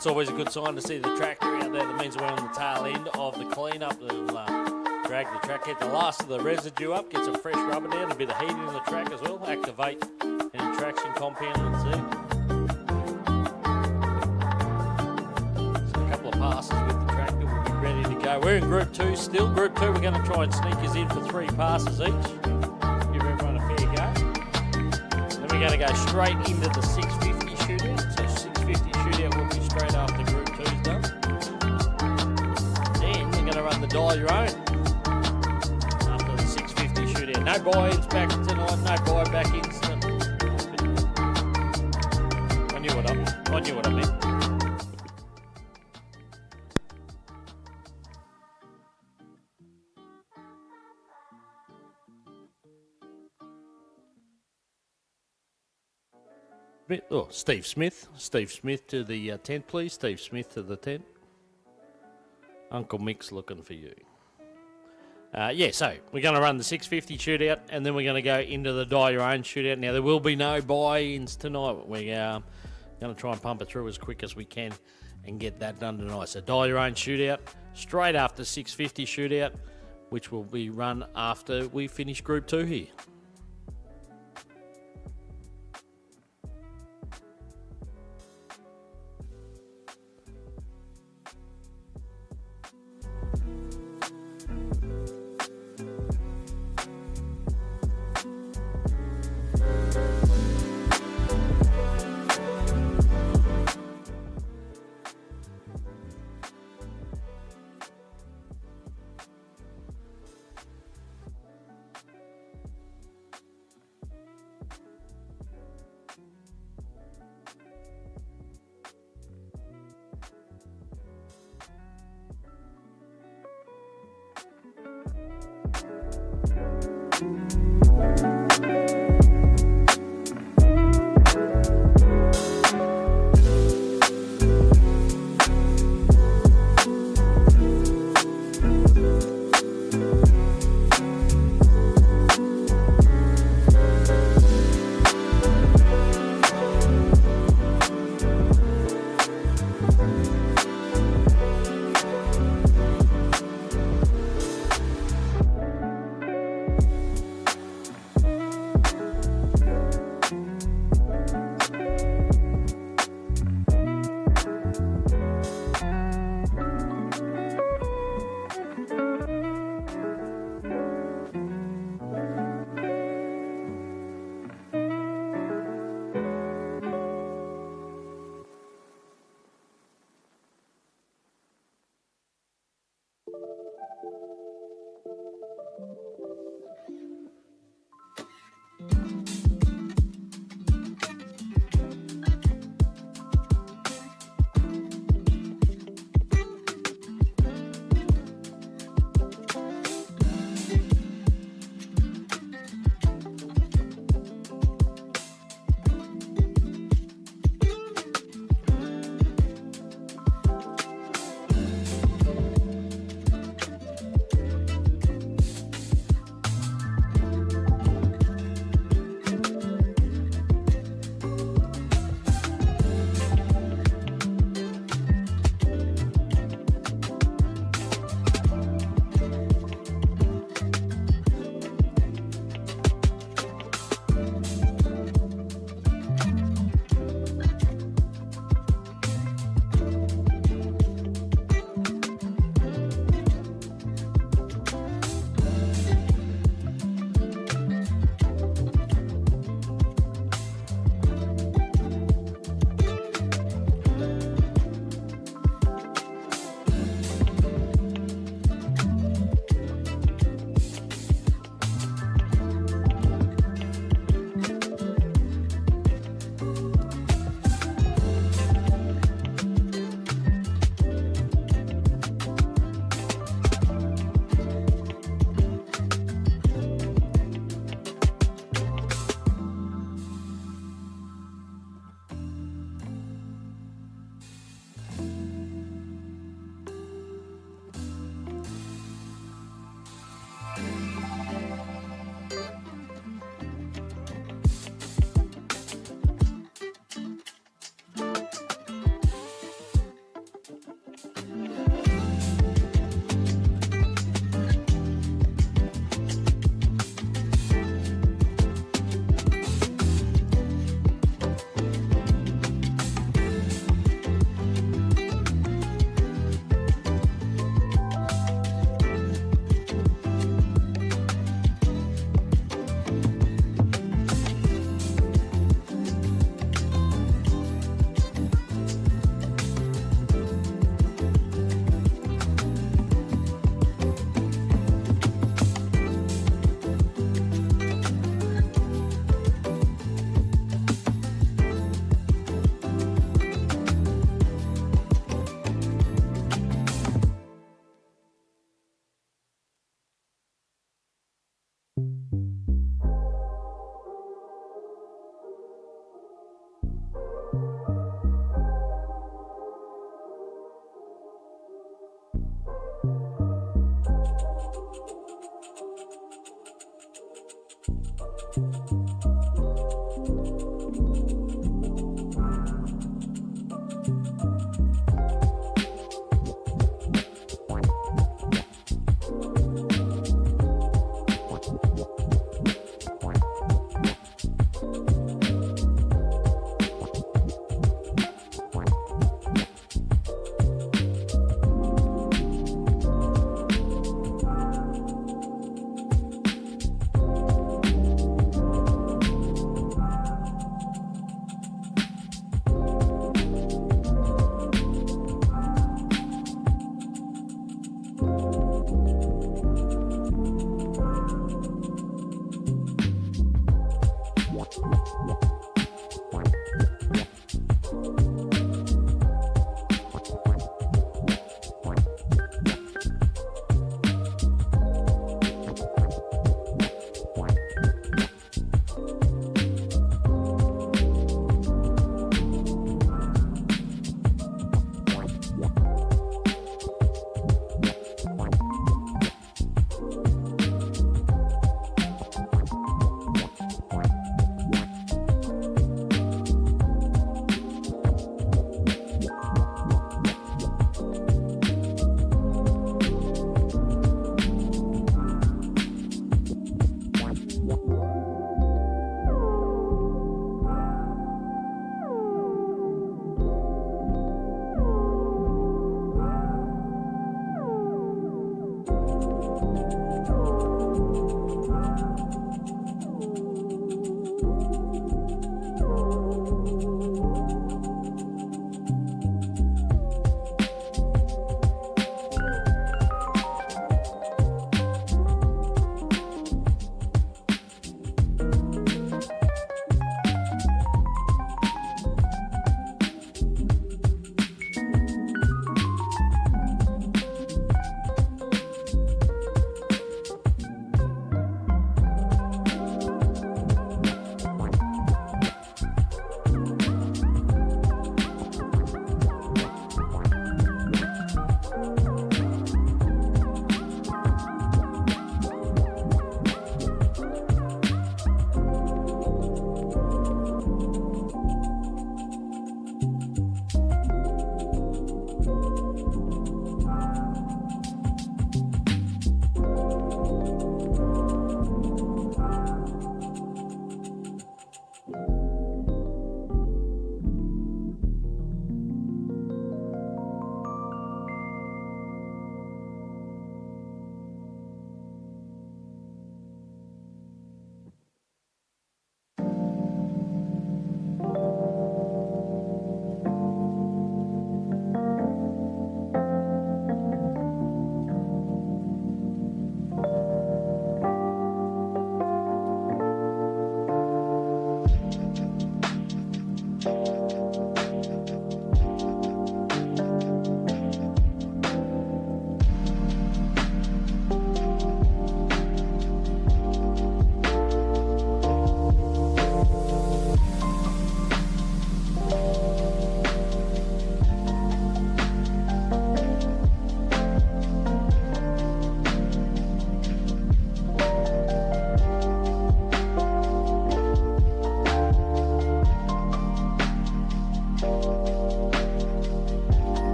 That's always a good sign to see the tractor out there. That means we're on the tail end of the cleanup. It'll drag the track, get the last of the residue up, get some fresh rubber down, a bit of heat in the track as well, activate any traction compound that's there. So a couple of passes with the tractor, we'll be ready to go. We're in Group 2 still. Group 2, we're going to try and sneak us in for 3 passes each. Give everyone a fair go. Then we're going to go straight into the 650 shootout. So 650 shootout will be straight after Group 2's done. Then we're going to run the dial your own. After the 650 shootout. No buy-ins back tonight, no buy-back-ins. I knew what I meant. Oh, Steve Smith. Steve Smith to the tent, please. Steve Smith to the tent. Uncle Mick's looking for you. So we're going to run the 650 shootout, and then we're going to go into the die your own shootout. Now, there will be no buy-ins tonight. We're going to try and pump it through as quick as we can and get that done tonight. So die your own shootout straight after 650 shootout, which will be run after we finish Group 2 here.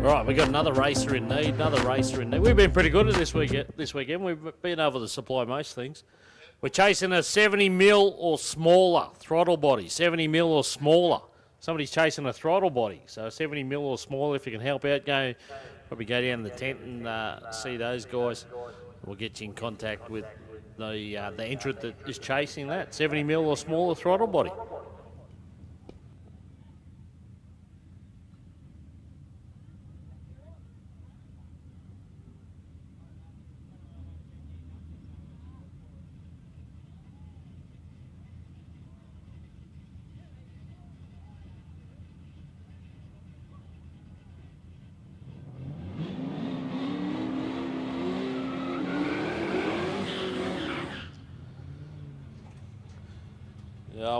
Right, we got another racer in need, We've been pretty good at this weekend. We've been able to supply most things. We're chasing a 70 mil or smaller throttle body, 70 mil or smaller. Somebody's chasing a throttle body, so 70 mil or smaller. If you can help out, probably go down the tent and see those guys. We'll get you in contact with the entrant that is chasing that 70 mil or smaller throttle body.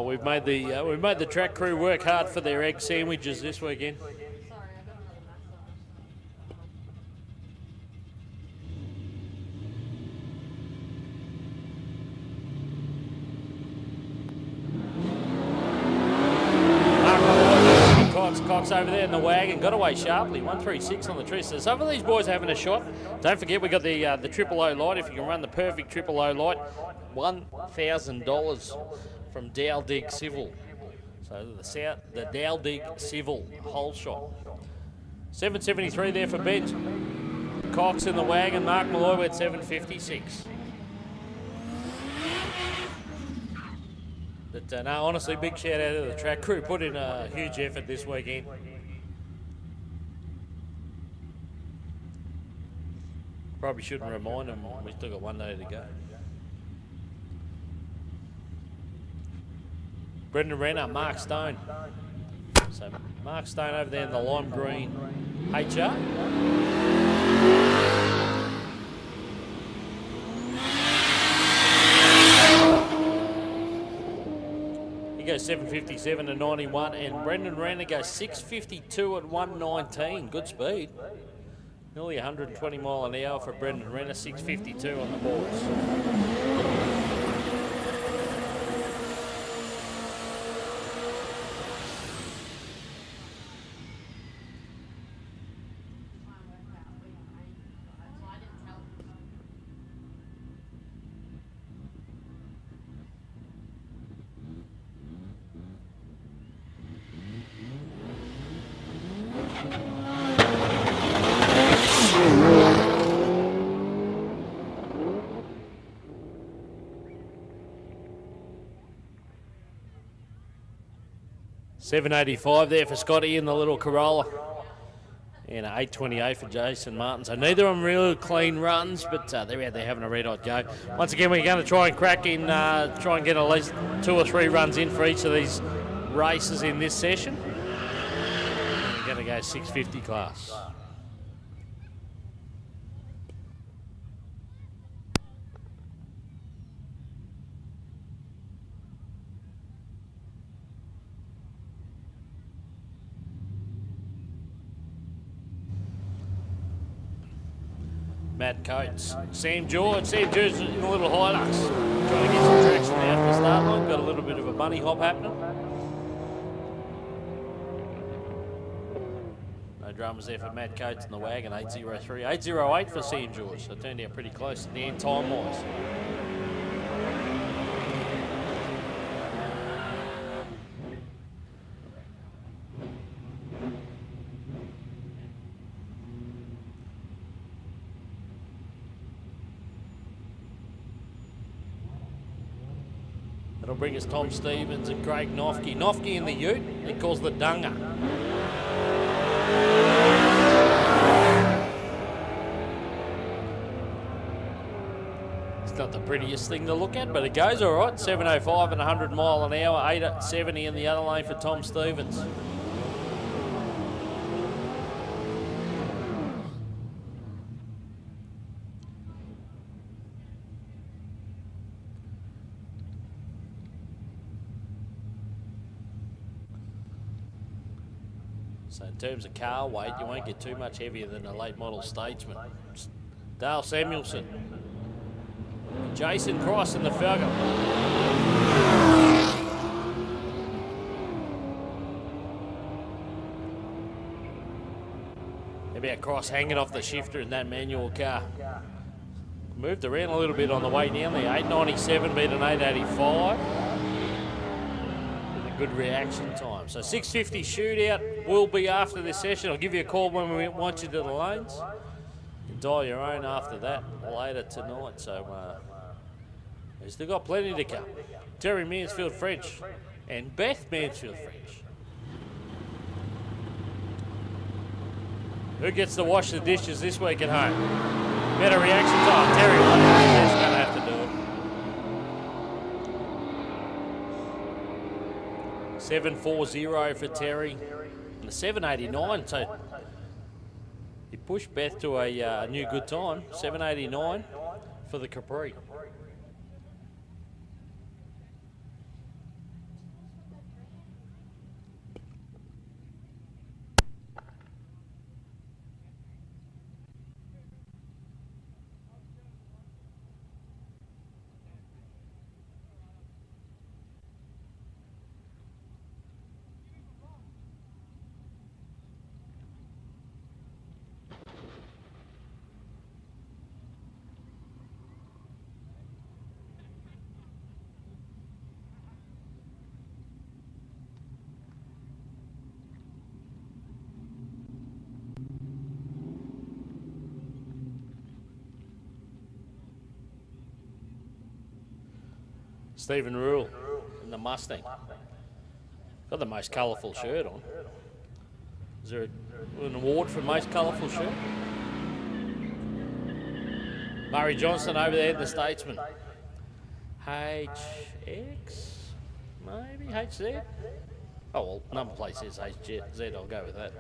We've made the track crew work hard for their egg sandwiches this weekend. Cox over there in the wagon, got away sharply, 136 on the tree. So some of these boys are having a shot. Don't forget we got the triple O light. If you can run the perfect triple O light, $1,000 from Dowdig Civil. So the Dowdig Civil whole shot. 773 there for Ben. Cox in the wagon, Mark Malloy with 756. But no, honestly, big shout out to the track crew. Put in a huge effort this weekend. Probably shouldn't remind them, we still got one day to go. Brendan Renner, Mark Stone. So Mark Stone over there in the lime green HR. He goes 757 to 91, and Brendan Renner goes 652 at 119. Good speed. Nearly 120 mile an hour for Brendan Renner, 652 on the boards. $785 there for Scotty in the little Corolla. And $828 for Jason Martin. So neither of them real clean runs, but they're out there having a red-hot go. Once again, we're going to try and crack in, try and get at least 2 or 3 runs in for each of these races in this session. And we're going to go 650 class. Matt Coates, Sam George in the little Hilux, trying to get some traction out the start line. Got a little bit of a bunny hop happening. No dramas there for Matt Coates in the wagon, 803. 808 for Sam George, so it turned out pretty close at the end time-wise. That'll bring us Tom Stevens and Craig Nofke. Nofke in the ute, he calls the Dunga. not the prettiest thing to look at, but it goes all right. 705 and 100 mile an hour, 870 in the other lane for Tom Stevens. So in terms of car weight, you won't get too much heavier than a late model Statesman. Dale Samuelson. Jason Cross in the Falcon. How about Cross hanging off the shifter in that manual car? Moved around a little bit on the way down there. 897 beat an 885. With a good reaction time. So 650 shootout will be after this session. I'll give you a call when we want you to the lanes. You can dial your own after that later tonight. So we've still got plenty to come. Terry Mansfield French and Beth Mansfield French. Who gets to wash the dishes this week at home? Better reaction time. Terry is going to have to do it. 740 for Terry. And the 789. So he pushed Beth to a new good time. 789 for the Capri. Stephen Rule in the Mustang. Got the most colourful shirt on. Is there an award for most colourful shirt? Murray Johnson over there in the Statesman. HX? Maybe? HZ? Oh, well, number plate says HZ. I'll go with that.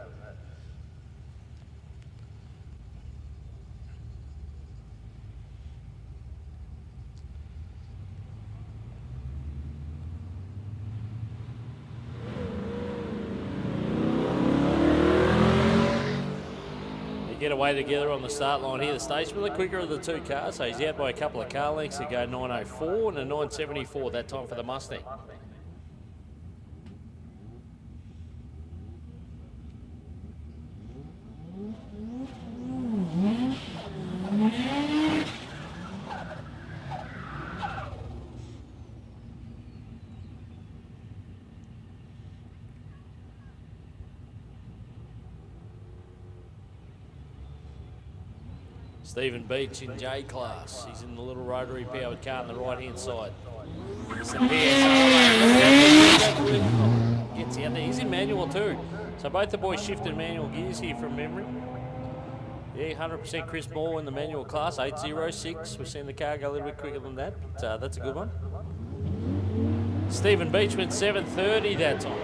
Get away together on the start line here. The Statesman, the quicker of the two cars, so he's out by a couple of car lengths to go 904 and a 974 that time for the Mustang. Stephen Beach in J class. He's in the little rotary powered car on the right hand side. It's the PSR. Gets out there. He's in manual too. So both the boys shifted manual gears here from memory. Yeah, 100% Chris Moore in the manual class, 806. We've seen the car go a little bit quicker than that, but that's a good one. Stephen Beach went 730 that time.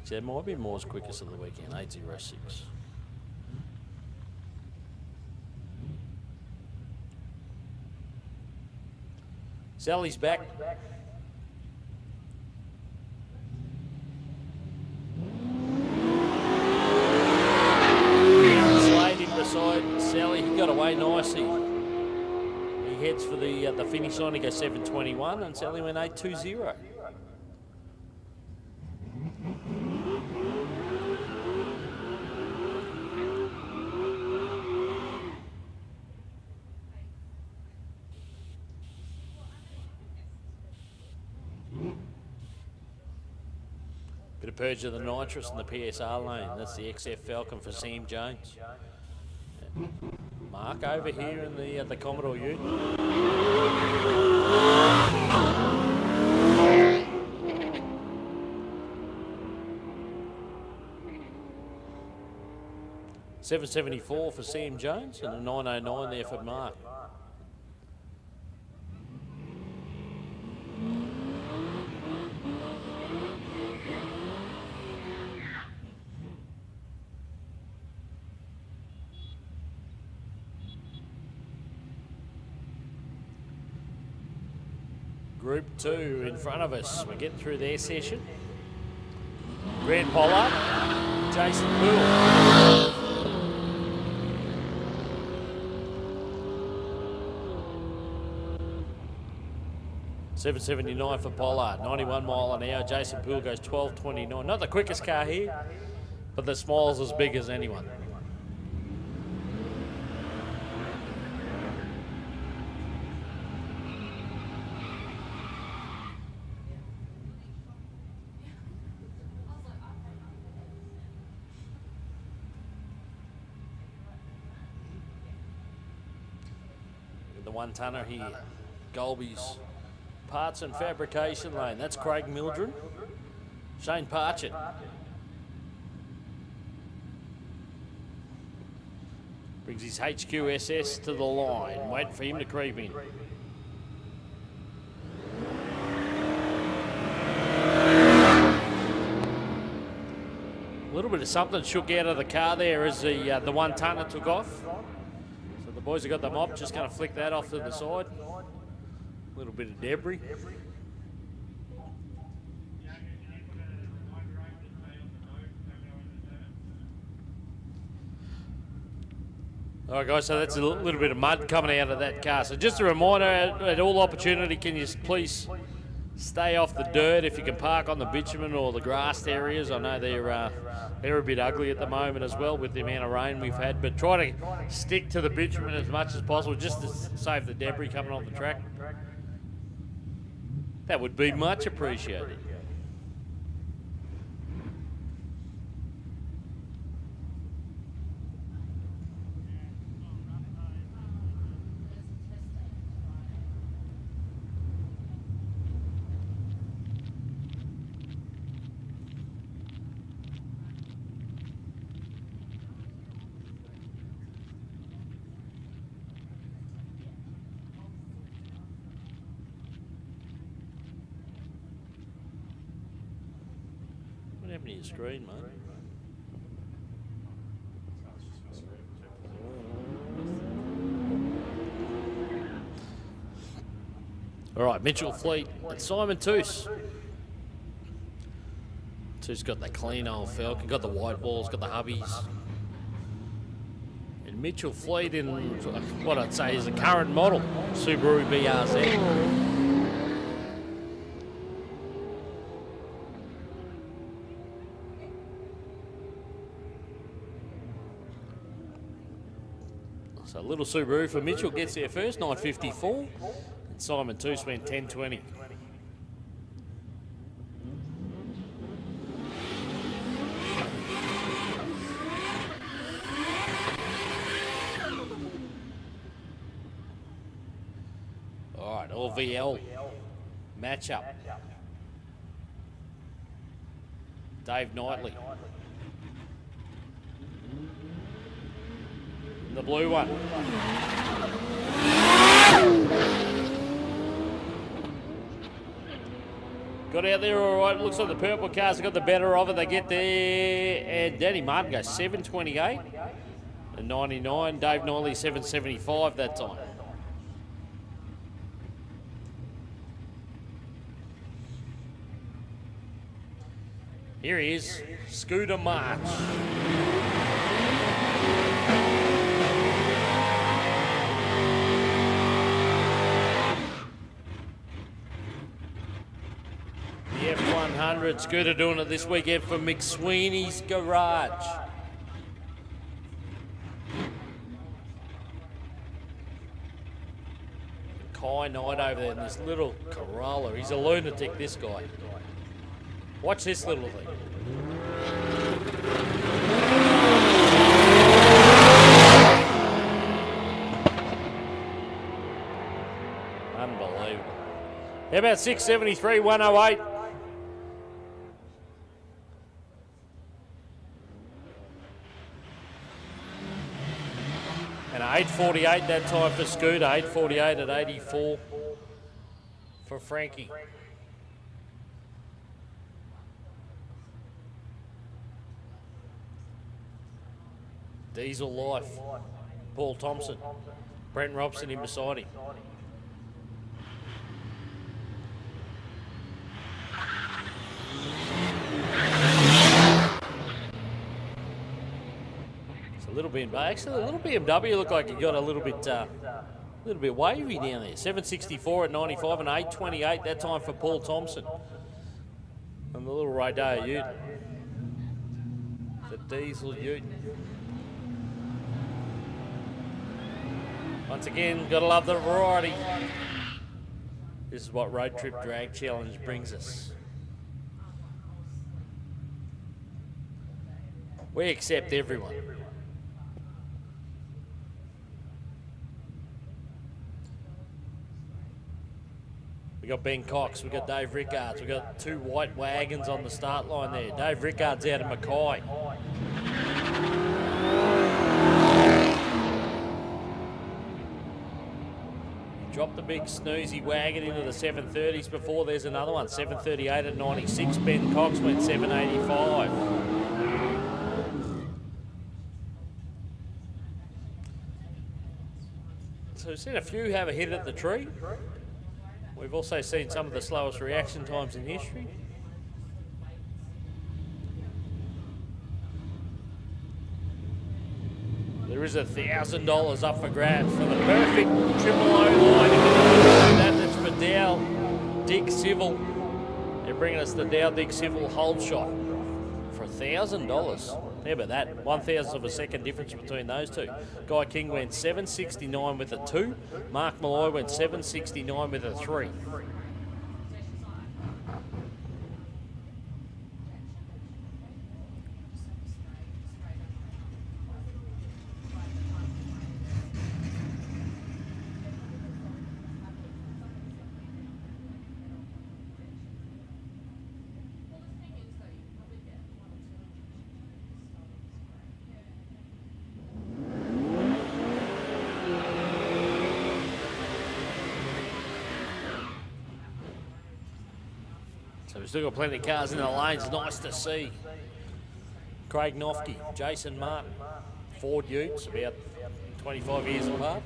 That might be Moore's quickest of the weekend, 806. Sally's back. Slade in beside Sally. He got away nicely. He heads for the finish line. He goes 721, and Sally went 820. Bit of purge of the nitrous in the PSR lane. That's the XF Falcon for Sam Jones. Mark over here in the Commodore Ute. 774 for Sam Jones and a 909 there for Mark. Group 2 in front of us. We're getting through their session. Grant Pollard, Jason Poole. $7.79 for Pollard, 91 mile an hour. Jason Poole goes 12.29. Not the quickest car here, but the smile's as big as anyone. The one-tonner here, Golby's Parts and Fabrication Lane. That's Craig Mildren. Shane Parchett. Brings his HQSS to the line. Waiting for him to creep in. A little bit of something shook out of the car there as the one-tonner took off. So the boys have got the mop, just going to flick that off to the side. A little bit of debris. All right, guys, so that's a little bit of mud coming out of that car. So just a reminder, at all opportunity, can you please stay off the dirt if you can park on the bitumen or the grassed areas. I know they're a bit ugly at the moment as well with the amount of rain we've had, but try to stick to the bitumen as much as possible just to save the debris coming on the track. That would be much appreciated. What happened to your screen, mate? All right, Mitchell Fleet and Simon Toos. Toos got the clean old Falcon, got the white balls, got the hubbies. And Mitchell Fleet in what I'd say is a current model Subaru BRZ. So little Subaru for Mitchell gets there first, 9.54. And Simon Toos went 10.20. All right, all VL matchup. Dave Knightley. The blue one. Got out there all right. Looks like the purple cars got the better of it. They get there, and Danny Martin goes 7.28 and 99. Dave Knightley 7.75 that time. Here he is, Scooter March. The F100 Scooter doing it this weekend for McSweeney's Garage. Kai Knight over there in this little Corolla. He's a lunatic, this guy. Watch this little thing. Unbelievable. How about 673, 108? 8:48 that time for Scooter. 8:48 at 84 for Frankie. Diesel Life. Paul Thompson. Brent Robson in beside him. It's a little bit, actually, a little BMW looked like it got a little bit wavy down there. 764 at 95 and 8:28 that time for Paul Thompson. And the little Rodeo Ute. The Diesel Ute. Once again, gotta love the variety. This is what Road Trip Drag Challenge brings us. We accept everyone. We got Ben Cox, we got Dave Rickards, we got two white wagons on the start line there. Dave Rickards out of Mackay. Dropped the big snoozy wagon into the 730s before. There's another one. 738 at 96. Ben Cox went 785. So we've seen a few have a hit at the tree. We've also seen some of the slowest reaction times in history. There is $1,000 up for grabs for the perfect triple O line. That's for Dow Dick Civil. They're bringing us the Dow Dick Civil hold shot for $1,000. How about that? 1,000th of a second difference between those two. Guy King went 769 with a 2. Mark Malloy went 769 with a 3. So we've still got plenty of cars in the lanes. Nice to see. Craig Nofke, Jason Martin, Ford Utes, about 25 years apart.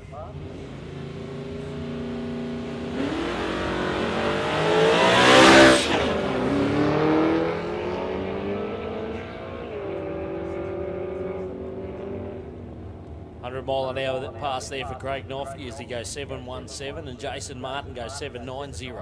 Mile an hour that pass there for Craig Nofke as he goes 717 and Jason Martin goes 790.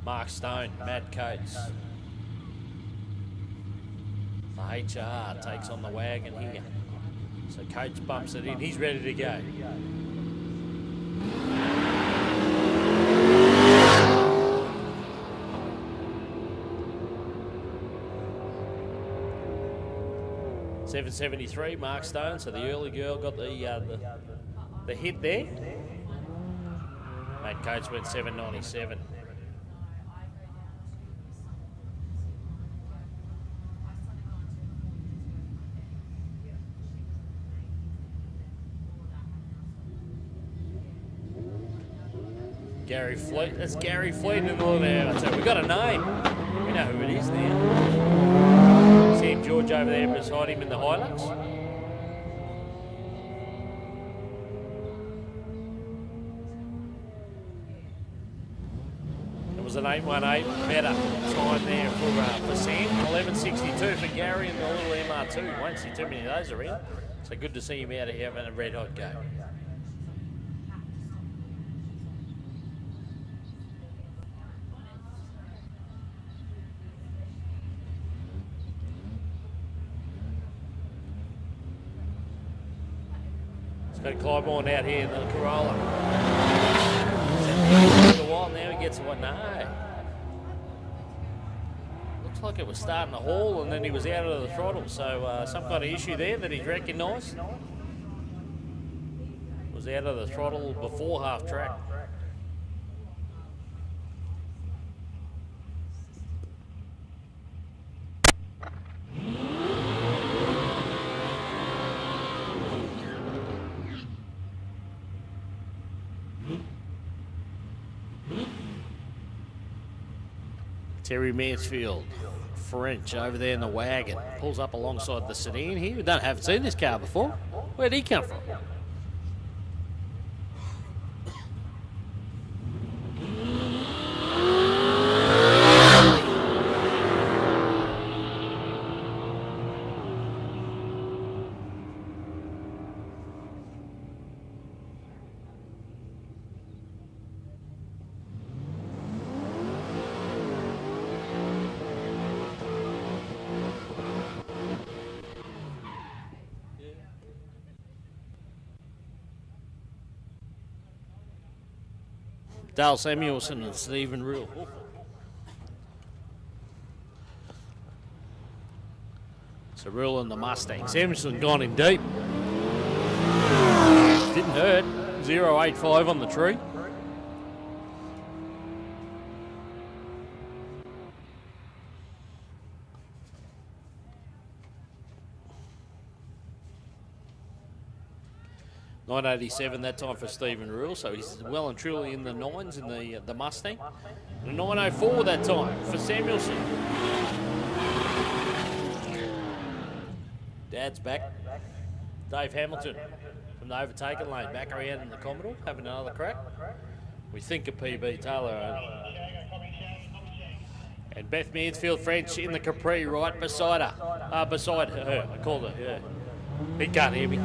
Mark Stone, Matt Coates. The HR takes on the wagon here. So Coates bumps it in. He's ready to go. $773, Mark Stone. So the early girl got the hit there. Matt Coates went 797. Gary Fleet. That's Gary Fleet in the middle there. So we've got a name. We know who it is now. Sam George over there beside him in the Hilux. It was an 818 better time there for Sam. 1162 for Gary and the little MR2. Won't see too many of those around. So good to see him out here having a red hot go. Got Clybourne out here in the Corolla. For a while now he gets one. No. Looks like it was starting to haul and then he was out of the throttle. So some kind of issue there that he's recognised. Was out of the throttle before half track. Terry Mansfield, French, over there in the wagon. Pulls up alongside the sedan here. We haven't seen this car before. Where'd he come from? Dale Samuelson and Stephen Rule. So Rule and the Mustang. Samuelson gone in deep. Didn't hurt. 0.85 on the tree. .987 that time for Stephen Rule, so he's well and truly in the nines in the Mustang. And a 904 that time for Samuelson. Dad's back. Dave Hamilton from the Overtaking Lane, back around in the Commodore, having another crack. We think of PB Taylor. And Beth Mansfield French in the Capri right beside her. Beside her, I called her, yeah. He can't hear me.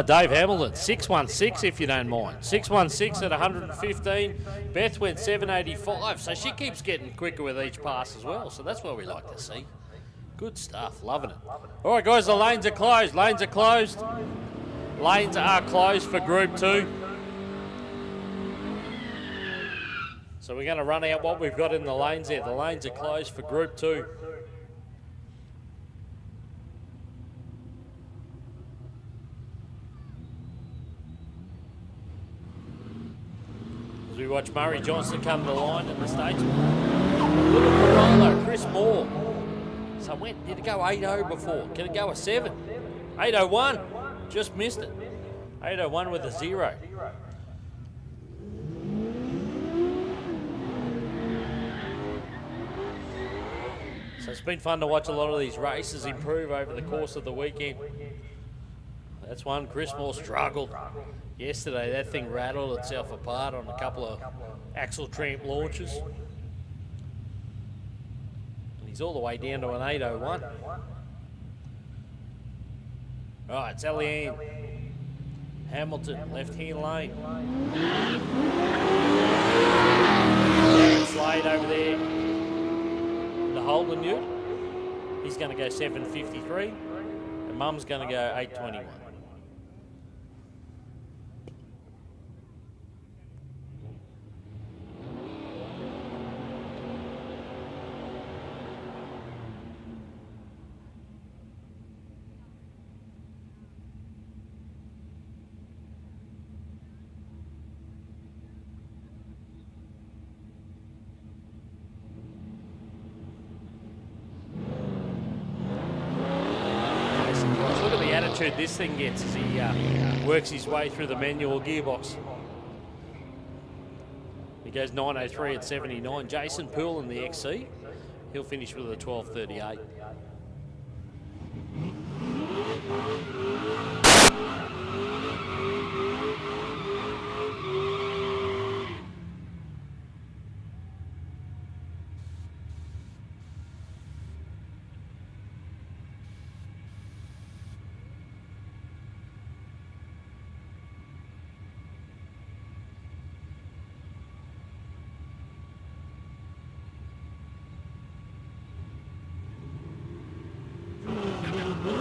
Dave Hamilton, 616 if you don't mind. 616 at 115. Beth went 785, so she keeps getting quicker with each pass as well, so that's what we like to see. Good stuff, loving it. All right, guys, the lanes are closed. Lanes are closed. Lanes are closed for Group 2. So we're going to run out what we've got in the lanes there. The lanes are closed for Group 2. As we watch Murray Johnson come to the line in the States. Little Corolla, Chris Moore. So did it go 8.0 before? Can it go a 7? 8.01. Just missed it. 8.01 with a 0. So it's been fun to watch a lot of these races improve over the course of the weekend. That's one. Chris Moore struggled. Yesterday, that thing rattled itself apart on a couple of axle tramp launches. And he's all the way down to an 8.01. Right, it's Eliane. Hamilton, left-hand lane. Darren Slade over there. The Holden Ute. He's going to go 7.53. And Mum's going to go 8.21. This thing gets as he works his way through the manual gearbox. He goes 9.03 at 79. Jason Poole in the XC. He'll finish with a 12.38.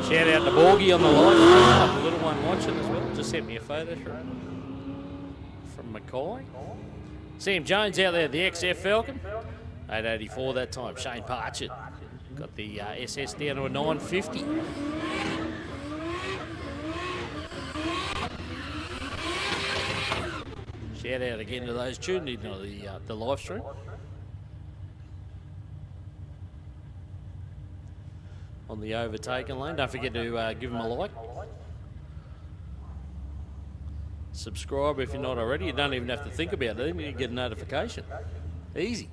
Shout out to Borgie on the live, the little one watching as well. Just sent me a photo from Mackay. Sam Jones out there, the XF Falcon. 884 that time. Shane Parchett got the SS down to a 950. Shout out again to those tuned into the live stream. On the Overtaking Lane. Don't forget to give them a like. Subscribe if you're not already. You don't even have to think about it. You get a notification. Easy.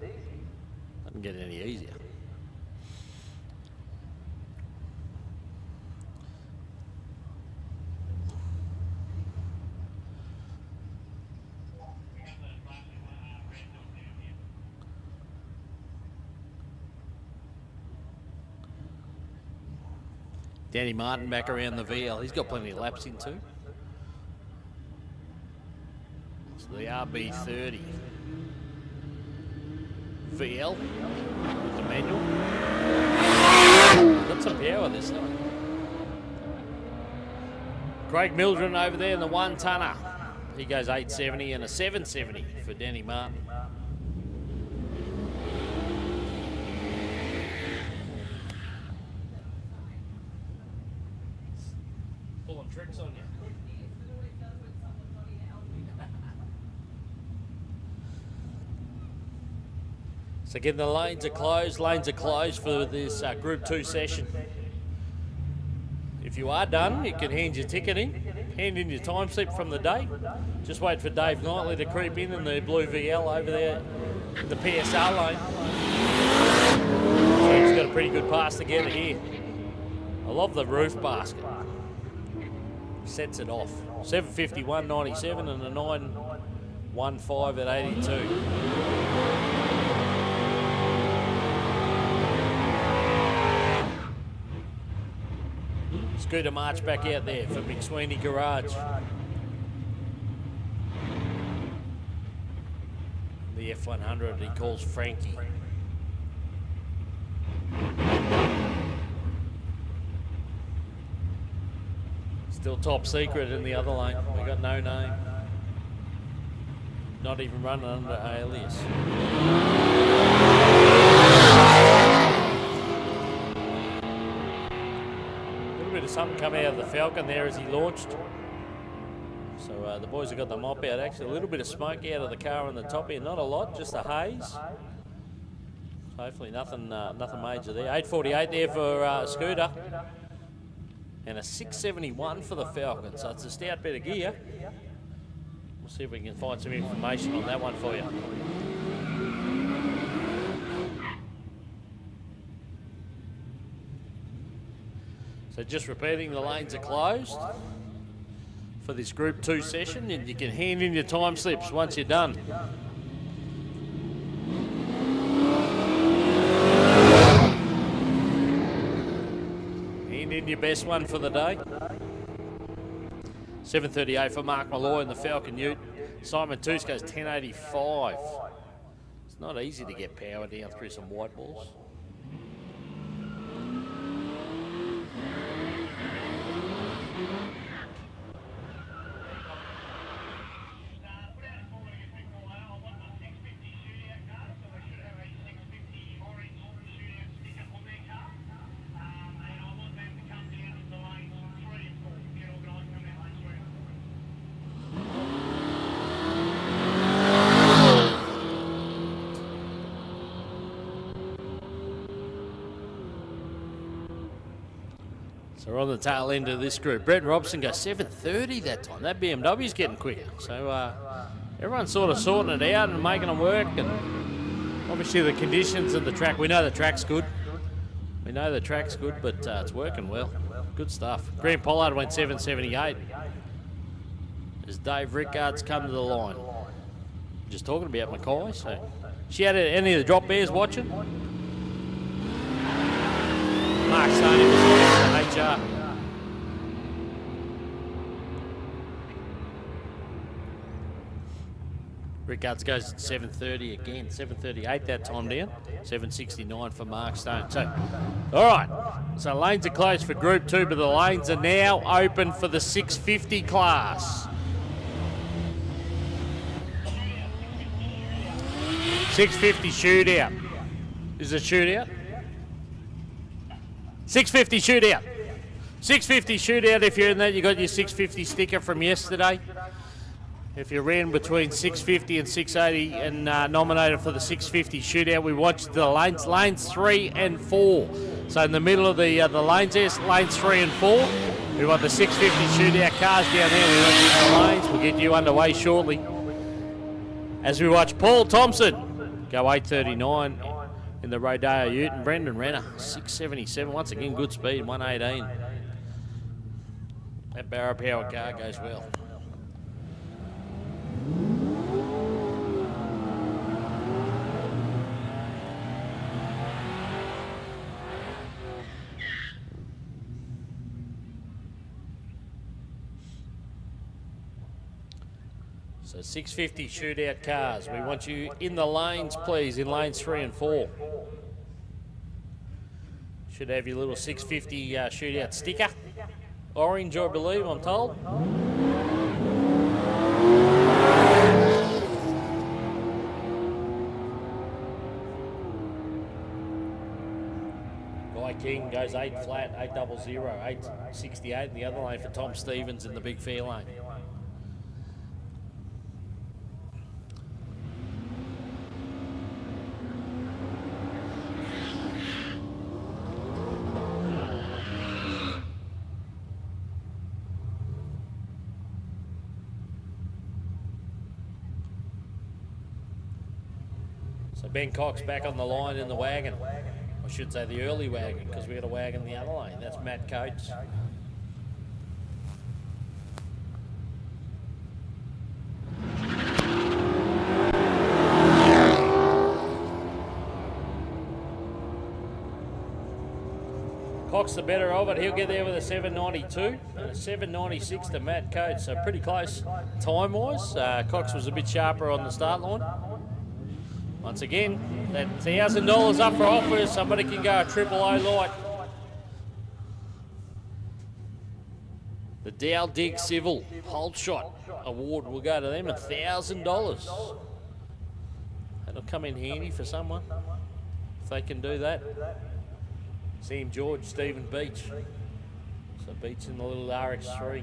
Doesn't get any easier. Danny Martin back around the VL. He's got plenty of laps in too. So the RB30 VL with the manual. Got some power this time. Craig Mildren over there in the 1-tonner. He goes 870 and a 770 for Danny Martin. Pulling tricks on you. So again, the lanes are closed. Lanes are closed for this Group 2 session. If you are done, you can hand your ticket in, hand in your time slip from the day. Just wait for Dave Knightley to creep in the blue VL over there in the PSR lane. So he's got a pretty good pass together here. I love the roof basket. Sets it off. 751.97 and a 915 at 82. Scooter March back out there for McSweeney Garage. The F100 he calls Frankie. Still top secret in the other lane. We got no name. Not even running under alias. Bit of something come out of the Falcon there as he launched. So the boys have got the mop out. Actually, a little bit of smoke out of the car on the top here. Not a lot, just a haze. So hopefully nothing major there. 848 there for Scooter. And a 671 for the Falcon. So it's a stout bit of gear. We'll see if we can find some information on that one for you. So just repeating, the lanes are closed for this Group 2 session, and you can hand in your time slips once you're done. Hand in your best one for the day. 738 for Mark Malloy in the Falcon Ute. Simon Toos goes 1085. It's not easy to get power down through some white balls. So we're on the tail end of this group. Brett Robson goes 730 that time. That BMW's getting quicker. So everyone's sort of sorting it out and making them work. And obviously the conditions of the track, we know the track's good. We know the track's good, but it's working well. Good stuff. Graham Pollard went 778. As Dave Rickard's come to the line. Just talking about Mackay. So shout out to any of the drop bears watching. Mark Stoney was the HR. Rickards goes at 7:30 again. 7:38 that time down. 7:69 for Mark Stone. So, all right. So lanes are closed for Group 2, but the lanes are now open for the 650 class. 650 shootout. Is it shootout? 650 shootout. 650 shootout. If you're in that, you got your 650 sticker from yesterday. If you ran between 650 and 680 and nominated for the 650 shootout, we watched the lanes 3 and 4. So in the middle of the lanes there, lanes 3 and 4. We want the 650 shootout cars down there. We want the lanes. We'll get you underway shortly. As we watch Paul Thompson go 8:39 in the Rodeo Ute, and Brendan Renner 6:77. Once again, good speed, 1:18. That barrow power car goes well. So 650 shootout cars. We want you in the lanes, please, in lanes 3 and 4. Should have your little 650 shootout sticker. Orange, I believe, I'm told. Guy King goes 8 flat, 800, 868 in the other lane for Tom Stevens in the big fair lane. So Ben Cox back on the line in the wagon. I should say the early wagon, because we got a wagon in the other lane. That's Matt Coates. Cox the better of it. He'll get there with a 792 and a 796 to Matt Coates. So pretty close time-wise. Cox was a bit sharper on the start line. Once again, that $1,000 up for offers. Somebody can go a 000 light. The Dow Dig Civil Hold Shot Award will go to them, $1,000. That'll come in handy for someone if they can do that. Sam George, Stephen Beach. So Beach in the little RX3.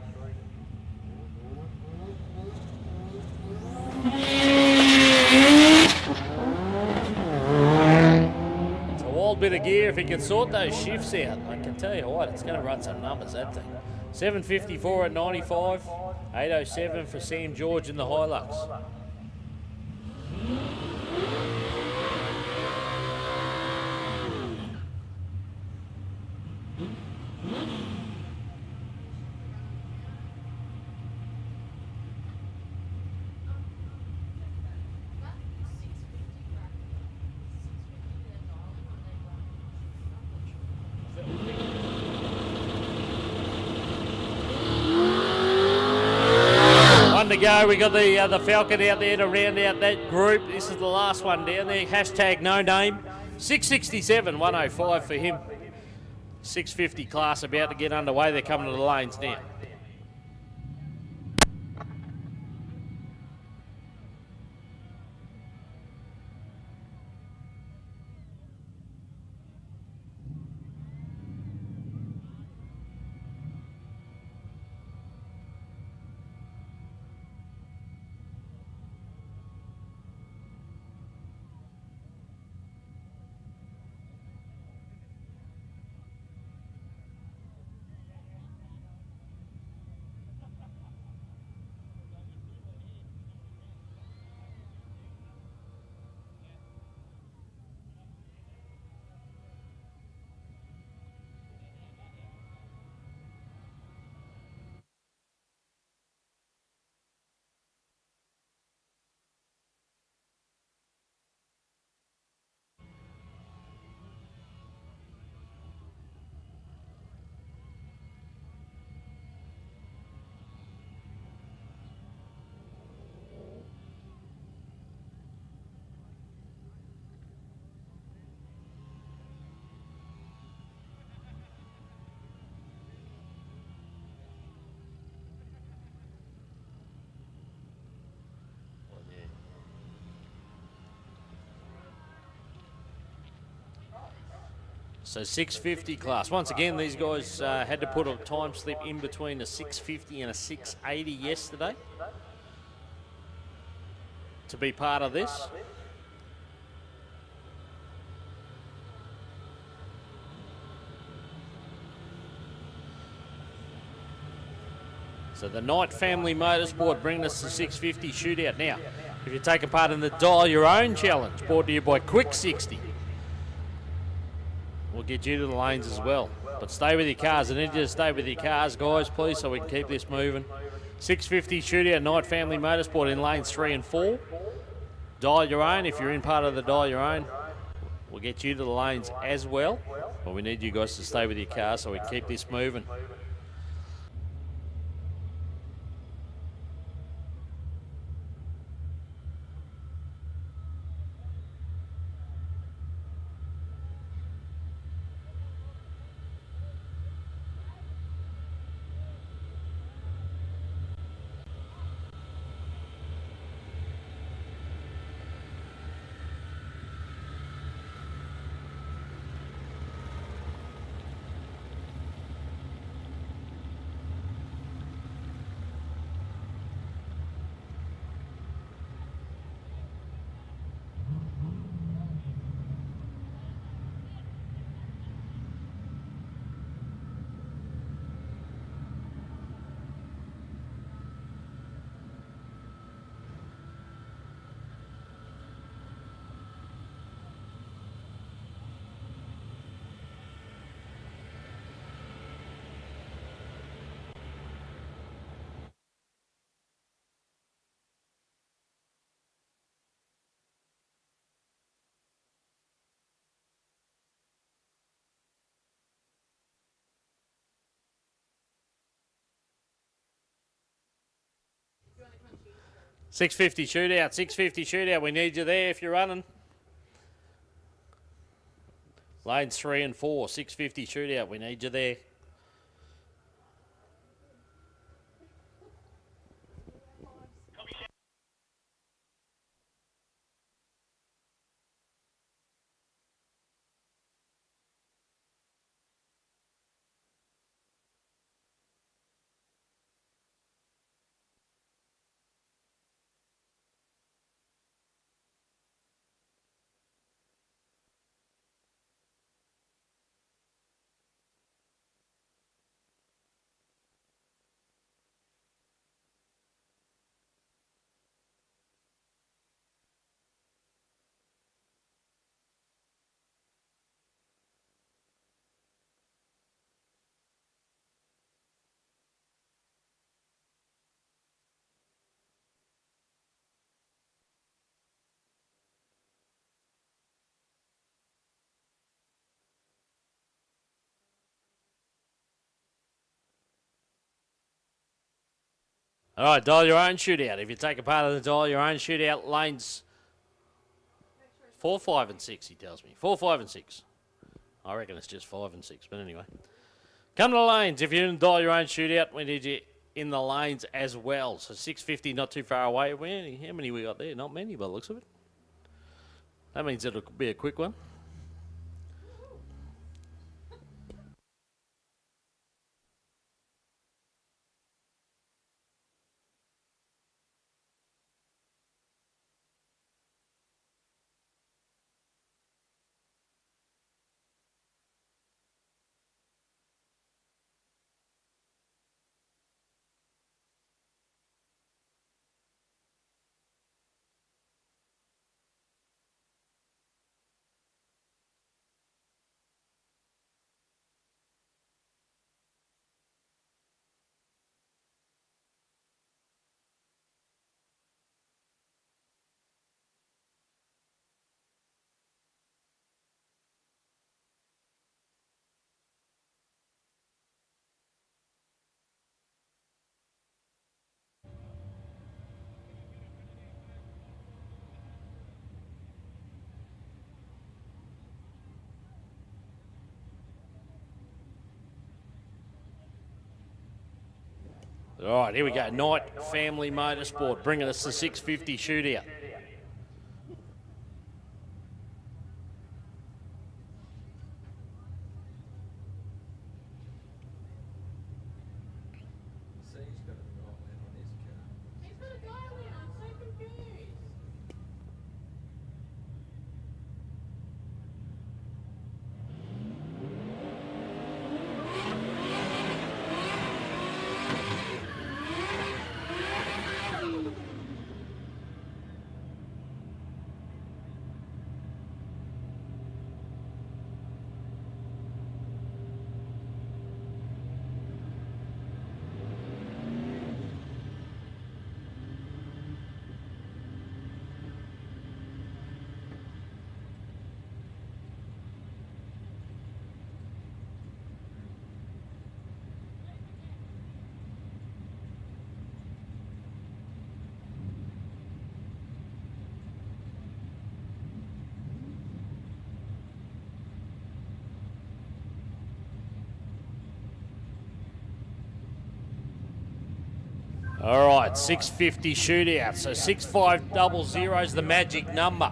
It's a wild bit of gear if he can sort those shifts out. I can tell you what, it's going to run some numbers, that thing. 754 at 95, 807 for Sam George in the Hilux. To go. We got the Falcon out there to round out that group. This is the last one down there. Hashtag no name. 667, 105 for him. 650 class about to get underway. They're coming to the lanes now. So 650 class. Once again, these guys had to put a time slip in between a 650 and a 680 yesterday to be part of this. So the Knight Family Motorsport bringing us the 650 shootout. Now, if you take a part in the Dial Your Own challenge, brought to you by Quick 60, we'll get you to the lanes as well. But stay with your cars. I need you to stay with your cars, guys, please, so we can keep this moving. 650 shootout, Knight Family Motorsport in lanes 3 and 4. Dial Your Own, if you're in part of the Dial Your Own, we'll get you to the lanes as well. But we need you guys to stay with your cars so we can keep this moving. $650 shootout, $650 shootout. We need you there if you're running. Lanes 3 and 4, $650 shootout. We need you there. All right, Dial Your Own shootout. If you take a part of the Dial Your Own shootout, lanes 4, 5 and 6, he tells me. 4, 5 and 6. I reckon it's just 5 and 6, but anyway. Come to the lanes. If you're in the Dial Your Own shootout, we need you in the lanes as well. So 650, not too far away. How many we got there? Not many by the looks of it. That means it'll be a quick one. All right, here we go. Knight Family Motorsport bringing us the 650 shootout. All right, 650 shootout. So 6500 is the magic number.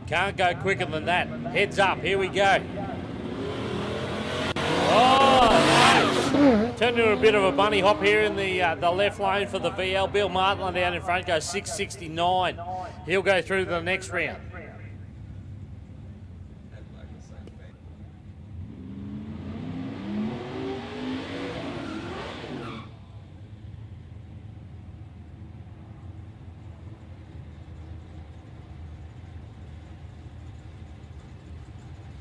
Can't go quicker than that. Heads up, here we go. Oh, nice. Turned into a bit of a bunny hop here in the left lane for the VL. Bill Martland down in front goes 669. He'll go through to the next round.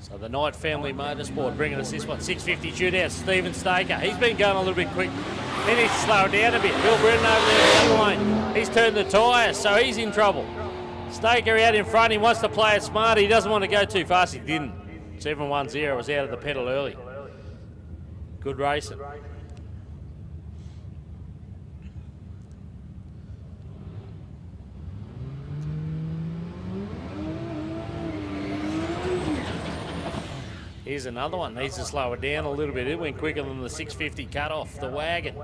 So the Knight Family Motorsport bringing us this one. 650 shootout, Stephen Staker. He's been going a little bit quick. He needs to slow it down a bit. Bill Brennan over there in the other lane. He's turned the tyres, so he's in trouble. Staker out in front. He wants to play it smart. He doesn't want to go too fast. He didn't. 710 was out of the pedal early. Good racing. Here's another one. Needs to slow it down a little bit. It went quicker than the 650 cut off the wagon.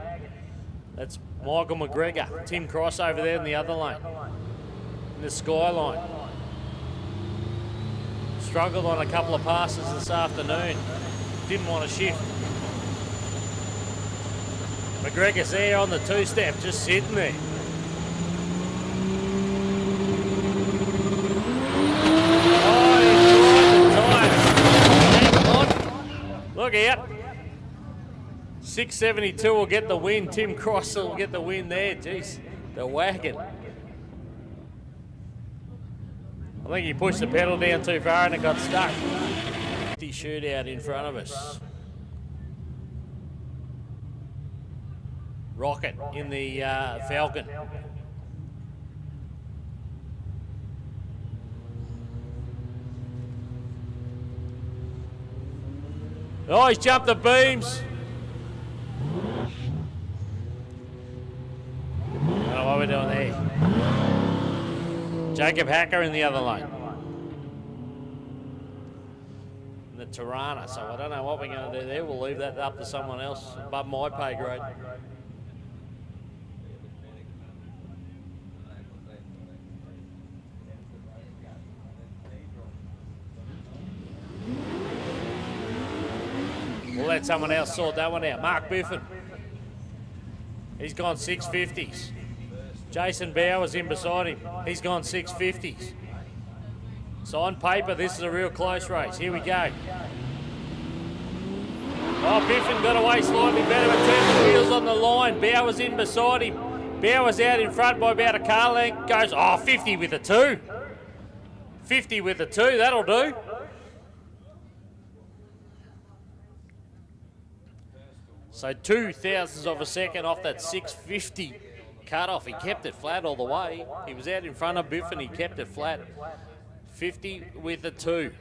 That's Michael McGregor. Tim Cross over there in the other lane. In the Skyline. Struggled on a couple of passes this afternoon. Didn't want to shift. McGregor's there on the two-step, just sitting there. Look out. 672 will get the win. Tim Cross will get the win there. Jeez, the wagon. I think he pushed the pedal down too far and it got stuck. 50 shootout in front of us. Rocket in the Falcon. Oh, he's jumped the beams. I don't know what we're doing there. Jacob Hacker in the other lane. In the Tirana, so I don't know what we're going to do there. We'll leave that up to someone else above my pay grade. We'll let someone else sort that one out. Mark Biffin. He's gone 650s. Jason Bowers in beside him. He's gone 650s. So on paper, this is a real close race. Here we go. Oh, Biffin got away slightly better, but turned the wheels on the line. Bowers in beside him. Bowers out in front by about a car length. Goes, 50 with a 2. 50 with a 2, that'll do. So 0.02 of a second off that 650 cut-off. He kept it flat all the way. He was out in front of Biff and he kept it flat. 50 with a 2.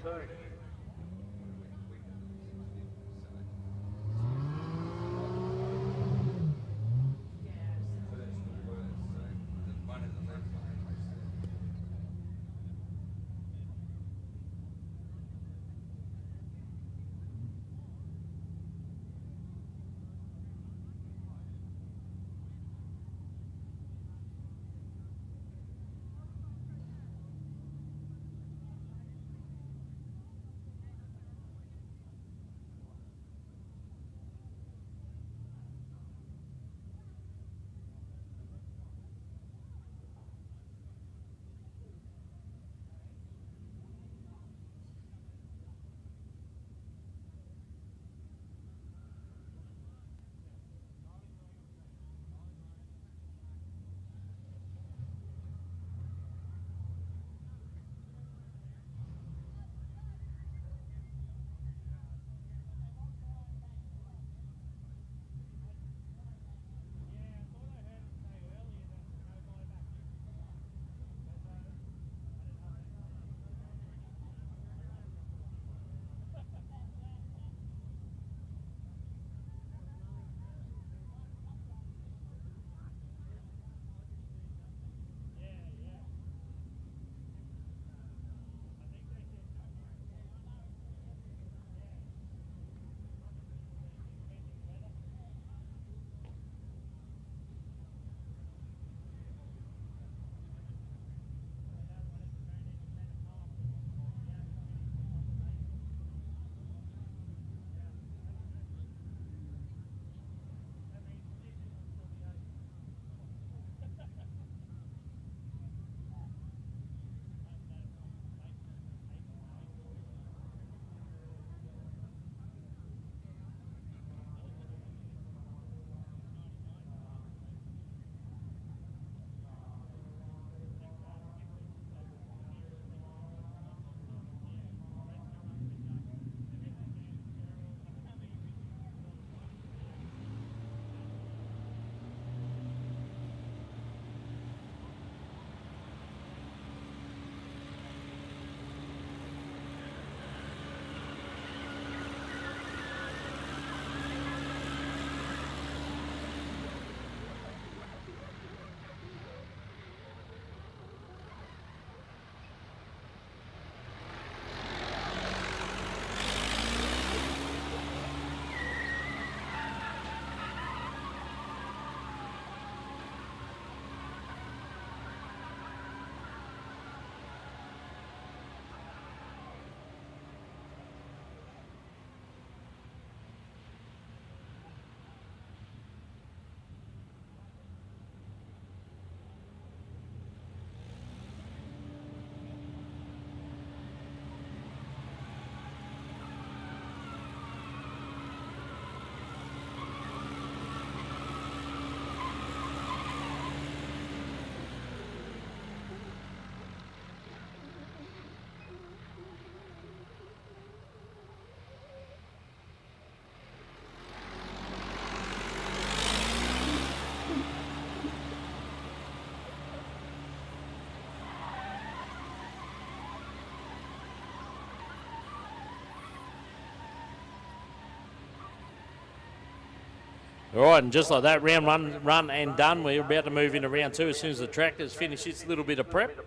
All right, and just like that, round one run and done. We're about to move into round two as soon as the tractor's finished its little bit of prep.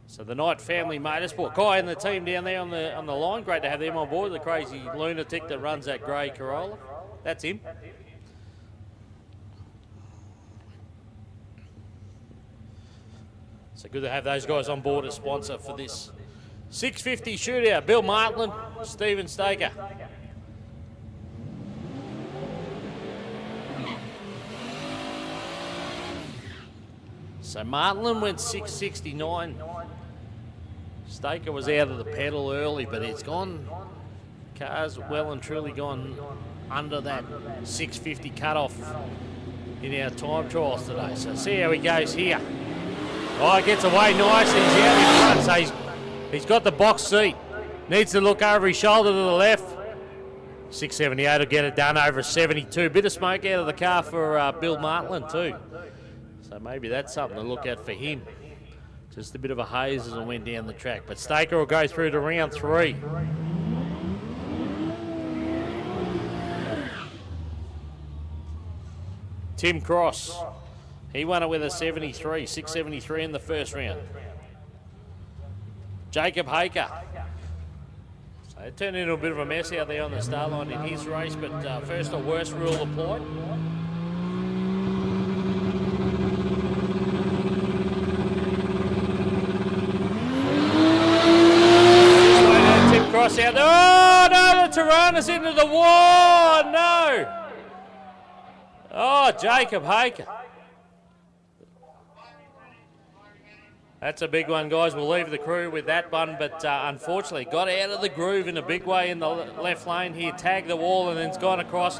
So the Knight Family Motorsport. Kai and the team down there on the line. Great to have them on board. The crazy lunatic that runs that grey Corolla. That's him. So good to have those guys on board as sponsor for this 650 shootout. Bill Martland, Stephen Staker. So Martland went 669. Staker was out of the pedal early, but it's gone. Car's well and truly gone under that 650 cutoff in our time trials today. So see how he goes here. Oh, he gets away nice. He's out in front, so he's got the box seat. Needs to look over his shoulder to the left. 678 will get it done over a 72. Bit of smoke out of the car for Bill Martland too. So maybe that's something to look at for him. Just a bit of a haze as it went down the track. But Staker will go through to round three. Tim Cross, he won it with a 73, 673 in the first round. Jacob Haker. So it turned into a bit of a mess out there on the start line in his race, but first or worst rule applied. Cross out there. Oh no, the Tirana's into the wall. No. Oh, Jacob Haker. That's a big one, guys. We'll leave the crew with that one, but unfortunately got out of the groove in a big way in the left lane here, tagged the wall and then's gone across.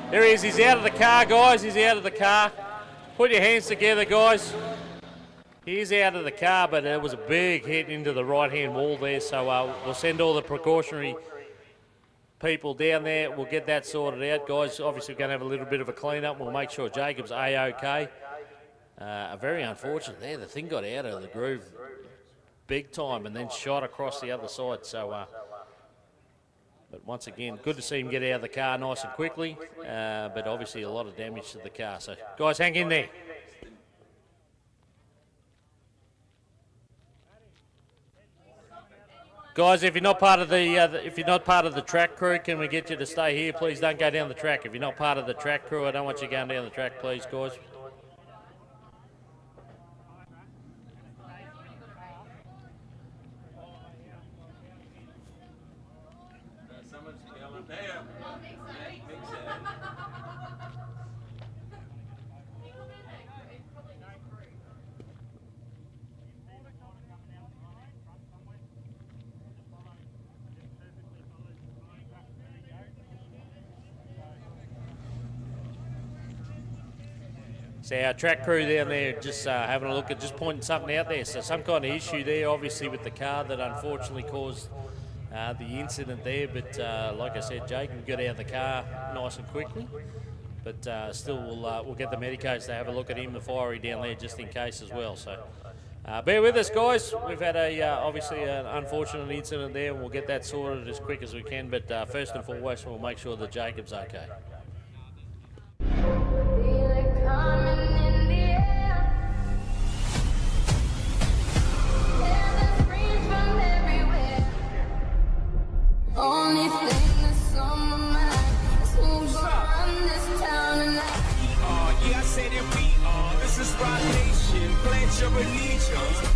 There he is. He's out of the car, guys. He's out of the car. Put your hands together, guys. He's out of the car, but it was a big hit into the right-hand wall there, so we'll send all the precautionary people down there. We'll get that sorted out, guys. Obviously, we're going to have a little bit of a clean-up. We'll make sure Jacob's A-OK. Very unfortunate there. The thing got out of the groove big time and then shot across the other side. So, but once again, good to see him get out of the car nice and quickly, but obviously a lot of damage to the car. So, guys, hang in there. Guys, if you're not part of the track crew, can we get you to stay here? Please don't go down the track. If you're not part of the track crew, I don't want you going down the track, please, guys. So our track crew down there just having a look at just pointing something out there. So some kind of issue there, obviously, with the car that unfortunately caused the incident there. But like I said, Jacob got out of the car nice and quickly. But still, we'll get the medicos to have a look at him, the fiery down there, just in case as well. So bear with us, guys. We've had obviously an unfortunate incident there, and we'll get that sorted as quick as we can. But first and foremost, we'll make sure that Jacob's okay. Only thing that's on my mind is who's gonna run this town tonight. Yeah, I say that we are. This is Rock Nation. Pledge your allegiance.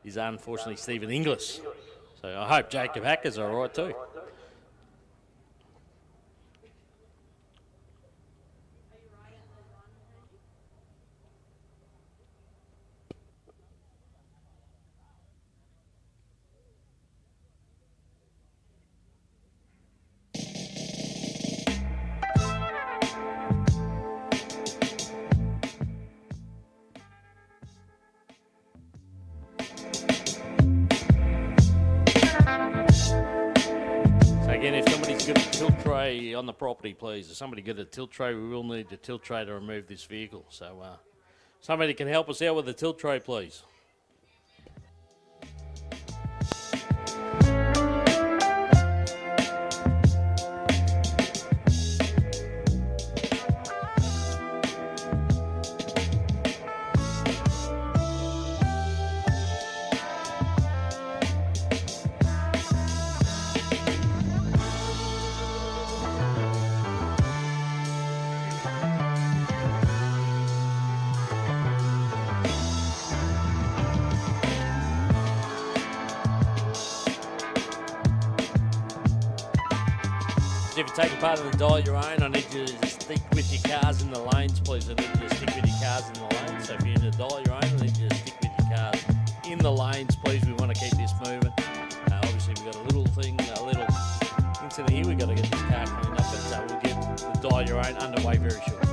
is unfortunately Stephen Inglis. So I hope Jacob Hacker's all right too. Again, if somebody's got a tilt tray on the property, please, if somebody got a tilt tray, we will need the tilt tray to remove this vehicle. So somebody can help us out with the tilt tray, please. If you're taking part in the Dial Your Own, I need you to stick with your cars in the lanes, please. I need you to stick with your cars in the lanes. So if you're in the Dial Your Own, I need you to stick with your cars in the lanes, please. We want to keep this moving. Obviously, we've got a little incident here. We've got to get this car cleaned up, but we'll get the Dial Your Own underway very shortly.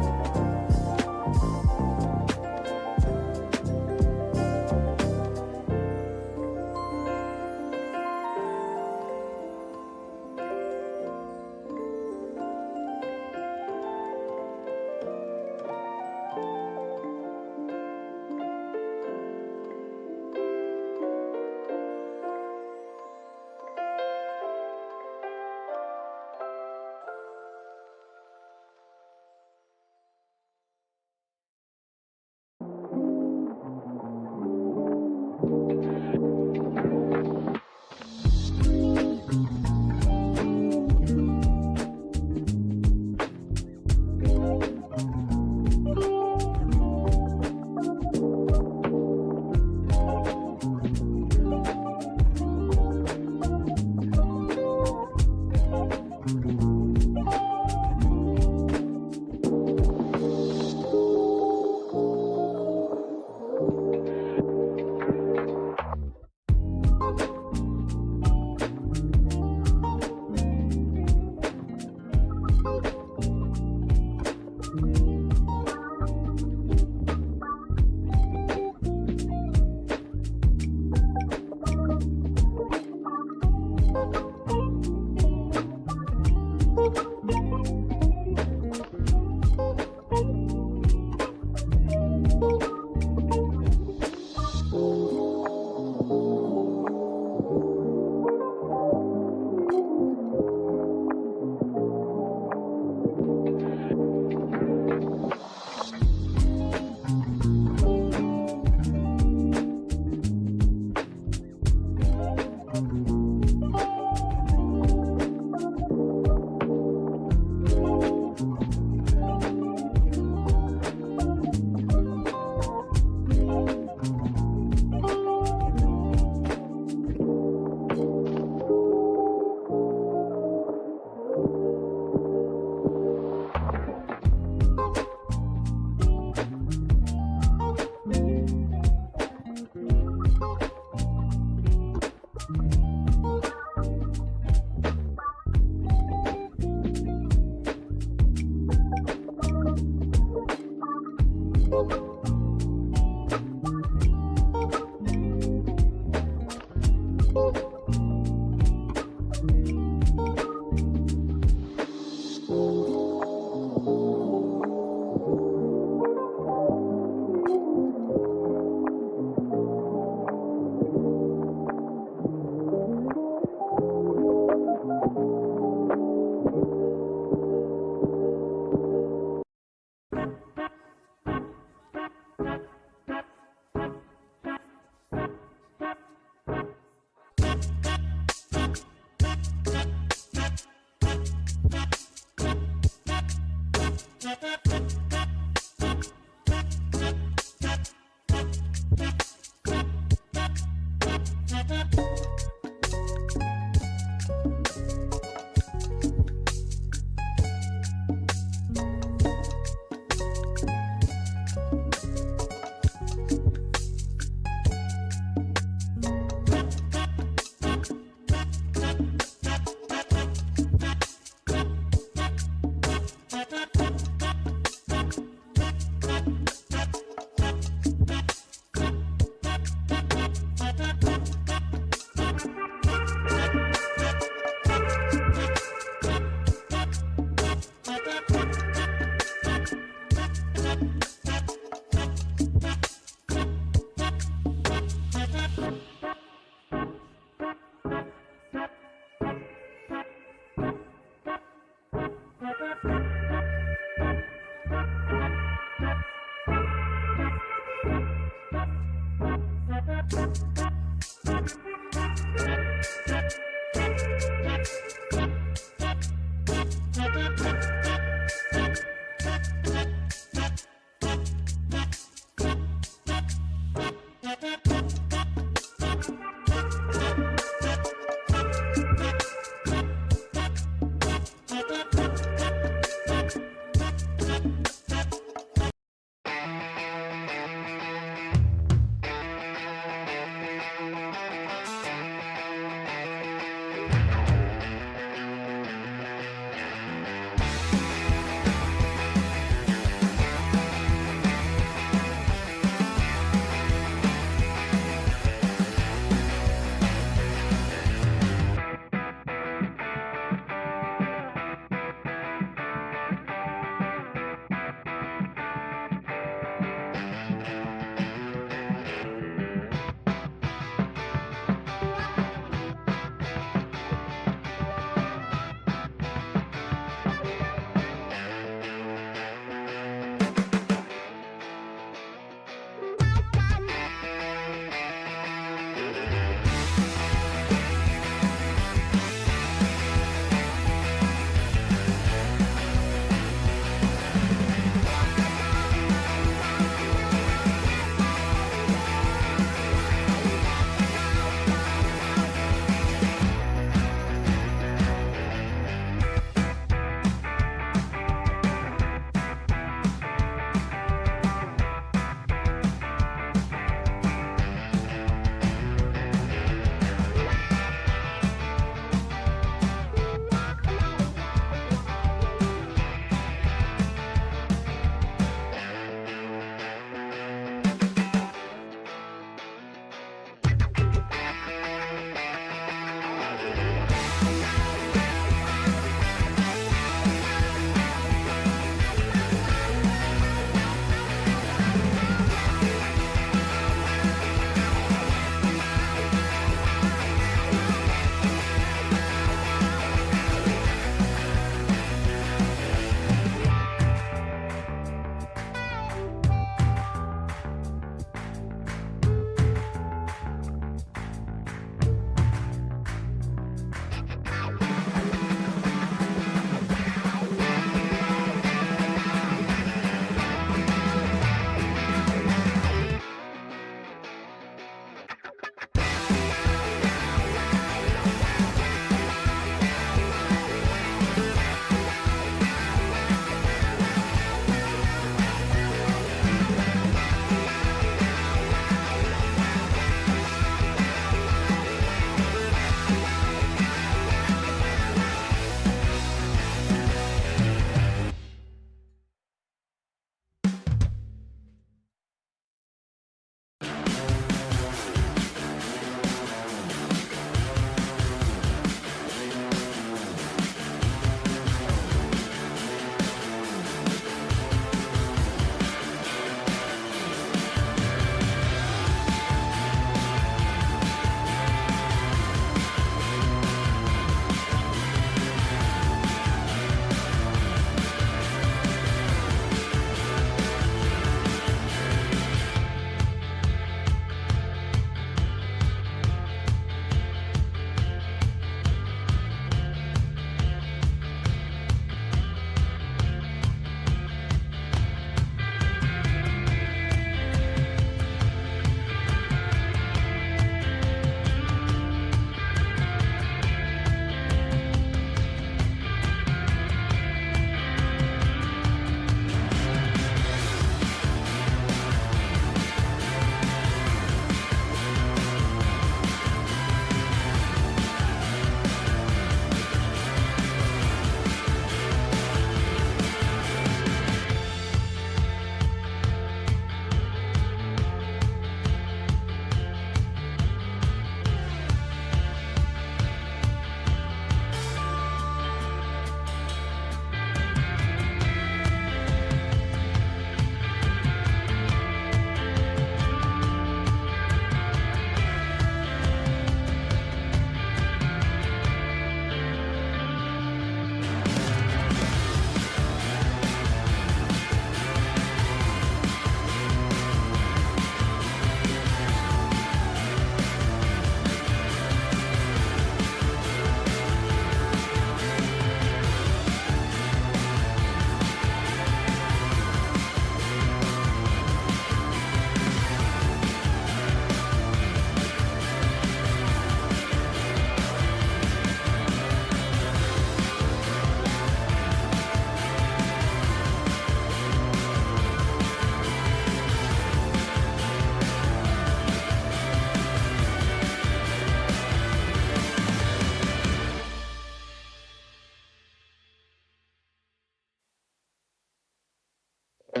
All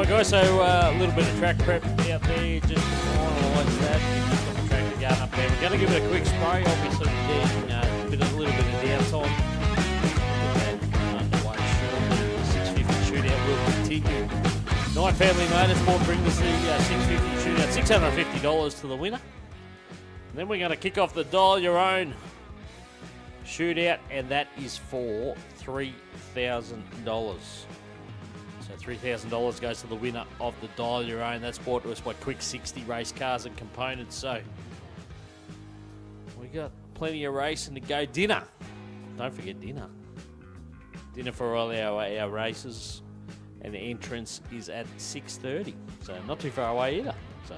right, guys, so a little bit of track prep out there, just finalise that. Got the tractor going up there. We're going to give it a quick spray, obviously, getting a little bit of downtime. Underway shortly. The 650 shootout will continue. Night Family Motorsport brings us the 650 shootout, $650 to the winner. And then we're going to kick off the Dial Your Own shootout, and that is for $3,000. So $3,000 goes to the winner of the Dial Your Own. That's brought to us by Quick 60 Race Cars and Components. So we got plenty of racing to go. Dinner. Don't forget dinner. Dinner for all our races. And the entrance is at 6:30. So not too far away either. So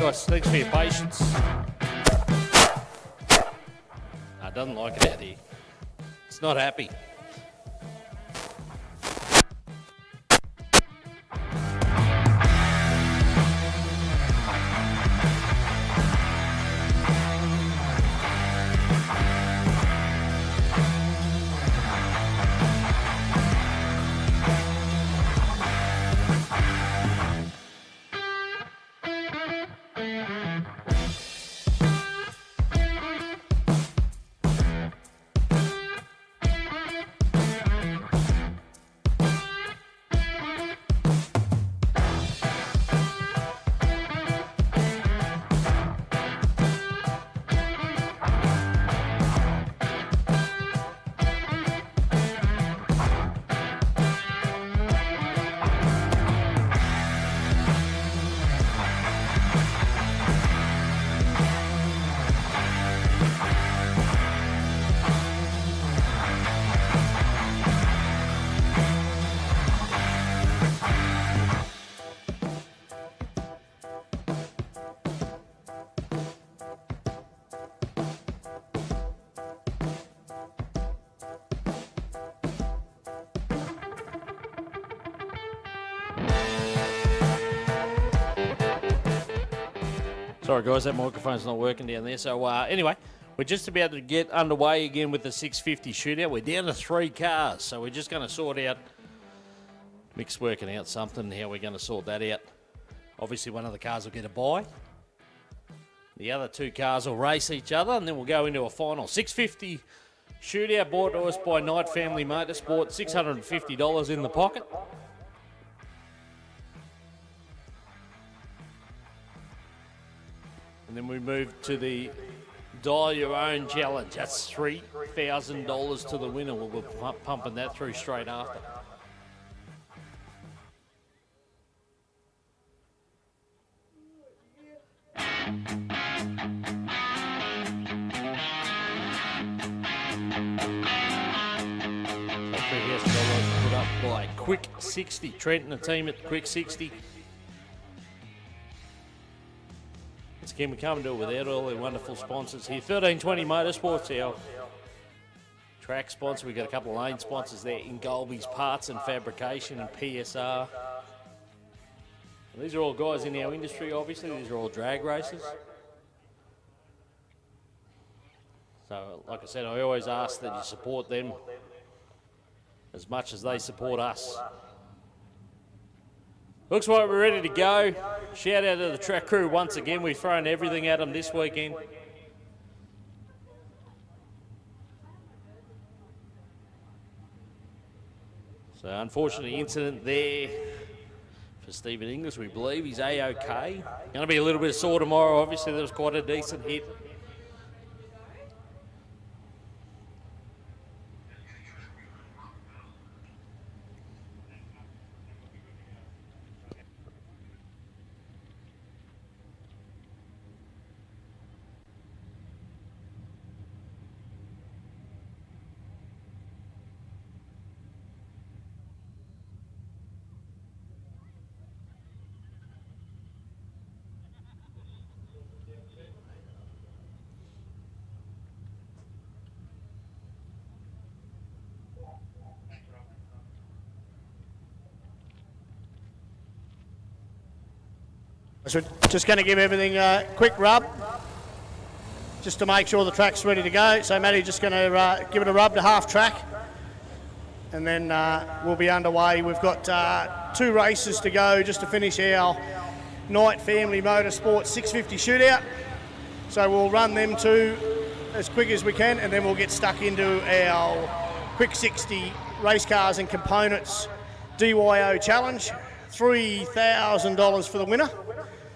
guys. Thanks for your patience. It doesn't like it out here. It's not happy. Sorry guys, that microphone's not working down there. So anyway, we're just about to get underway again with the 650 shootout. We're down to 3 cars, so we're just going to sort out, Mick's working out something, how we're going to sort that out. Obviously one of the cars will get a bye. The other 2 cars will race each other, and then we'll go into a final 650 shootout brought to us by Knight Family Motorsport. $650 in the pocket. And then we move to the Dial Your Own Challenge. That's $3,000 to the winner. We'll be pumping that through straight after. $3,000 put up by Quick 60. Trent and the team at Quick 60. Again, we can't do it without all their wonderful sponsors here. 1320 Motorsports, our track sponsor. We've got a couple of lane sponsors there in Golby's Parts and Fabrication and PSR. And these are all guys in our industry, obviously. These are all drag racers. So, like I said, I always ask that you support them as much as they support us. Looks like we're ready to go. Shout out to the track crew once again. We've thrown everything at them this weekend. So unfortunately incident there for Stephen Inglis. We believe he's A-OK. Going to be a little bit sore tomorrow. Obviously there was quite a decent hit. So just going to give everything a quick rub, just to make sure the track's ready to go. So Matty just going to give it a rub to half track, and then we'll be underway. We've got 2 races to go just to finish our Knight Family Motorsport 650 shootout. So we'll run them 2 as quick as we can, and then we'll get stuck into our Quick 60 race cars and components DYO challenge. $3,000 for the winner,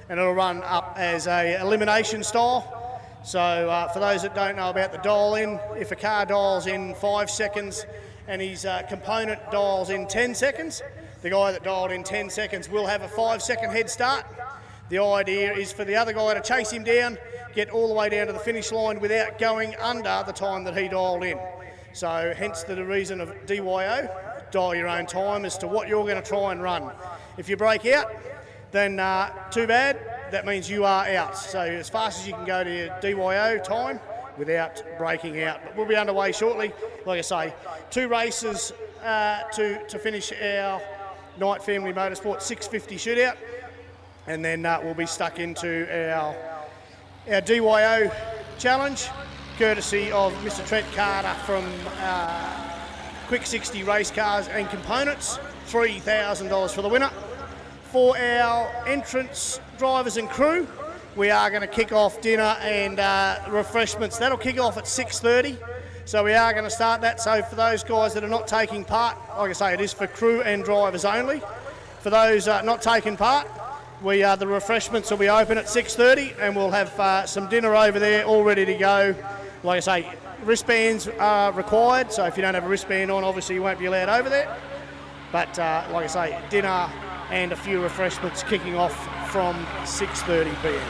and it'll run up as a elimination style. So for those that don't know about the dial in, if a car dials in 5 seconds and his component dials in 10 seconds, the guy that dialed in 10 seconds will have a 5-second head start. The idea is for the other guy to chase him down, get all the way down to the finish line without going under the time that he dialed in. So hence the reason of DYO, dial your own time, as to what you're going to try and run. If you break out, then too bad. that means you are out. So as fast as you can go to your DYO time without breaking out. But we'll be underway shortly. Like I say, 2 races to finish our Night Family Motorsport 650 shootout, and then we'll be stuck into our DYO challenge, courtesy of Mr. Trent Carter from Quick 60 Race Cars and Components, $3,000 for the winner. For our entrance drivers and crew, we are going to kick off dinner and refreshments. That'll kick off at 6:30. So we are going to start that. So for those guys that are not taking part, like I say, it is for crew and drivers only. For those not taking part, the refreshments will be open at 6:30, and we'll have some dinner over there all ready to go. Like I say, wristbands are required. So if you don't have a wristband on, obviously you won't be allowed over there. But like I say, dinner and a few refreshments kicking off from 6:30 p.m.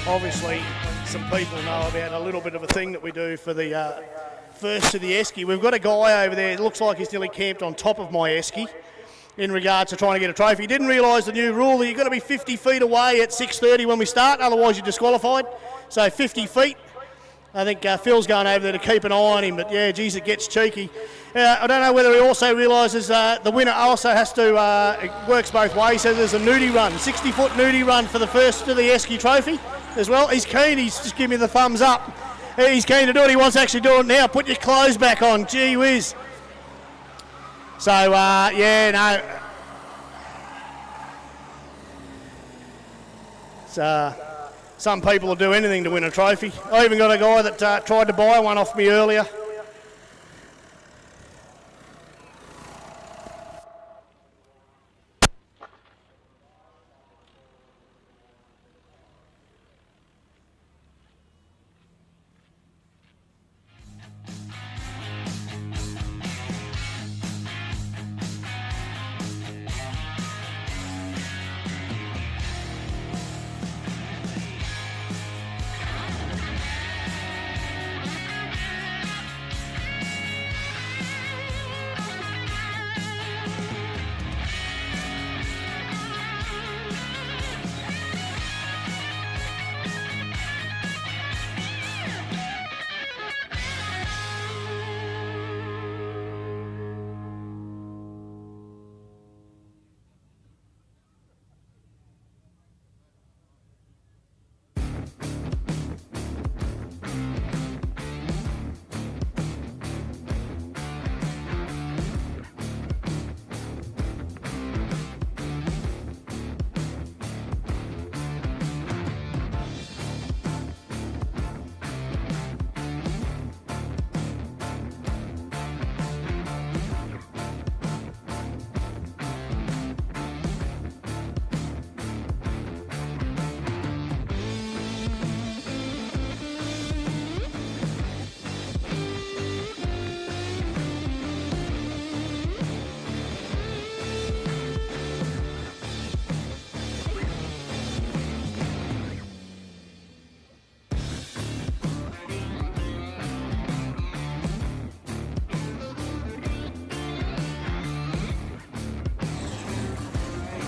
Obviously, some people know about a little bit of a thing that we do for the first to the esky. We've got a guy over there, it looks like he's nearly camped on top of my esky in regards to trying to get a trophy. He didn't realise the new rule that you've got to be 50 feet away at 6:30 when we start, otherwise you're disqualified. So 50 feet. I think Phil's going over there to keep an eye on him, but yeah, geez, it gets cheeky. I don't know whether he also realises the winner also has to, it works both ways, so there's a nudie run, 60-foot nudie run for the first to the esky trophy as well. He's keen, he's just giving me the thumbs up. He's keen to do it, he wants to actually do it now. Put your clothes back on, gee whiz. So, yeah, no. Some people will do anything to win a trophy. I even got a guy that tried to buy one off me earlier.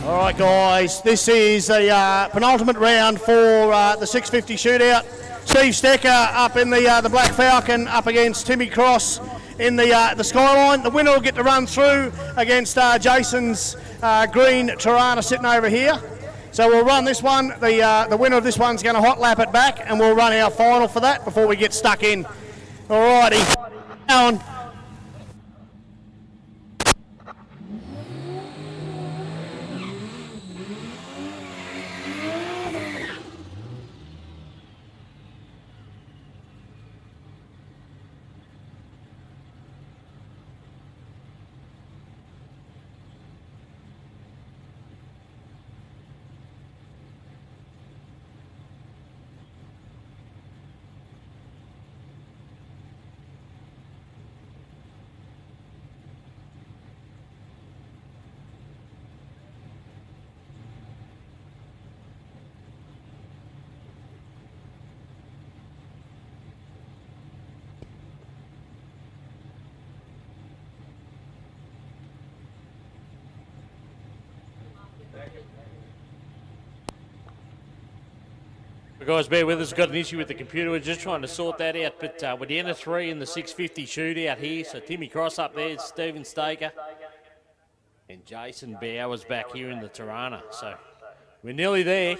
All right, guys, this is the penultimate round for the 650 shootout. Steve Stecker up in the Black Falcon up against Timmy Cross in the Skyline. The winner will get to run through against Jason's green Tirana sitting over here. So we'll run this one. The winner of this one's going to hot lap it back, and we'll run our final for that before we get stuck in. All righty, on. Guys, bear with us. We've got an issue with the computer. We're just trying to sort that out. But we're down to 3 in the 650 shootout here. So Timmy Cross up there, Stephen Staker, and Jason Bowers back here in the Tirana. So we're nearly there.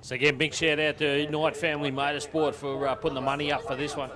So again, big shout out to Knight Family Motorsport for putting the money up for this one.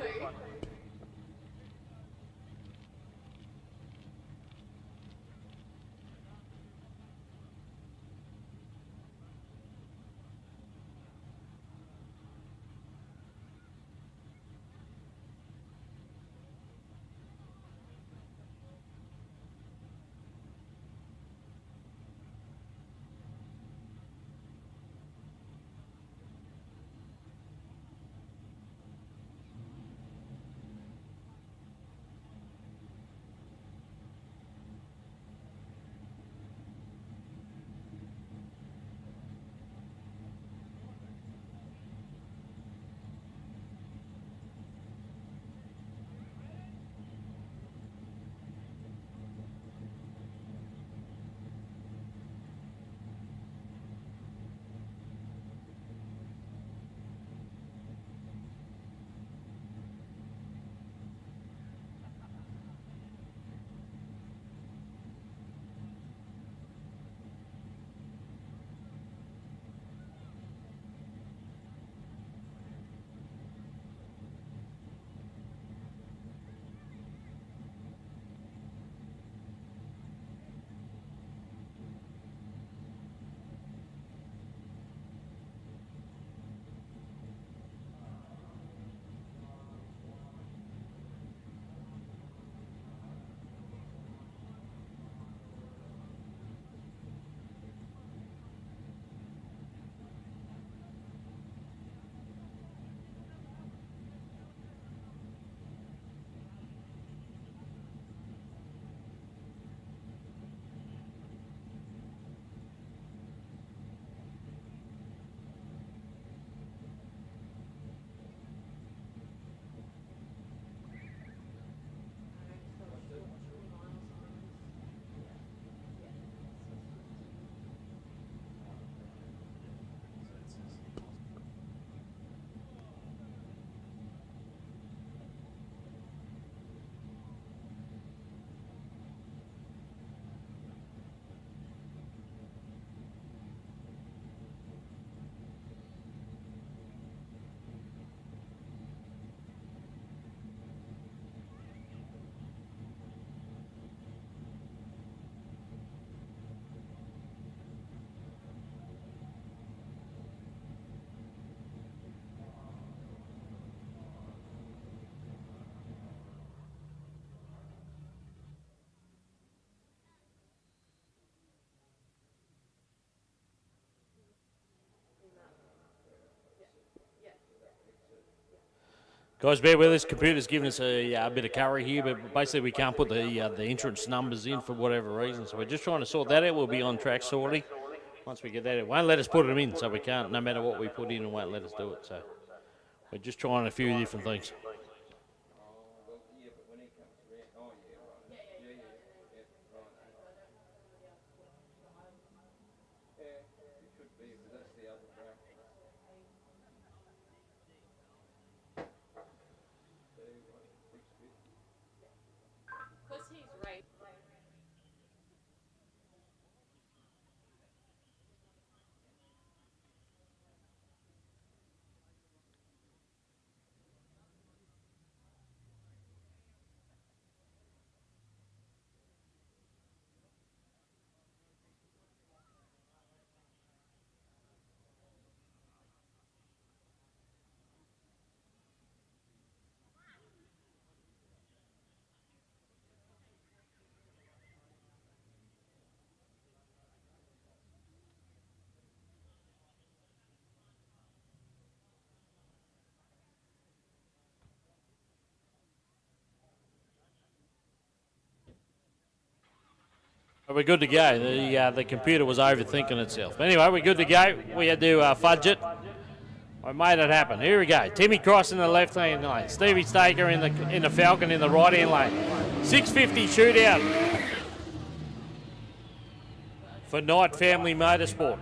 Guys, bear with us. Computer's giving us a bit of curry here, but basically we can't put the entrance numbers in for whatever reason. So we're just trying to sort that out. We'll be on track shortly. Once we get that, it won't let us put them in, so we can't. No matter what we put in, it won't let us do it. So we're just trying a few different things. We're good to go. The computer was overthinking itself. But anyway, we're good to go. We had to fudge it. I made it happen. Here we go. Timmy Cross in the left-hand lane. Stevie Staker in the Falcon in the right-hand lane. 650 shootout for Knight Family Motorsport.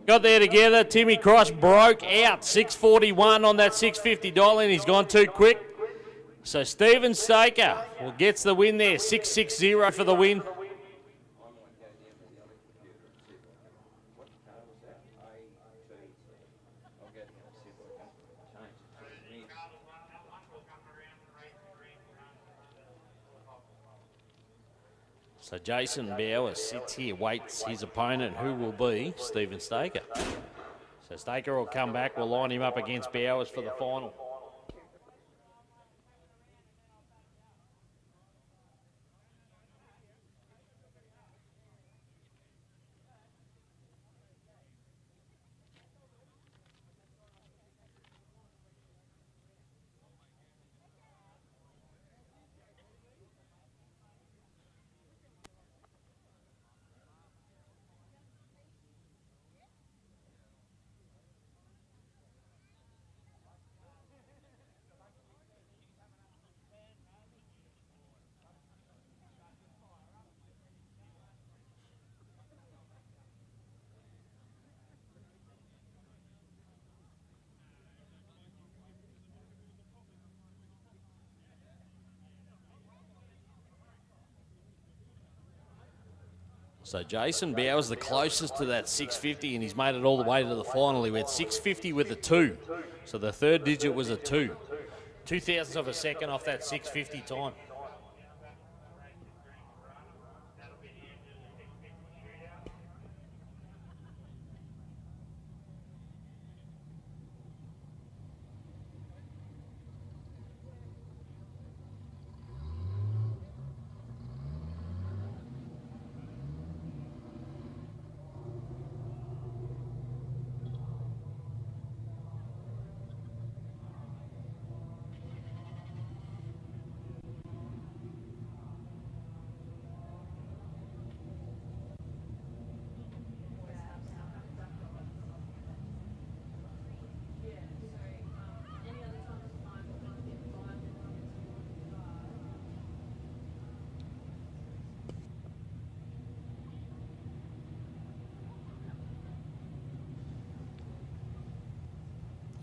Got there together. Timmy Cross broke out 641 on that $650 and he's gone too quick. So Stephen Staker gets the win there, 660 for the win. So Jason Bowers sits here, waits his opponent, who will be Stephen Staker. So Staker will come back, we'll line him up against Bowers for the final. So Jason Bowers the closest to that 650 and he's made it all the way to the final. He went 650 with a 2. So the third digit was a 2. 0.02 of a second off that 650 time.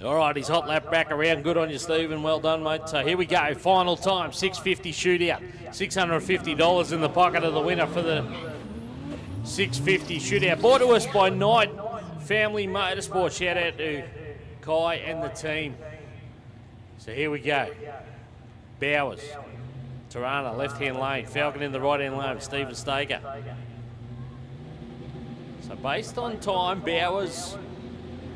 All right, he's hot lap back around. Good on you, Stephen. Well done, mate. So here we go. Final time, 650 shootout. $650 in the pocket of the winner for the 650 shootout. Brought to us by Knight Family Motorsport. Shout out to Kai and the team. So here we go. Bowers, Tirana, left-hand lane. Falcon in the right-hand lane. Stephen Staker. So based on time, Bowers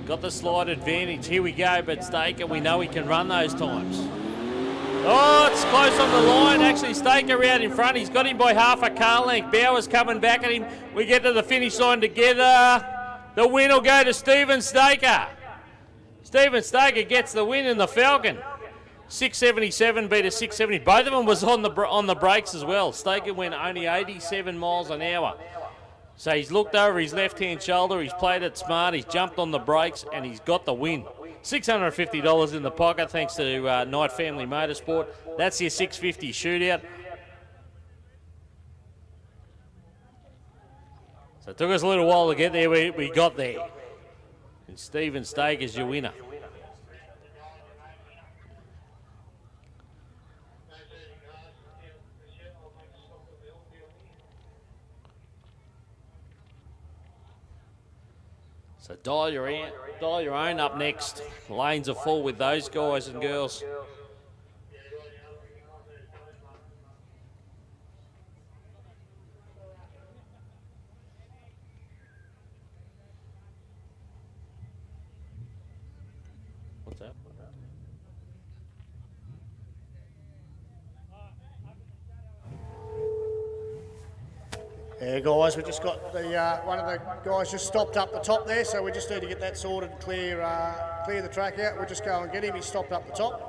got the slight advantage. Here we go, but Staker, we know he can run those times. Oh, it's close on the line. Actually, Staker out in front. He's got him by half a car length. Bowers coming back at him. We get to the finish line together. The win will go to Stephen Staker. Stephen Staker gets the win in the Falcon. 677 beat a 670. Both of them was on the brakes as well. Staker went only 87 miles an hour. So he's looked over his left-hand shoulder, he's played it smart, he's jumped on the brakes, and he's got the win. $650 in the pocket, thanks to Knight Family Motorsport. That's your 650 shootout. So it took us a little while to get there, we got there. And Stephen Staker's your winner. So dial your own up next. Lanes are full with those guys and girls. Yeah, guys, we just got the one of the guys just stopped up the top there, so we just need to get that sorted and clear the track out. We'll just go and get him. He stopped up the top.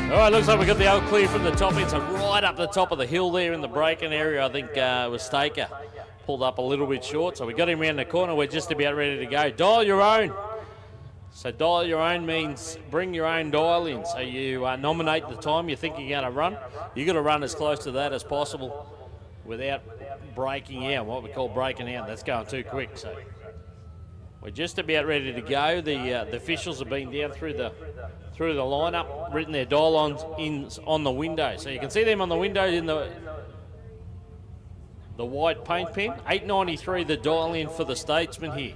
All right, looks like we got the all clear from the top end, so right up the top of the hill there in the braking area. I think it was Staker. Pulled up a little bit short, so we got him around the corner. We're just about ready to go. Dial your own. So dial your own means bring your own dial in. So you nominate the time you think you're going to run. You've got to run as close to that as possible without breaking out, what we call breaking out. That's going too quick. So we're just about ready to go. The officials have been down through the lineup, written their dial-ons on the window. So you can see them on the window in the white paint pen. 893 the dial-in for the Statesman here.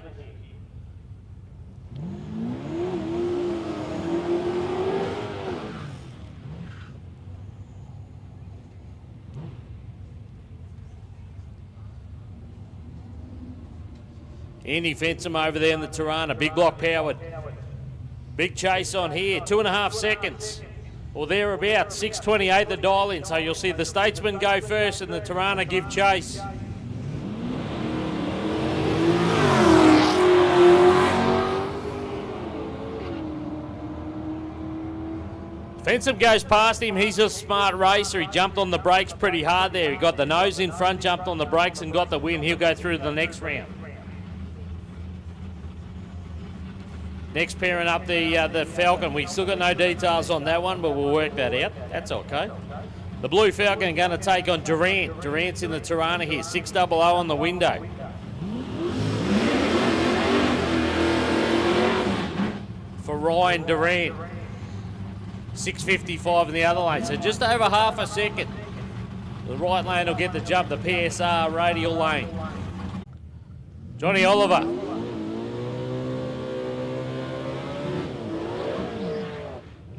Andy Fensom over there in the Tirana, big block powered. Big chase on here, 2.5 seconds or thereabouts. 6:28 the dial in, so you'll see the Statesman go first and the Tirana give chase. Fensom goes past him. He's a smart racer. He jumped on the brakes pretty hard there. He got the nose in front, jumped on the brakes and got the win. He'll go through to the next round. Next pairing up the Falcon. We still got no details on that one, but we'll work that out. That's okay. The Blue Falcon going to take on Durant. Durant's in the Tirana here. 600 on the window. For Ryan Durant. 6:55 in the other lane. So just over half a second. The right lane will get the jump. The PSR radial lane. Johnny Oliver.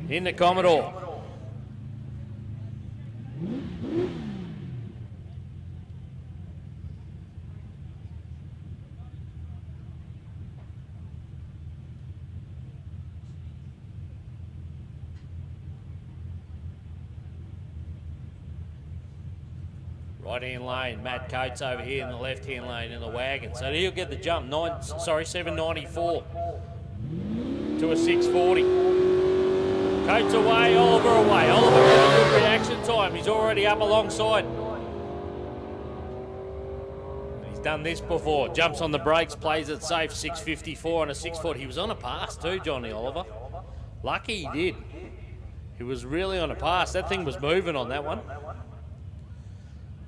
In the Commodore. Right-hand lane, Matt Coates over here in the left-hand lane in the wagon. So he'll get the jump, 794 to a 640. Coates away, Oliver away. Oliver got a good reaction time. He's already up alongside. He's done this before. Jumps on the brakes, plays it safe. 6:54 and a 6 foot. He was on a pass too, Johnny Oliver. Lucky he did. He was really on a pass. That thing was moving on that one.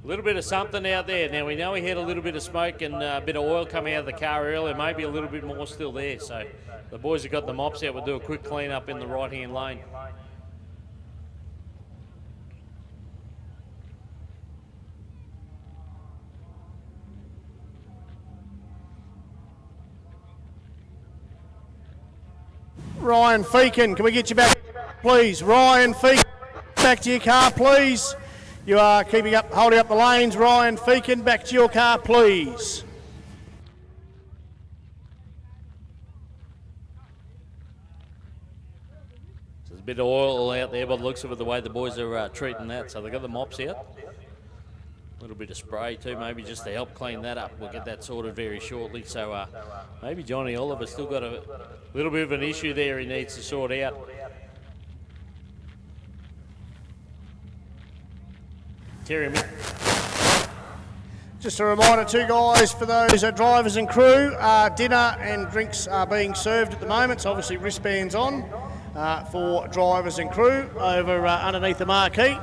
A little bit of something out there. Now we know he had a little bit of smoke and a bit of oil coming out of the car earlier. Maybe a little bit more still there. So the boys have got the mops out. We'll do a quick clean up in the right-hand lane. Ryan Feakin, can we get you back, please? Ryan Feakin, back to your car, please. You are holding up the lanes. Ryan Feakin, back to your car, please. So a bit of oil out there by the looks of it, the way the boys are treating that. So they've got the mops out. A little bit of spray too, maybe just to help clean that up. We'll get that sorted very shortly. So maybe Johnny Oliver's still got a little bit of an issue there he needs to sort out. Terry. Just a reminder too, guys, for those drivers and crew, dinner and drinks are being served at the moment. So obviously wristbands on for drivers and crew over underneath the marquee.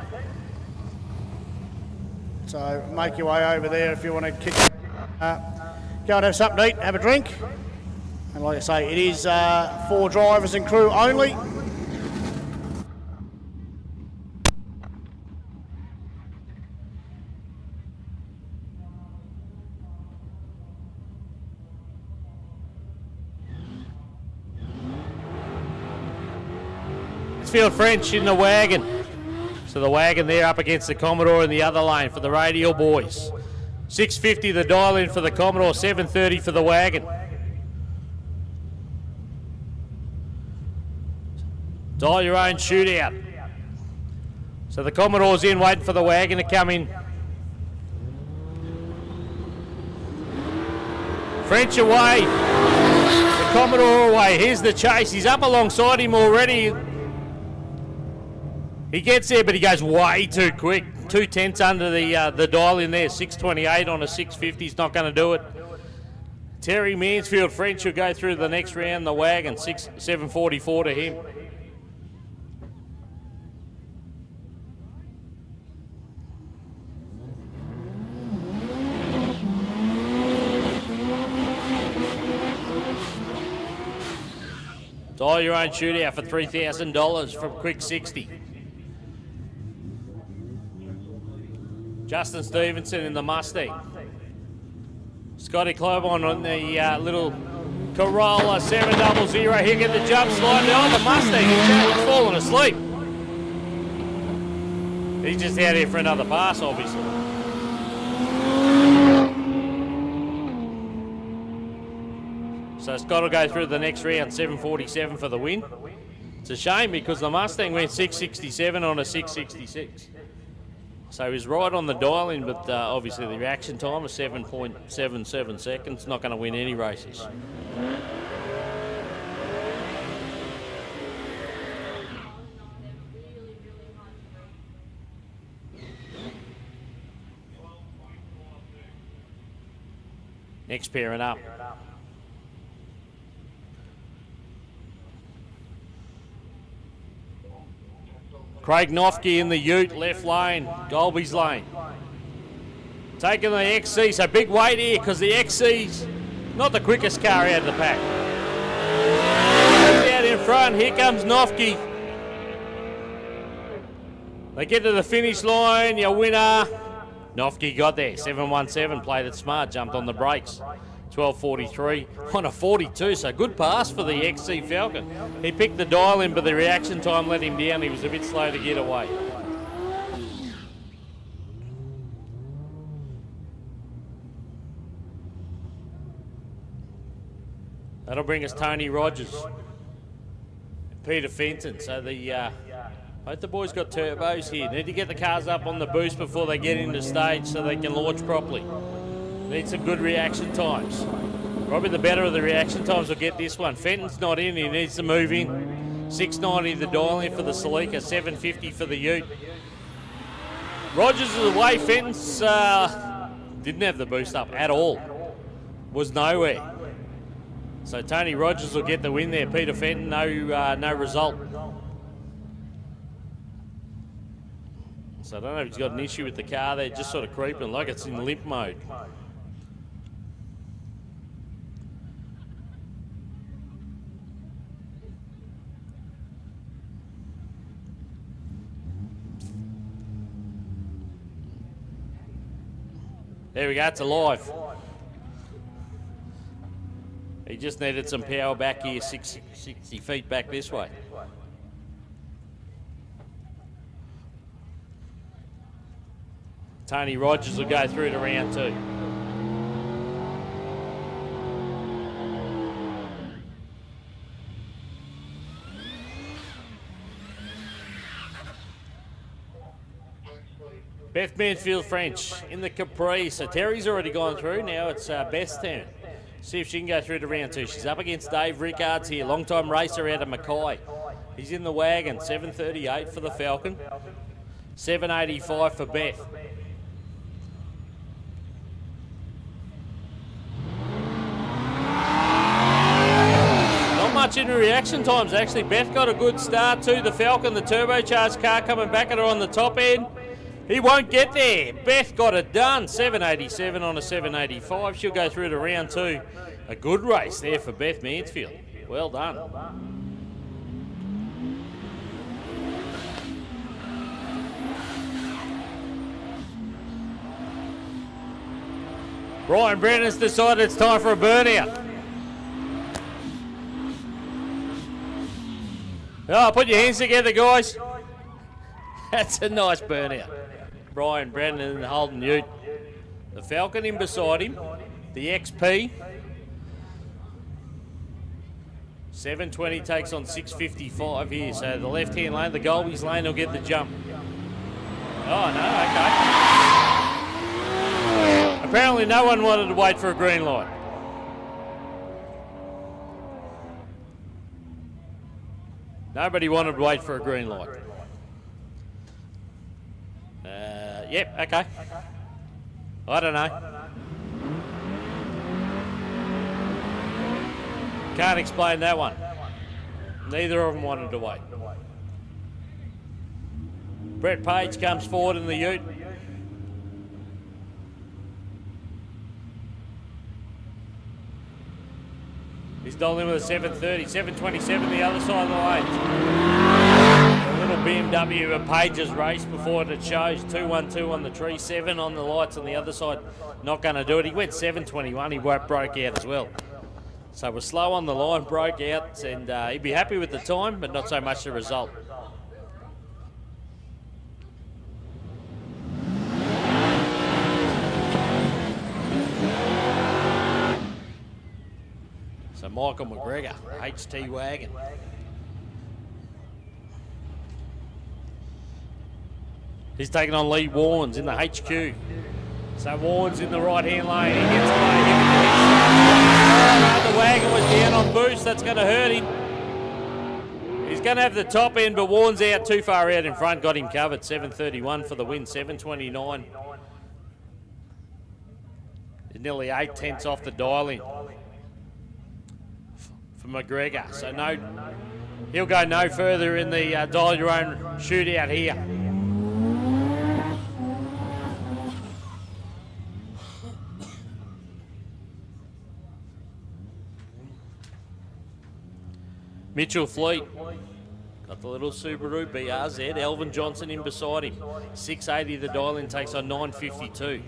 So make your way over there if you want to kick. Go and have something to eat, have a drink. And like I say, it is for drivers and crew only. Field French in the wagon. So the wagon there up against the Commodore in the other lane for the Radial boys. 650 the dial in for the Commodore, 730 for the wagon. Dial your own shootout. So the Commodore's in waiting for the wagon to come in. French away. The Commodore away. Here's the chase. He's up alongside him already. He gets there, but he goes way too quick. 2/10 under the dial in there. 628 on a 650 is not going to do it. Terry Mansfield French will go through the next round. The wagon 744 to him. Dial your own shootout for $3,000 from Quick 60. Justin Stevenson in the Mustang. Scotty Clobon on the little Corolla 700. He'll get the jump slide behind the Mustang. He's falling asleep. He's just out here for another pass, obviously. So Scott will go through the next round, 747 for the win. It's a shame because the Mustang went 667 on a 666. So he's right on the dial in, but obviously the reaction time is 7.77 seconds. Not going to win any races. Next pairing up. Craig Nofke in the Ute, left lane, Dolby's lane. Taking the XC, so big weight here because the XC's not the quickest car out of the pack. Out in front, here comes Nofke. They get to the finish line, your winner. Nofke got there, 717, played it smart, jumped on the brakes. 12.43 on a 42, so good pass for the XC Falcon. He picked the dial in, but the reaction time let him down. He was a bit slow to get away. That'll bring us Tony Rogers, Peter Fenton. So both the boys got turbos here. Need to get the cars up on the boost before they get into stage so they can launch properly. Need some good reaction times. Probably the better of the reaction times will get this one. Fenton's not in, he needs to move in. 690 the dial in for the Celica, 750 for the Ute. Rogers is away, Fenton's didn't have the boost up at all. Was nowhere. So Tony Rogers will get the win there. Peter Fenton, no result. So I don't know if he's got an issue with the car there, just sort of creeping like it's in limp mode. There we go, it's alive. He just needed some power back here, 60 feet back this way. Tony Rogers will go through to round 2. Beth Mansfield French in the Capri. So Terry's already gone through. Now it's Beth's turn. See if she can go through to round 2. She's up against Dave Rickards here, long-time racer out of Mackay. He's in the wagon, 7:38 for the Falcon, 7:85 for Beth. Not much in reaction times, actually. Beth got a good start too. The Falcon, the turbocharged car coming back at her on the top end. He won't get there. Beth got it done. 7:87 on a 7:85. She'll go through to round 2. A good race there for Beth Mansfield. Well done. Ryan Brennan's decided it's time for a burnout. Oh, put your hands together, guys. That's a nice burnout. Brian Brennan and Holden Ute. The Falcon in beside him. The XP. 720 takes on 655 here. So the left-hand lane, the Golby's lane will get the jump. Oh, no, okay. Apparently no one wanted to wait for a green light. Nobody wanted to wait for a green light. Yep, okay. I don't know. Can't explain that one. Neither of them wanted to wait. Brett Page comes forward in the Ute. He's doling with a 730, 727 the other side of the lane. A little BMW at Page's race before it shows. 212 on the tree, 7 on the lights on the other side. Not going to do it. He went 721, he broke out as well. So we're slow on the line, broke out, and he'd be happy with the time, but not so much the result. So Michael McGregor, HT wagon. He's taking on Lee Warnes in the HQ. So Warnes in the right-hand lane. He gets away. The wagon was down on boost. That's going to hurt him. He's going to have the top end, but Warnes out too far out in front. Got him covered. 731 for the win. 729. Nearly 8 tenths off the dial-in for McGregor. So no, he'll go no further in the dial-your-own shootout here. Mitchell Fleet, got the little Subaru BRZ, Elvin Johnson in beside him. 680 the dial-in takes on 952.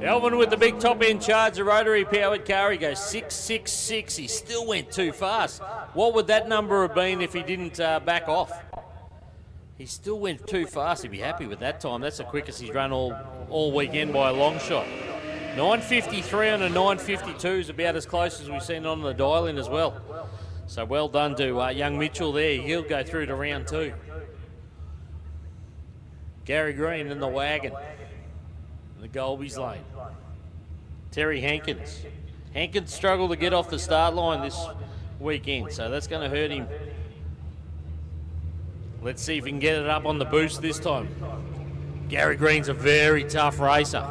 Elvin with the big top-end charge, a rotary-powered car. He goes 666. He still went too fast. What would that number have been if he didn't back off? He still went too fast. He'd be happy with that time. That's the quickest he's run all weekend by a long shot. 953 on a 952 is about as close as we've seen on the dial-in as well. So well done to young Mitchell there. He'll go through to round 2. Gary Green in the wagon. In the Golby's lane. Terry Hankins. Hankins struggled to get off the start line this weekend, so that's going to hurt him. Let's see if he can get it up on the boost this time. Gary Green's a very tough racer.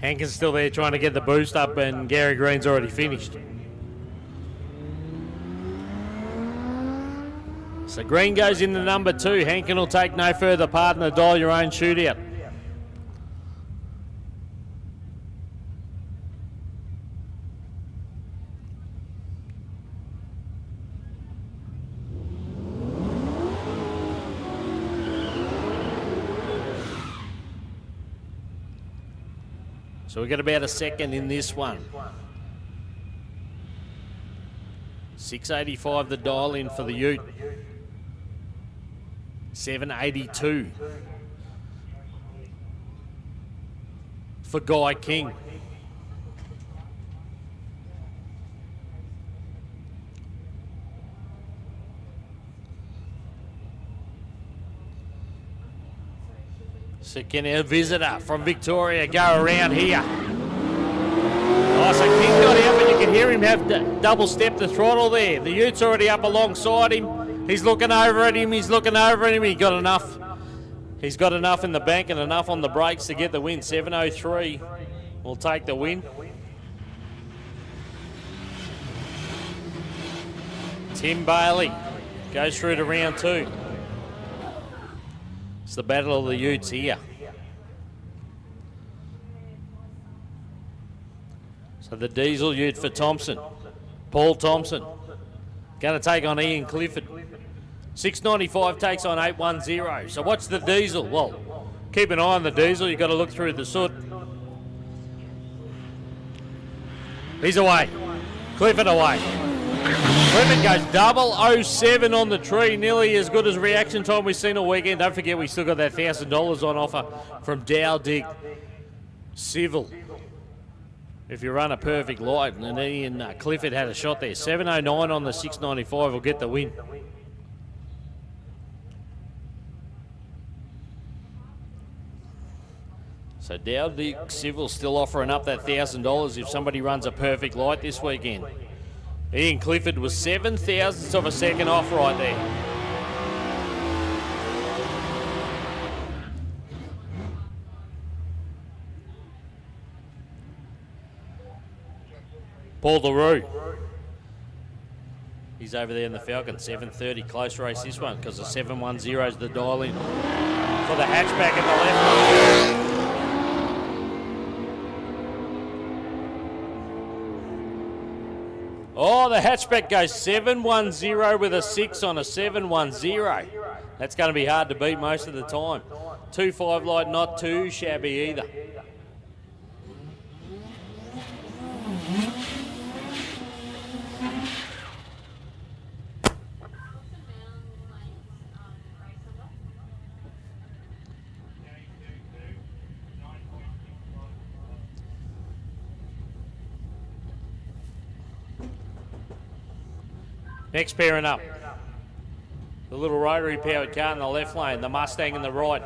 Hankins still there trying to get the boost up, and Gary Green's already finished. So Green goes into number 2. Hankin will take no further part in the dial-your-own shootout. So we got about a second in this one. 685 the dial-in for the Ute. 782. for Guy King. So can our visitor from Victoria go around here? Oh, so King got out, but you can hear him have double step the throttle there. The Ute's already up alongside him. He's looking over at him. He's looking over at him. He got enough. He's got enough in the bank and enough on the brakes to get the win. 7:03 will take the win. Tim Bailey goes through to round 2. It's the battle of the Utes here. So the diesel Ute for Thompson. Paul Thompson. Going to take on Ian Clifford. 695 takes on 810. So watch the diesel. Well, keep an eye on the diesel. You've got to look through the soot. He's away. Clifford away. Clifford goes 007 on the tree. Nearly as good as reaction time we've seen all weekend. Don't forget we still got that $1,000 on offer from Dowdig Civil. If you run a perfect light, and Ian Clifford had a shot there. 709 on the 695 will get the win. So Dowdig Civil still offering up that $1,000 if somebody runs a perfect light this weekend. Ian Clifford was 0.07 of a second off right there. Paul LaRue. He's over there in the Falcon. 7:30, close race this one because the 710 is the dial in for the hatchback at the left. Oh, the hatchback goes 710 with a 6 on a 710. That's going to be hard to beat most of the time. 2.5 light, not too shabby either. Next pairing up. The little rotary powered car in the left lane, the Mustang in the right.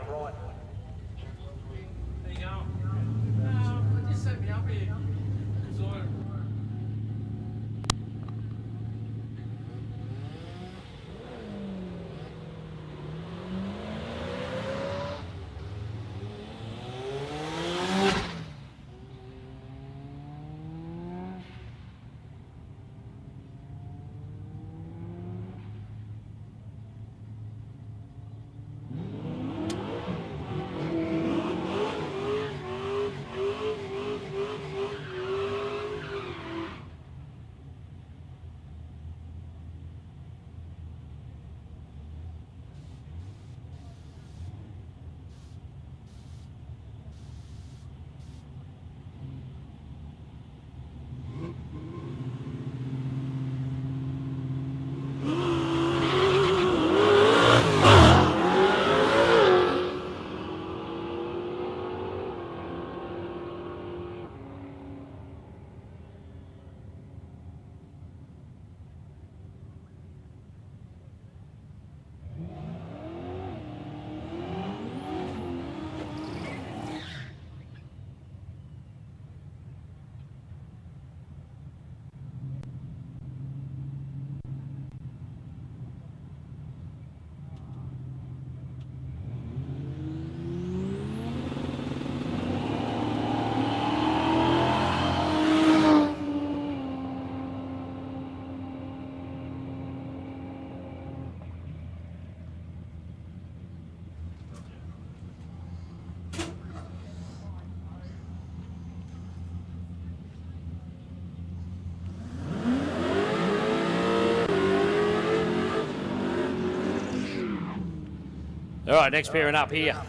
All right, next pairing up here.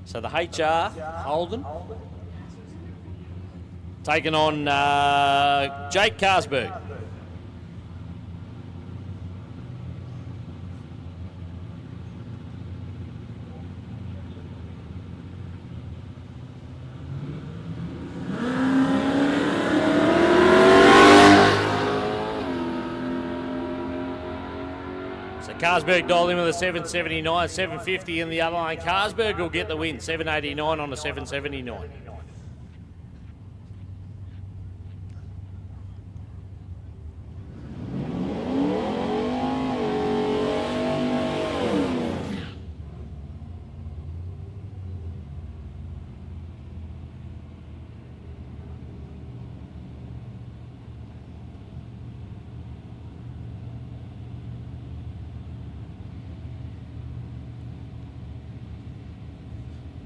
So the HR, Holden, taking on Jake Carsberg. Carlsberg dialed in with a 779, 750 in the other lane. Carlsberg will get the win, 789 on a 779.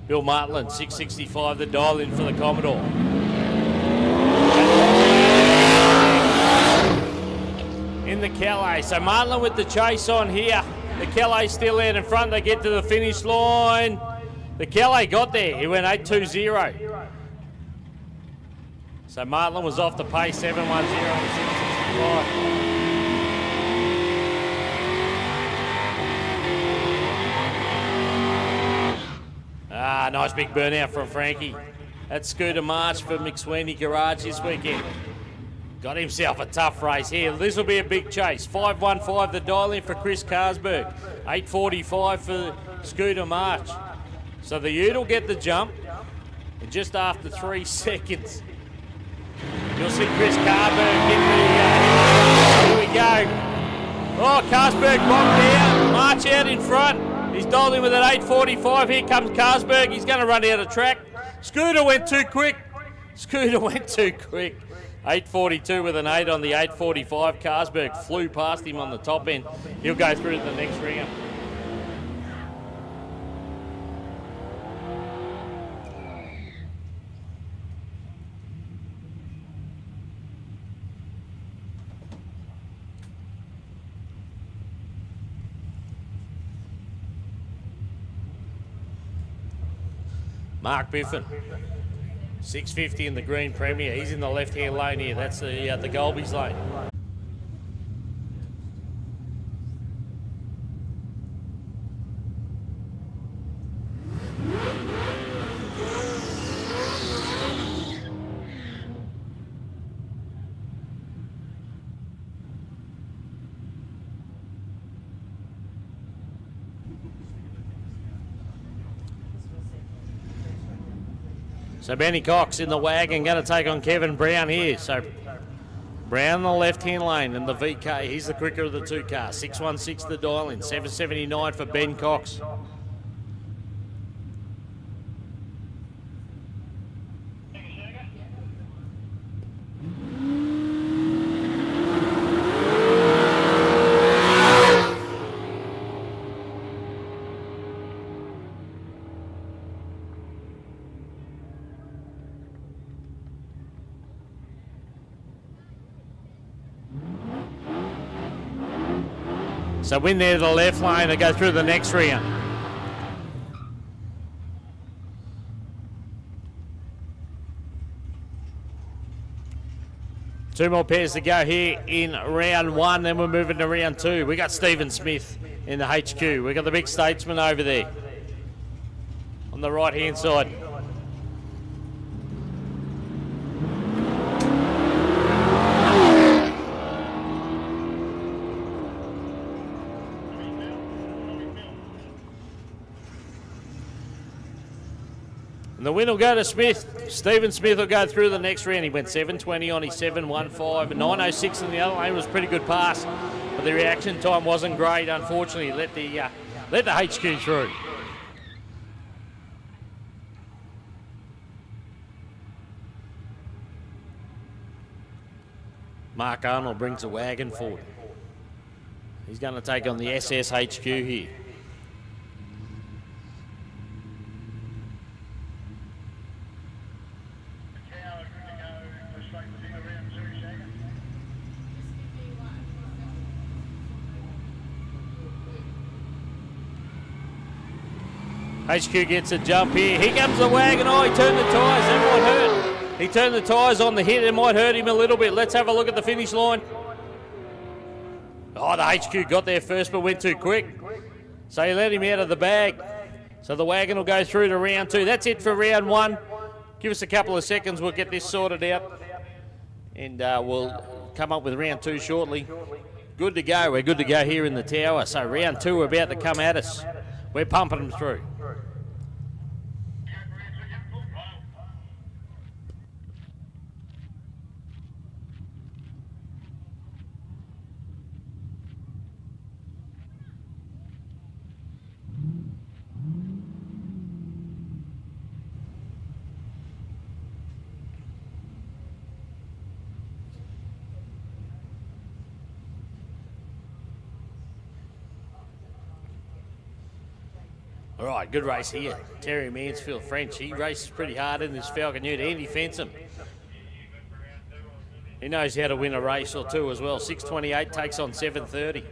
Bill Martland, 665, the dial in for the Commodore. In the Calais, so Martland with the chase on here. The Calais still out in front, they get to the finish line. The Calais got there, he went 820. So Martland was off the pace, 710 and 665. Nice big burnout from Frankie. That's Scooter March for McSweeney Garage this weekend. Got himself a tough race here. This will be a big chase. 515 the dial in for Chris Carlsberg. 845 for Scooter March. So the Ute will get the jump. And just after 3 seconds, you'll see Chris Carlsberg get the... here we go. Oh, Carlsberg bombed out. March out in front. He's dialed in with an 845. Here comes Carlsberg. He's going to run out of track. Scooter went too quick. 842 with an 8 on the 845. Carlsberg flew past him on the top end. He'll go through to the next ringer. Mark Biffin, 650 in the green Premier. He's in the left-hand lane here. That's the Golby's lane. So Benny Cox in the wagon, going to take on Kevin Brown here. So Brown in the left-hand lane and the VK. He's the quicker of the two cars. 616 the dial in, 779 for Ben Cox. So win there to the left lane and go through the next round. Two more pairs to go here in round one, then we're moving to round two. We got Stephen Smith in the HQ. We got the big statesman over there on the right-hand side. And the win will go to Smith. Stephen Smith will go through the next round. He went 720 on his 715. 906 in the other lane was a pretty good pass. But the reaction time wasn't great, unfortunately. Let the HQ through. Mark Arnold brings the wagon forward. He's going to take on the SSHQ here. HQ gets a jump here. Here comes the wagon. Oh, he turned the tyres. That might hurt. He turned the tyres on the hit. It might hurt him a little bit. Let's have a look at the finish line. Oh, the HQ got there first but went too quick. So he let him out of the bag. So the wagon will go through to round two. That's it for round one. Give us a couple of seconds. We'll get this sorted out. And we'll come up with round two shortly. Good to go. We're good to go here in the tower. So round 2 about to come at us. We're pumping them through. All right, good race here. Terry Mansfield French. He races pretty hard in this Falcon Ute. Andy Fensom. He knows how to win a race or two as well. 6:28 takes on 7:30.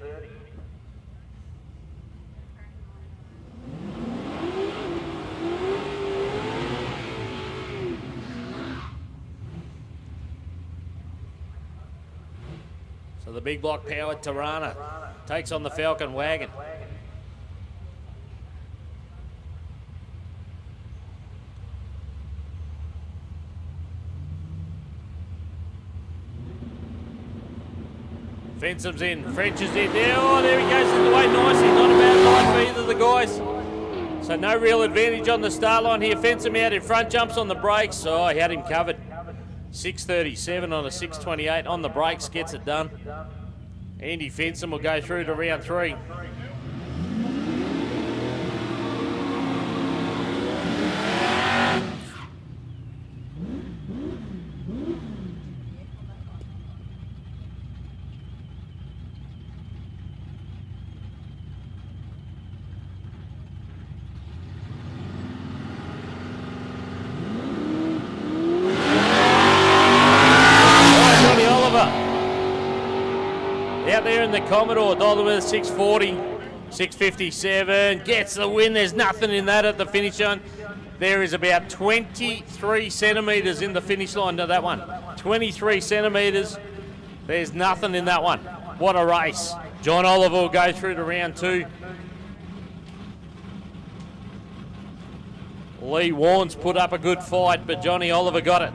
So the big block powered Tirana takes on the Falcon Wagon. Fensom's in, French is in. Oh, there he goes in the way nicely. Not a bad line for either of the guys. So no real advantage on the start line here. Fensom out in front, jumps on the brakes. Oh, he had him covered. 6:37 on a 6:28 on the brakes, gets it done. Andy Fensom will go through to round 3. Out there in the Commodore, dollar with a 640, 657, gets the win. There's nothing in that at the finish line. There is about 23 centimetres in the finish line to that one. 23 centimetres. There's nothing in that one. What a race. John Oliver will go through to round 2. Lee Warnes put up a good fight, but Johnny Oliver got it.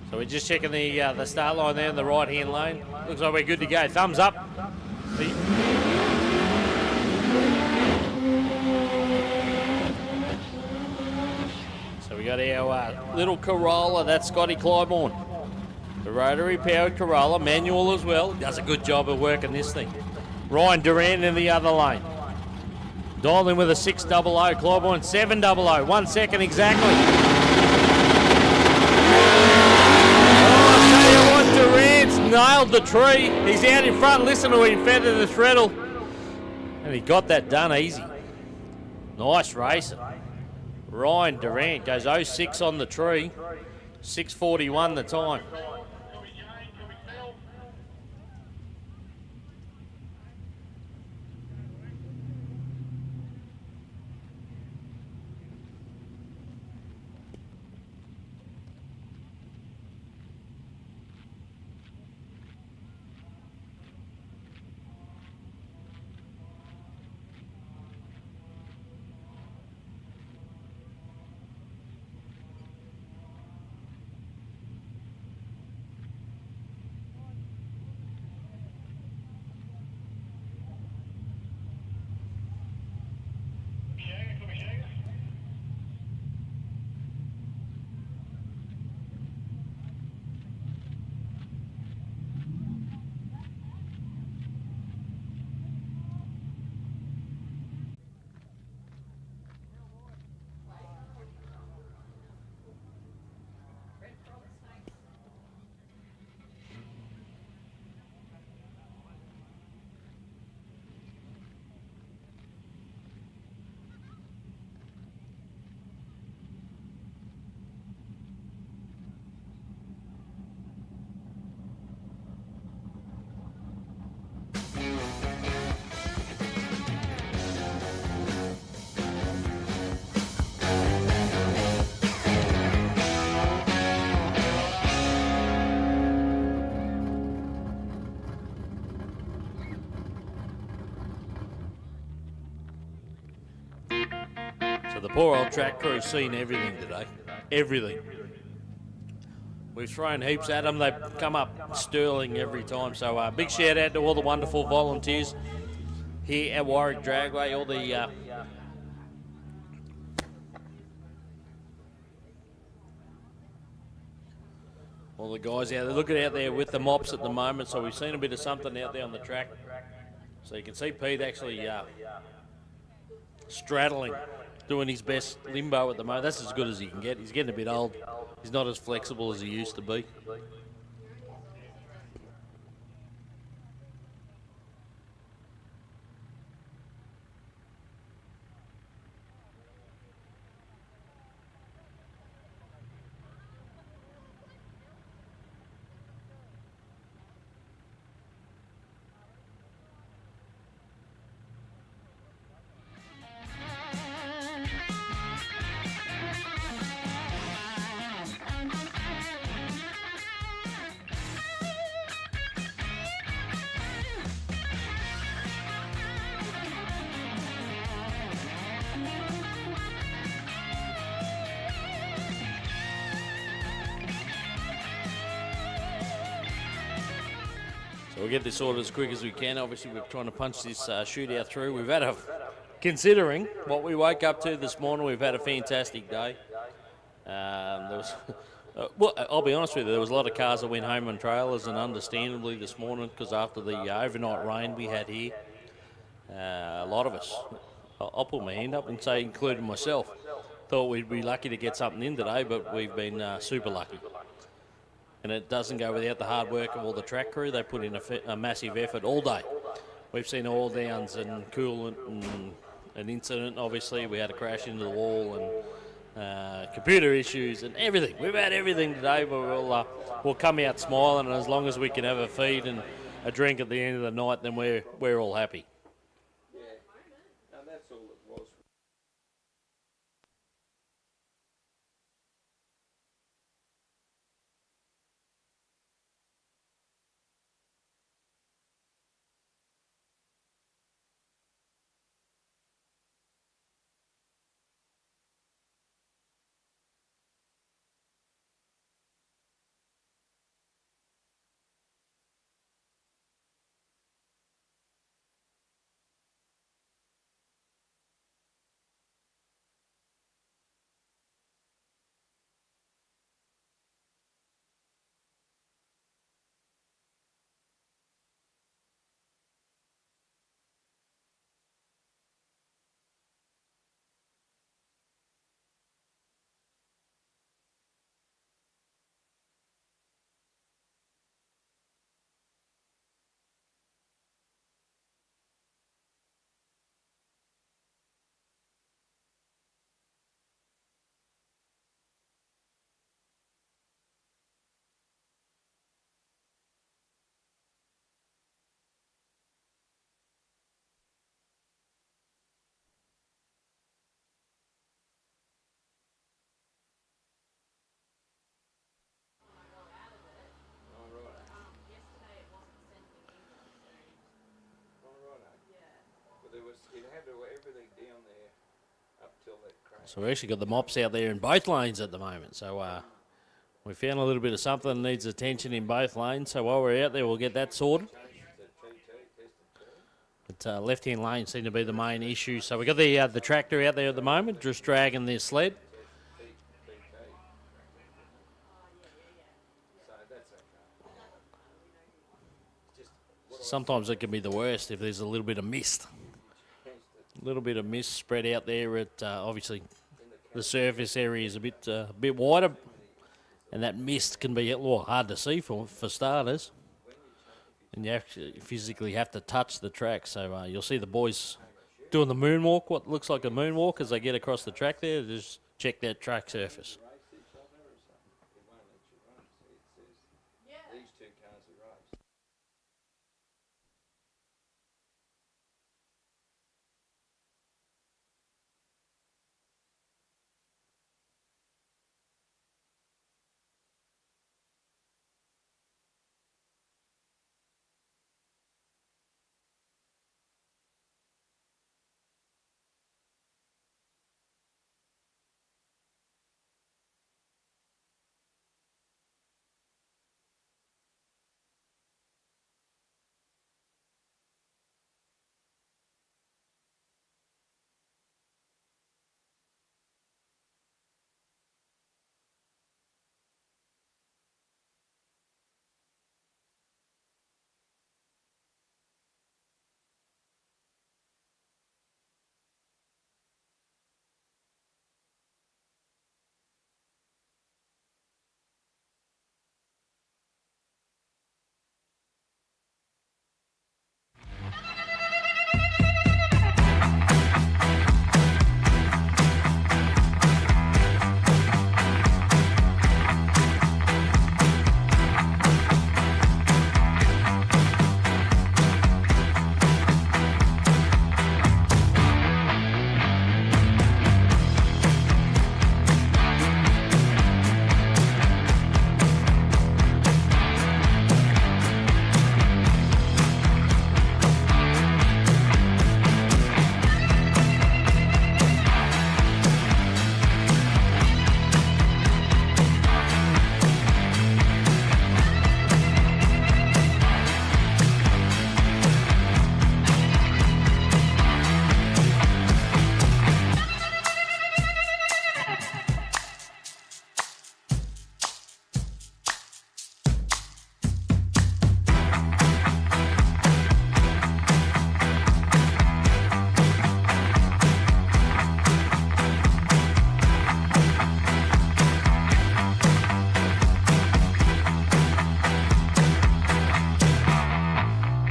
So we're just checking the start line there in the right-hand lane. Looks like we're good to go. Thumbs up. So we got our little Corolla. That's Scotty Clybourne. The rotary-powered Corolla, manual as well. Does a good job of working this thing. Ryan Duran in the other lane. Dialed with a 600. Clybourne 700. 1 second exactly. Durant's nailed the tree. He's out in front. Listen to him feather the treadle. And he got that done easy. Nice racing. Ryan Durant goes 06 on the tree. 6:41 the time. So the poor old track crew's seen everything today. Everything. We've thrown heaps at them. They've come up sterling every time. So big shout out to all the wonderful volunteers here at Warwick Dragway. All the guys out there, looking out there with the mops at the moment. So we've seen a bit of something out there on the track. So you can see Pete actually straddling, doing his best limbo at the moment. That's as good as he can get. He's getting a bit old. He's not as flexible as he used to be. So we'll get this sorted as quick as we can. Obviously, we're trying to punch this shootout through. We've had considering what we woke up to this morning, we've had a fantastic day. There was, well, I'll be honest with you, there was a lot of cars that went home on trailers, and understandably this morning, because after the overnight rain we had here, a lot of us, I'll put my hand up and say, including myself, thought we'd be lucky to get something in today, but we've been super lucky. And it doesn't go without the hard work of all the track crew. They put in a massive effort all day. We've seen oil downs and coolant and an incident. Obviously, we had a crash into the wall and computer issues and everything. We've had everything today, but we'll come out smiling. And as long as we can have a feed and a drink at the end of the night, then we're all happy. Yeah, and that's all it was. It had everything down there up till that crash. So we actually got the mops out there in both lanes at the moment. So we found a little bit of something that needs attention in both lanes. So while we're out there, we'll get that sorted. But left-hand lane seemed to be the main issue. So we got the tractor out there at the moment, just dragging their sled. Sometimes it can be the worst if there's a little bit of mist. A little bit of mist spread out there at obviously the surface area is a bit wider, and that mist can be hard to see for starters. And you actually physically have to touch the track. So you'll see the boys doing the moonwalk, what looks like a moonwalk, as they get across the track there. Just check that track surface.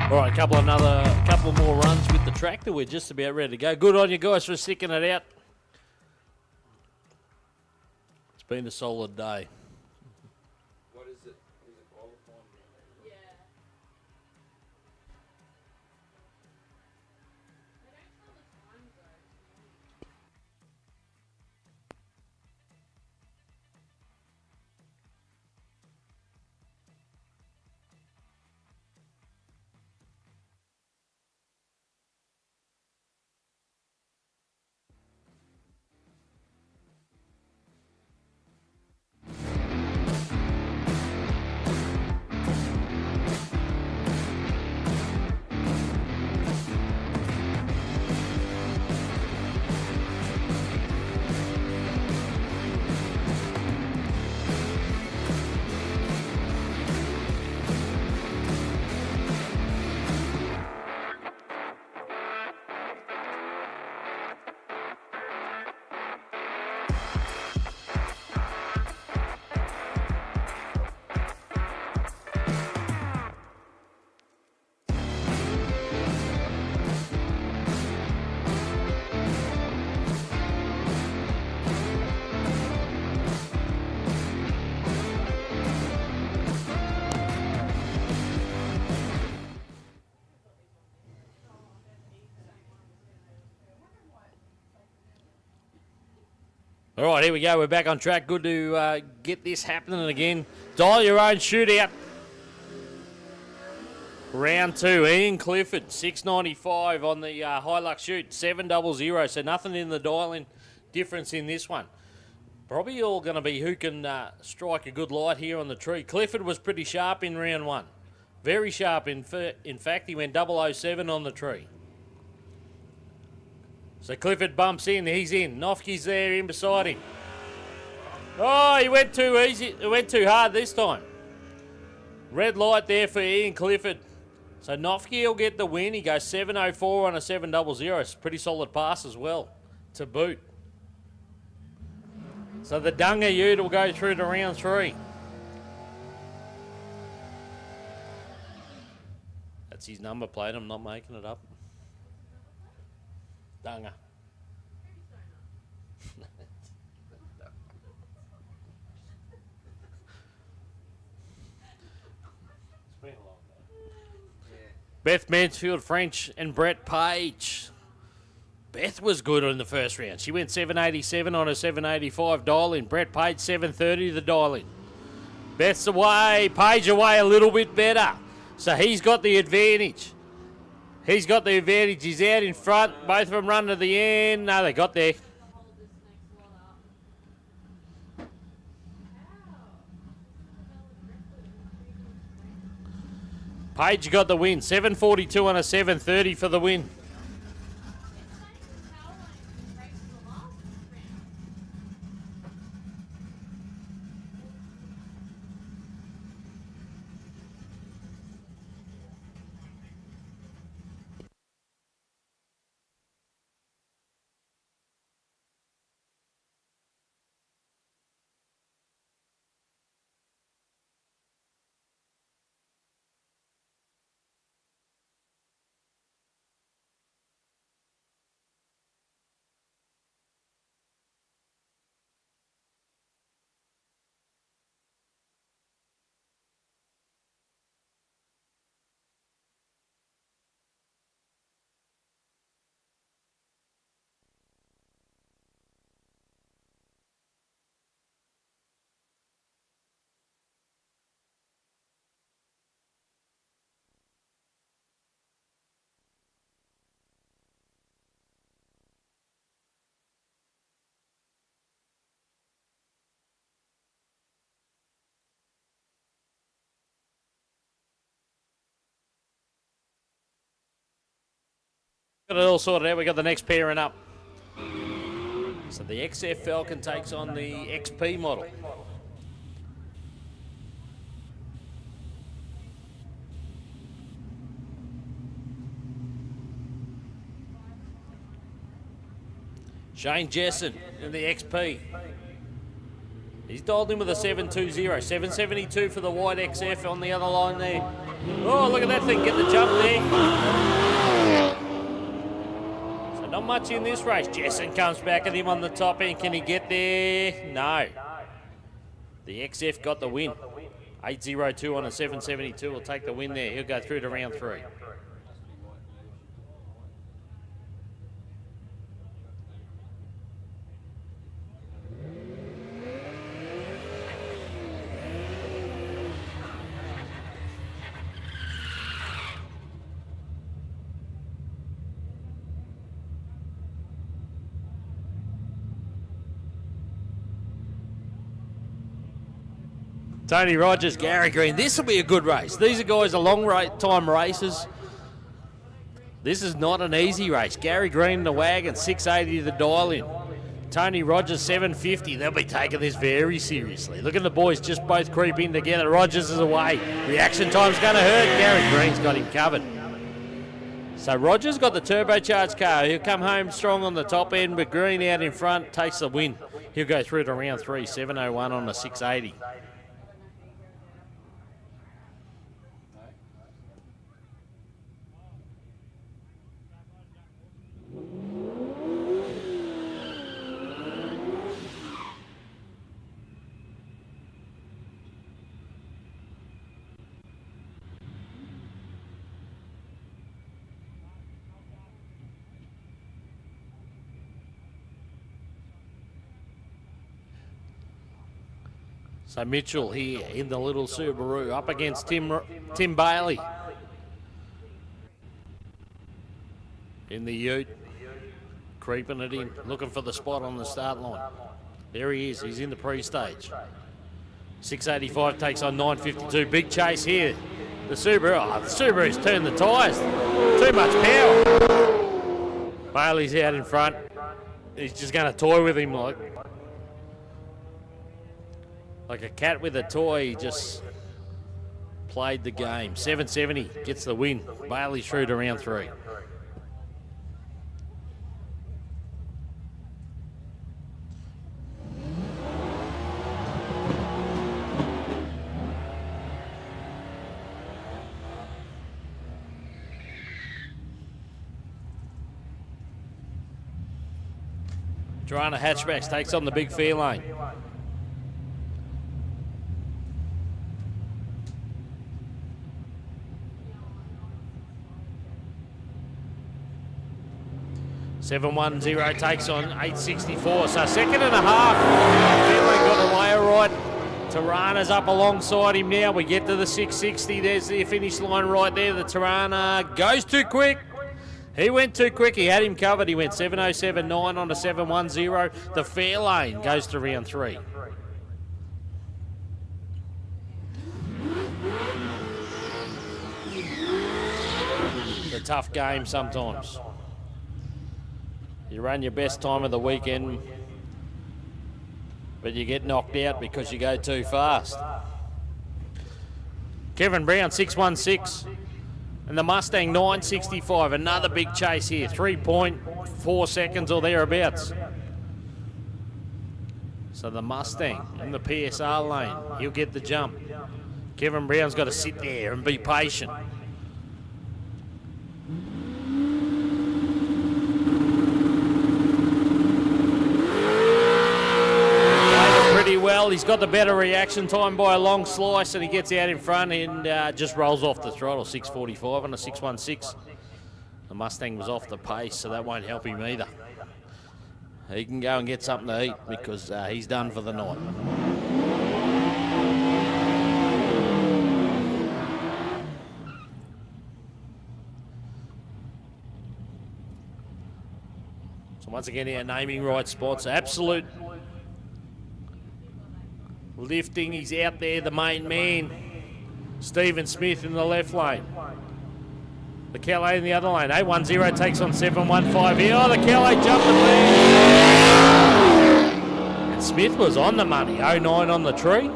All right, couple more runs with the tractor. We're just about ready to go. Good on you guys for sticking it out. It's been a solid day. What is it? Is it qualifying? All right, here we go. We're back on track. Good to get this happening again. Dial your own shootout. Round 2, Ian Clifford, 695 on the Hilux chute, 700. So nothing in the dialing difference in this one. Probably all going to be who can strike a good light here on the tree. Clifford was pretty sharp in round 1. Very sharp. In fact, he went 007 on the tree. So Clifford bumps in. He's in. Nofke's there in beside him. Oh, he went too easy. He went too hard this time. Red light there for Ian Clifford. So Nofke will get the win. He goes 704 on a 700. It's a pretty solid pass as well to boot. So the Dunga Ute will go through to round 3. That's his number plate. I'm not making it up. Dunga. Beth Mansfield French and Brett Page. Beth was good in the first round. She went 787 on a 785 dial-in. Brett Page 730 the dial-in. Beth's away. Page away a little bit better. So he's got the advantage. He's got the advantage. He's out in front. Both of them run to the end. No, they got there. Page got the win. 742 on a 730 for the win. Got it all sorted out. We got the next pairing up. So the XF Falcon takes on the XP model. Shane Jessen in the XP. He's dialed in with a 720, 772 for the white XF on the other line there. Oh, look at that thing, get the jump there. So not much in this race. Jessen comes back at him on the top end. Can he get there? No. The XF got the win. 8.02 on a 7.72 will take the win there. He'll go through to round 3. Tony Rogers, Gary Green. This will be a good race. These are guys are long time races. This is not an easy race. Gary Green in the wagon, 680 to the dial in. Tony Rogers, 750. They'll be taking this very seriously. Look at the boys just both creeping together. Rogers is away. Reaction time's going to hurt. Gary Green's got him covered. So Rogers got the turbocharged car. He'll come home strong on the top end, but Green out in front takes the win. He'll go through to round 3, 7.01 on a 680. So Mitchell here in the little Subaru up against Tim Bailey in the ute, creeping it in, looking for the spot on the start line. There he is, he's in the pre-stage. 685 takes on 952, big chase here. The Subaru's turned the tyres, too much power. Bailey's out in front, he's just going to toy with him like a cat with a toy. He just played the game. 770 gets the win. Bailey through to round 3. Toronto Hatchbacks takes on the big fair lane. $710 takes on 864. So second and a half. Finlay got away all right. Tirana's up alongside him now. We get to the 660. There's the finish line right there. The Tirana goes too quick. He went too quick. He had him covered. He went 7.079 on a 710. The fair lane goes to round 3. It's a tough game sometimes. You run your best time of the weekend, but you get knocked out because you go too fast. Kevin Brown, 616. And the Mustang, 965. Another big chase here. 3.4 seconds or thereabouts. So the Mustang in the PSR lane, he'll get the jump. Kevin Brown's got to sit there and be patient. Pretty well. He's got the better reaction time by a long slice, and he gets out in front and just rolls off the throttle. 645 on a 616. The Mustang was off the pace, so that won't help him either. He can go and get something to eat because he's done for the night. So once again, our naming right spots, absolute lifting. He's out there, the main man. Stephen Smith in the left lane. The Calais in the other lane. 810 takes on 715 here. Oh, the Calais jumped the lead. And Smith was on the money. 09 on the tree.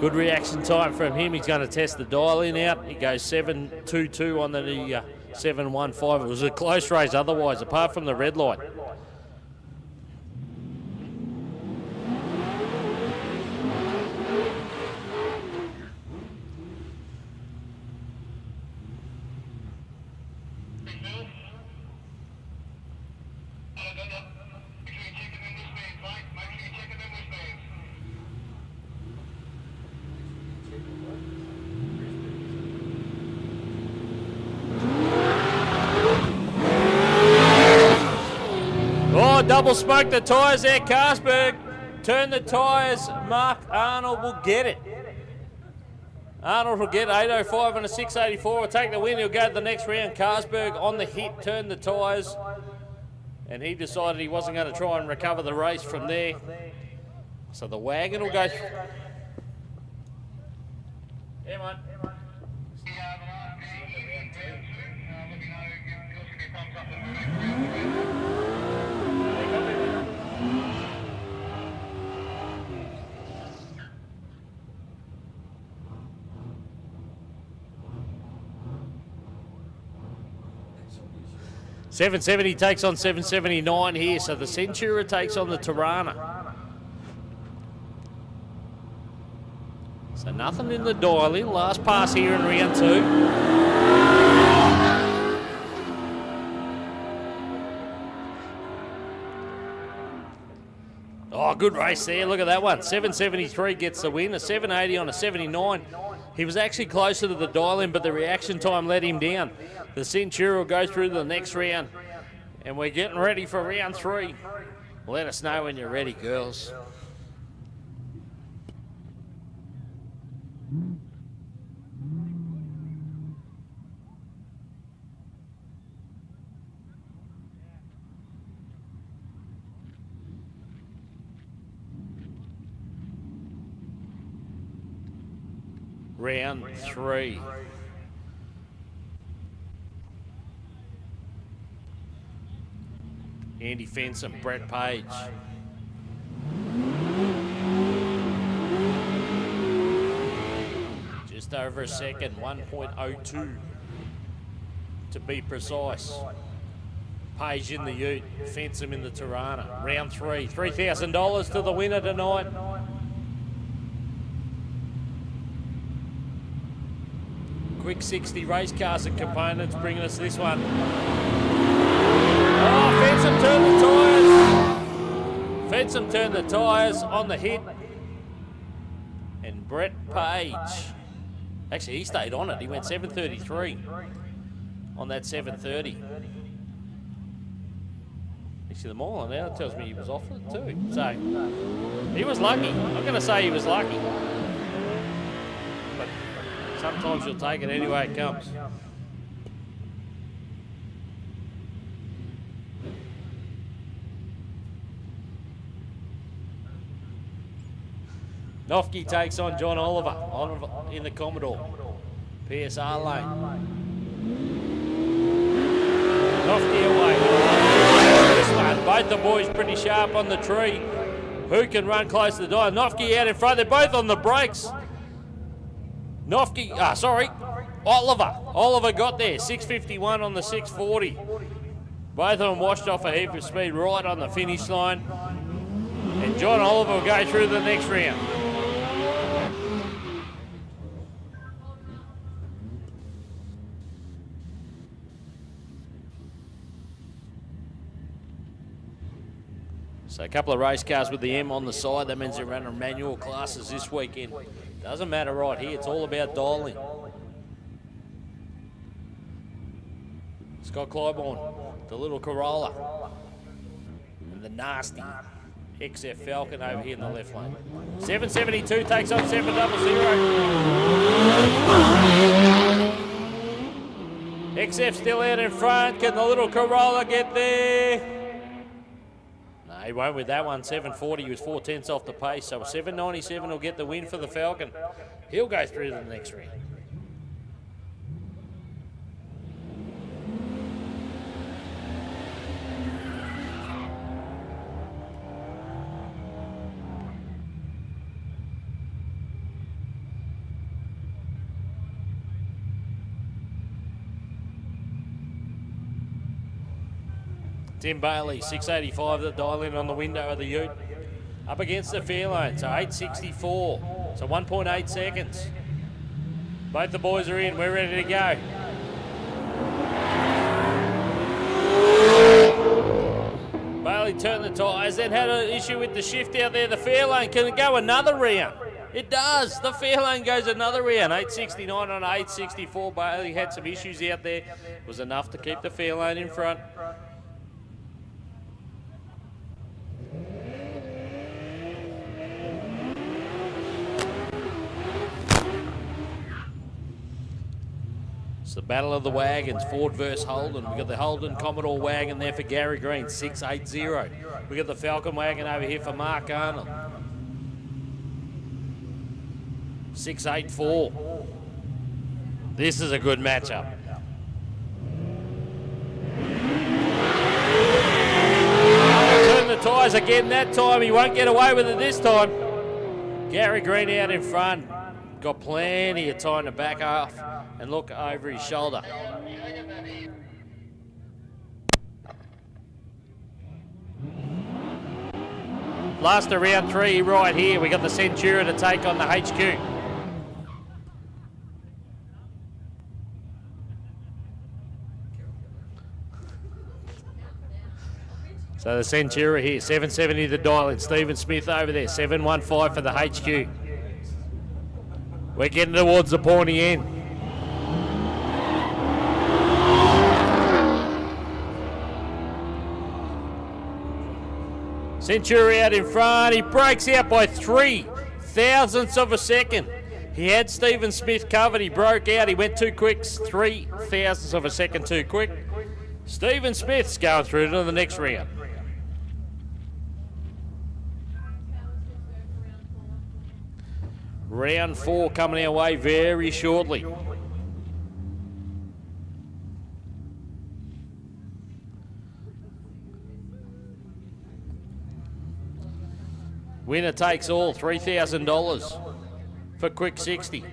Good reaction time from him. He's going to test the dial in out. He goes 722 on the 715. It was a close race otherwise, apart from the red light. Oh, double smoke the tyres there, Carlsberg. Turn the tyres. Mark Arnold will get it. Arnold will get 805 and a 684. Will take the win. He'll go to the next round. Carlsberg on the hit, turned the tyres. And he decided he wasn't going to try and recover the race from there. So the wagon will go. Come on. $770 takes on $779 here, so the Centura takes on the Tirana. So nothing in the dial-in. Last pass here in round 2. Oh, good race there. Look at that one. 773 gets the win. A 780 on a 79. He was actually closer to the dial-in, but the reaction time let him down. The Centura will go through to the next round. And we're getting ready for round 3. Let us know when you're ready, girls. Round 3. Andy Fenson, Brett Page. Just over a second, 1.02 to be precise. Page in the Ute, Fenson in the Tirana. Round 3, $3,000 to the winner tonight. Quick 60 race cars and components bringing us this one. Oh, Fenson turned the tyres. Fenson turned the tyres on the hit. And Brett Page. Actually, he stayed on it. He went 733 on that 730. Actually, the mile now tells me he was off it too. So, he was lucky. I'm going to say he was lucky. But sometimes you'll take it any way it comes. Nofke takes on John Oliver in the Commodore. PSR lane. Nofke away. This one, both the boys pretty sharp on the tree. Who can run close to the dial? Nofke out in front. They're both on the brakes. Oliver got there. 651 on the 640. Both of them washed off a heap of speed right on the finish line. And John Oliver will go through the next round. So a couple of race cars with the M on the side. That means they're running manual classes this weekend. Doesn't matter right here. It's all about dialing. Scott Clybourne, the little Corolla. And the nasty XF Falcon over here in the left lane. 772 takes on 700. XF still out in front. Can the little Corolla get there? No, he won't with that one. 740, he was 4/10 off the pace. So 797 will get the win for the Falcon. He'll go through to the next round. Tim Bailey, 685, the dial in on the window of the Ute. Up against the Fairlane, so 864, so 1.8 seconds. Both the boys are in, we're ready to go. He turned the tyres, then had an issue with the shift out there. The fair lane, can it go another round? It does. The fair lane goes another round. 869 on 864. Bailey had some issues out there. It was enough to keep the fair lane in front. It's the battle of the wagons, Ford versus Holden. We've got the Holden Commodore wagon there for Gary Green, 680. We've got the Falcon wagon over here for Mark Arnold, 684. This is a good matchup. Turn the tyres again that time. He won't get away with it this time. Gary Green out in front. Got plenty of time to back off and look over his shoulder. Last of round 3 right here. We got the Centura to take on the HQ. So the Centura here, 770 the dial in. Stephen Smith over there, 715 for the HQ. We're getting towards the pointy end. Centuri out in front. He breaks out by 3 thousandths of a second. He had Stephen Smith covered. He broke out. He went too quick. 3 thousandths of a second too quick. Stephen Smith's going through to the next round. Round 4 coming our way very shortly. Winner takes all, $3,000 for quick 60.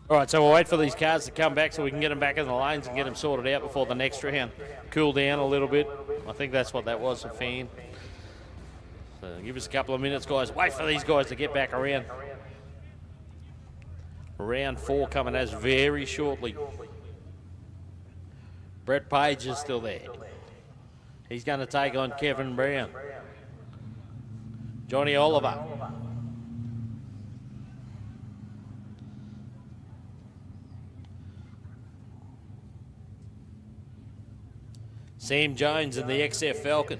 All right, so we'll wait for these cars to come back so we can get them back in the lanes and get them sorted out before the next round. Cool down a little bit. I think that's what that was, a fan. So give us a couple of minutes, guys. Wait for these guys to get back around. Round 4 coming as very shortly. Brett Page is still there. He's going to take on Kevin Brown. Johnny Oliver. Sam Jones in the XF Falcon.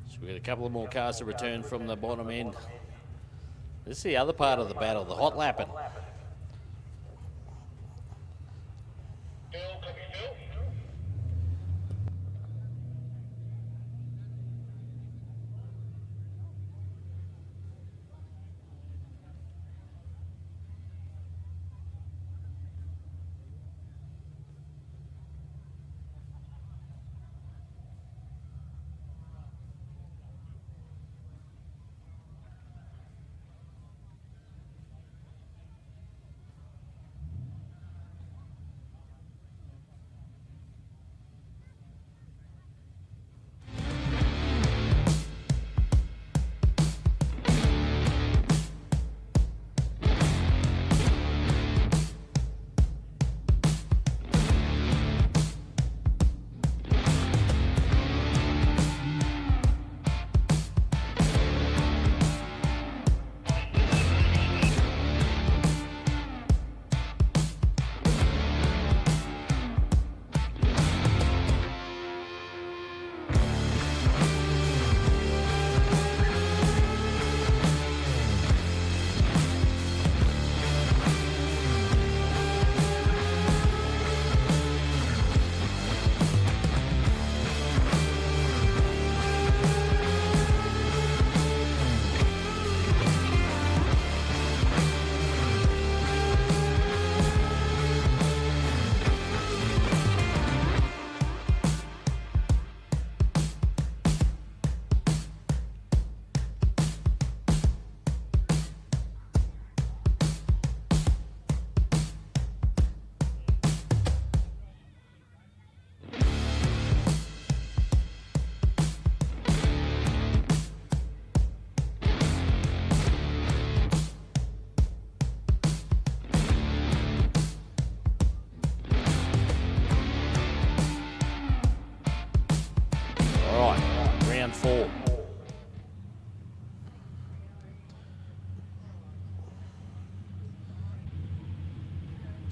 So we've got a couple of more cars to return from the bottom end. This is the other part of the battle, the hot lapping.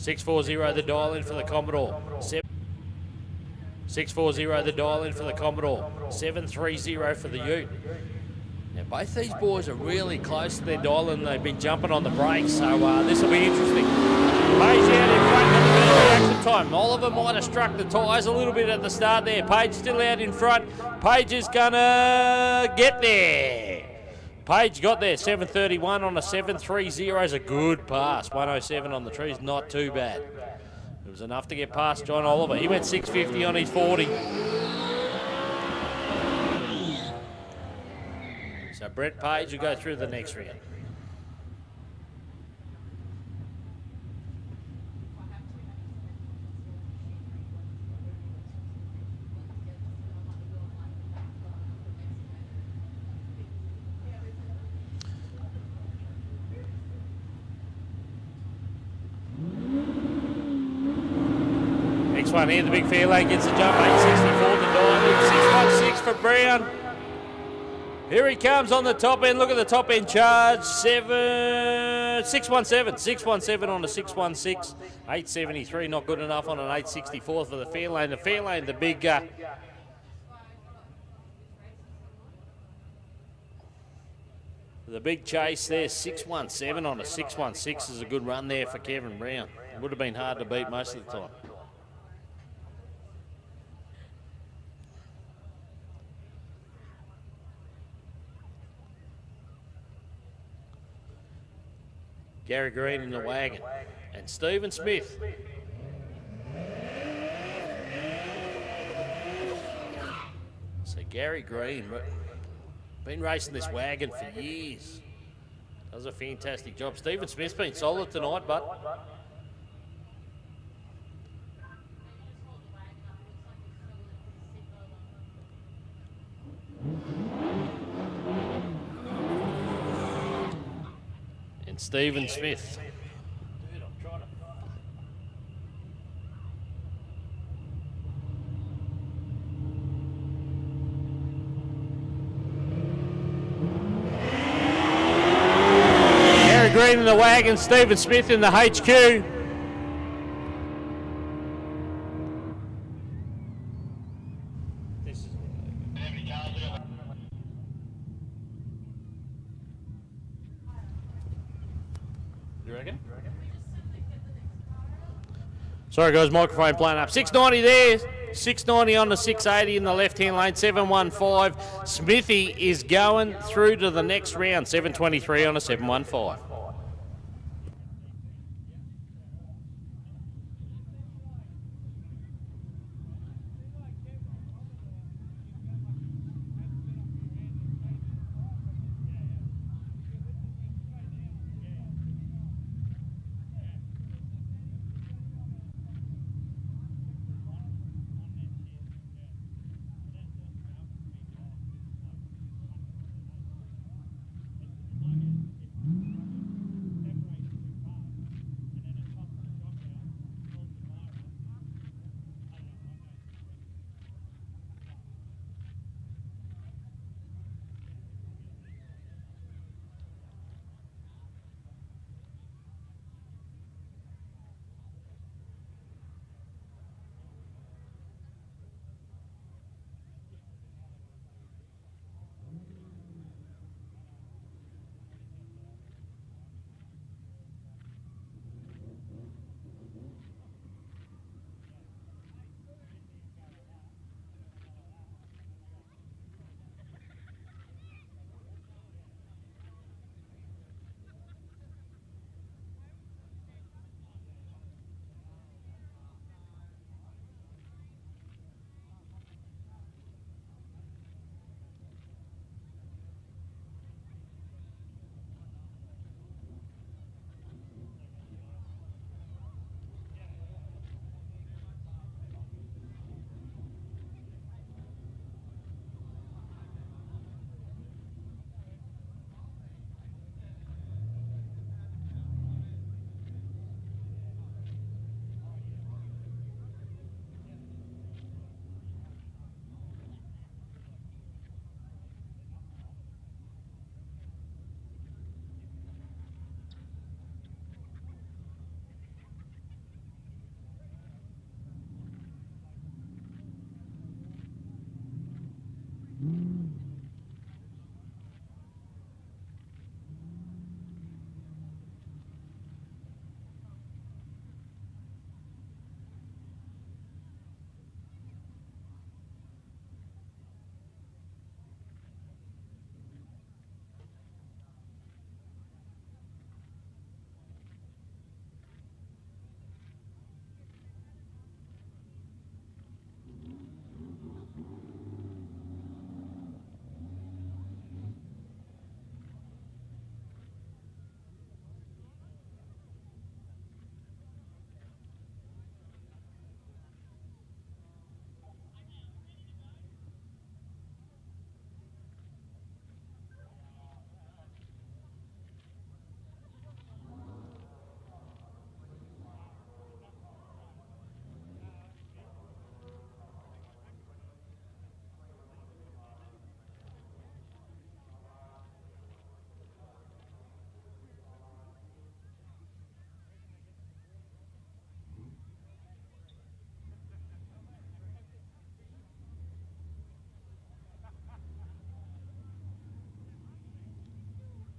640 the dial in for the Commodore. 640 the dial in for the Commodore. 730 for the Ute. Now both these boys are really close to their dial and they've been jumping on the brakes, so this will be interesting. Page out in front, got a bit of reaction time. Oliver might have struck the tyres a little bit at the start there. Page still out in front. Page is gonna get there. Page got there, 731 on a 730 is a good pass. 107 on the trees, not too bad. It was enough to get past John Oliver. He went 650 on his 40. So Brett Page will go through the next round. Next one here, the big fair lane gets the jump, 864 to dive, 616 for Brown. Here he comes on the top end. Look at the top end charge. 617 on a 616. 873, not good enough on an 864 for the fair lane. The fair lane, the big chase there. 617 on a 616 is a good run there for Kevin Brown. It would have been hard to beat most of the time. Gary Green in the wagon, and Stephen Smith. So Gary Green, been racing this wagon for years. Does a fantastic job. Stephen Smith's been solid tonight, but Stephen Smith. Dude, I'm trying to... Gary Green in the wagon, Stephen Smith in the HQ. Sorry guys, microphone playing up. 690 there, 690 on the 680 in the left-hand lane, 715. Smithy is going through to the next round, 723 on a 715.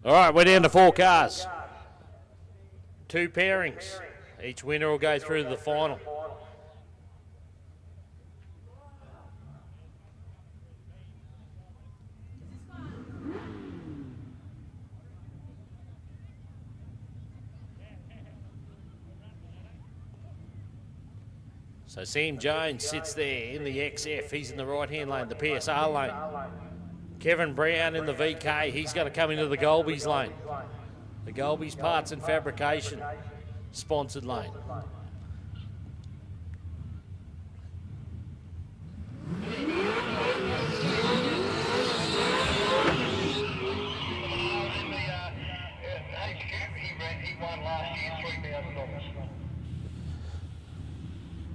All right, we're down to 4 cars. 2 pairings. Each winner will go through to the final. So Sam Jones sits there in the XF. He's in the right-hand lane, the PSR lane. Kevin Brown in the VK. He's going to come into the Golby's lane. The Golby's Parts and Fabrication sponsored lane.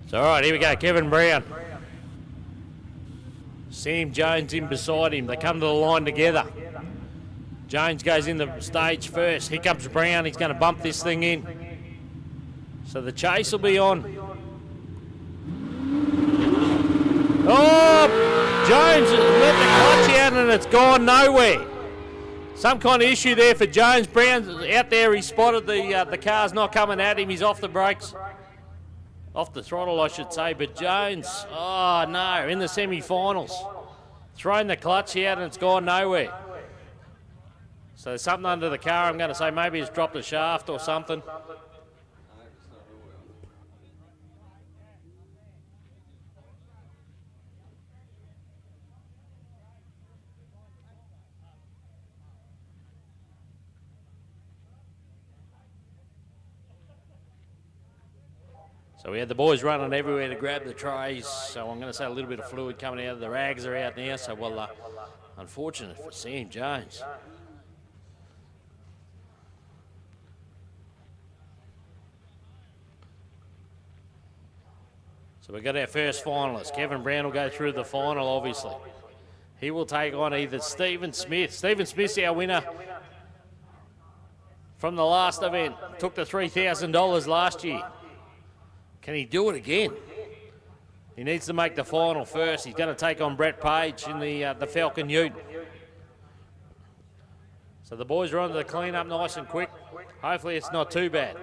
So, all right, here we go. Kevin Brown. Sam Jones in beside him. They come to the line together. Jones goes in the stage first. Here comes Brown. He's going to bump this thing in. So the chase will be on. Oh, Jones let the clutch out and it's gone nowhere. Some kind of issue there for Jones. Brown's out there. He spotted the car's not coming at him. He's off the brakes. Off the throttle, I should say. But Jones, oh no, in the semi-finals. Thrown the clutch out and it's gone nowhere. So there's something under the car. I'm going to say maybe it's dropped a shaft or something. So we had the boys running everywhere to grab the trays. So I'm going to say a little bit of fluid coming out of the rags are out now. So, well, unfortunate for Sam Jones. So we've got our first finalist. Kevin Brown will go through the final, obviously. He will take on either Stephen Smith. Stephen Smith's our winner from the last event. Took the $3,000 last year. Can he do it again? He needs to make the final first. He's going to take on Brett Page in the Falcon Ute. So the boys are on to the clean-up nice and quick. Hopefully it's not too bad.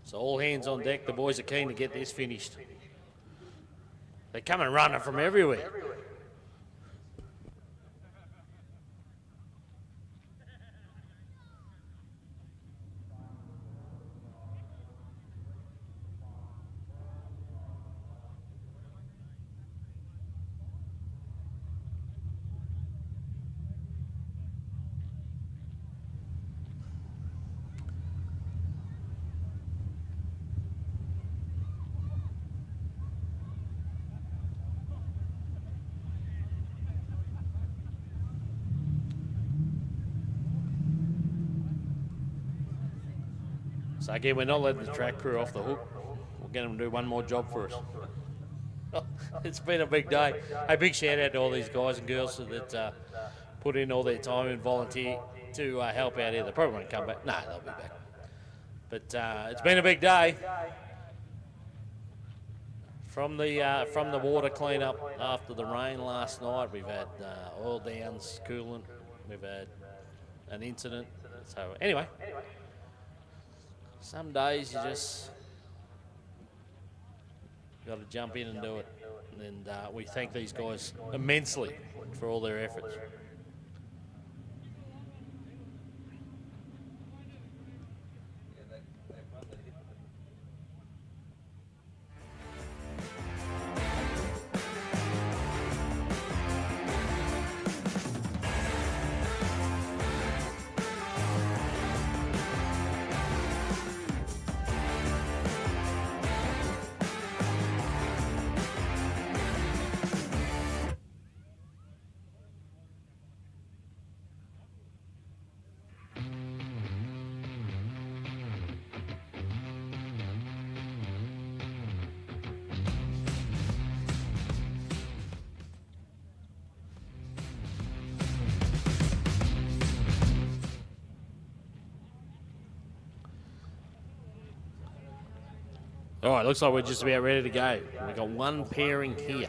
So all hands on deck. The boys are keen to get this finished. They're coming running from everywhere. So again, we're not letting the track crew off the hook. We'll get them to do one more job for us. It's been a big day. A big shout out to all these guys and girls that put in all their time and volunteer to help out here. They probably won't come back. No, they'll be back. But it's been a big day. From the water clean-up after the rain last night, we've had oil downs, coolant. We've had an incident. So anyway. Some days you just got to jump in and do it. And we thank these guys immensely for all their efforts. All right, looks like we're just about ready to go. We've got one pairing here.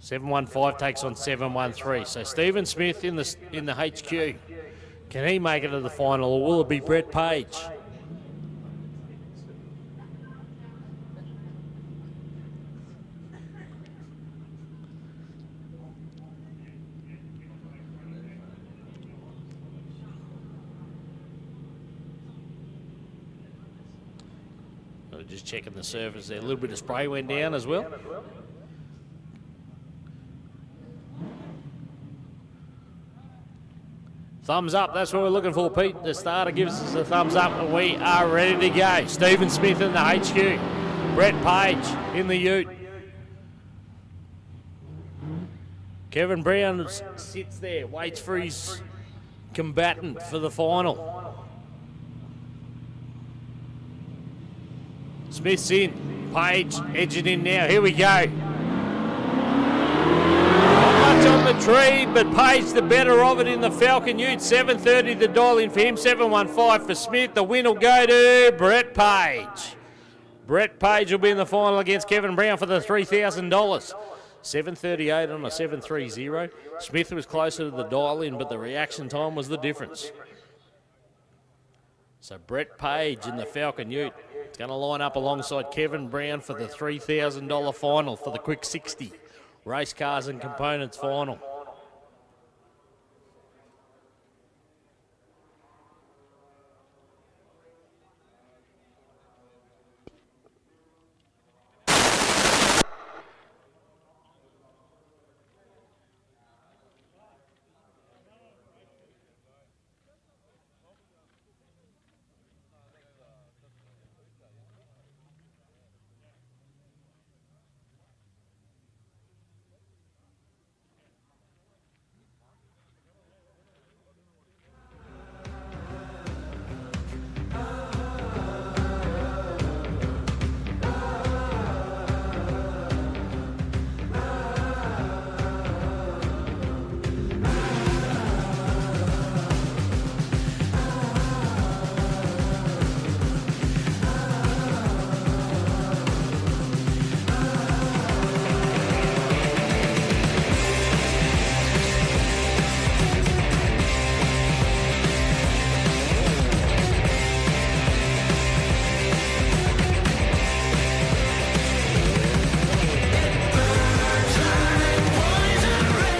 715 takes on 713. So Stephen Smith in the HQ. Can he make it to the final, or will it be Brett Page? Just checking the surface there. A little bit of spray went down as well. Thumbs up, that's what we're looking for, Pete. The starter gives us a thumbs up and we are ready to go. Stephen Smith in the HQ. Brett Page in the ute. Kevin Brown sits there, waits for his combatant for the final. Smith's in. Page edging in now. Here we go. Not much on the tree, but Page the better of it in the Falcon Ute. 7:30 the dial in for him. 715 for Smith. The win will go to Brett Page. Brett Page will be in the final against Kevin Brown for the $3,000. 7:38 on a 7:30. Smith was closer to the dial in, but the reaction time was the difference. So Brett Page in the Falcon Ute. It's going to line up alongside Kevin Brown for the $3,000 final for the Quick 60 Race Cars and Components final.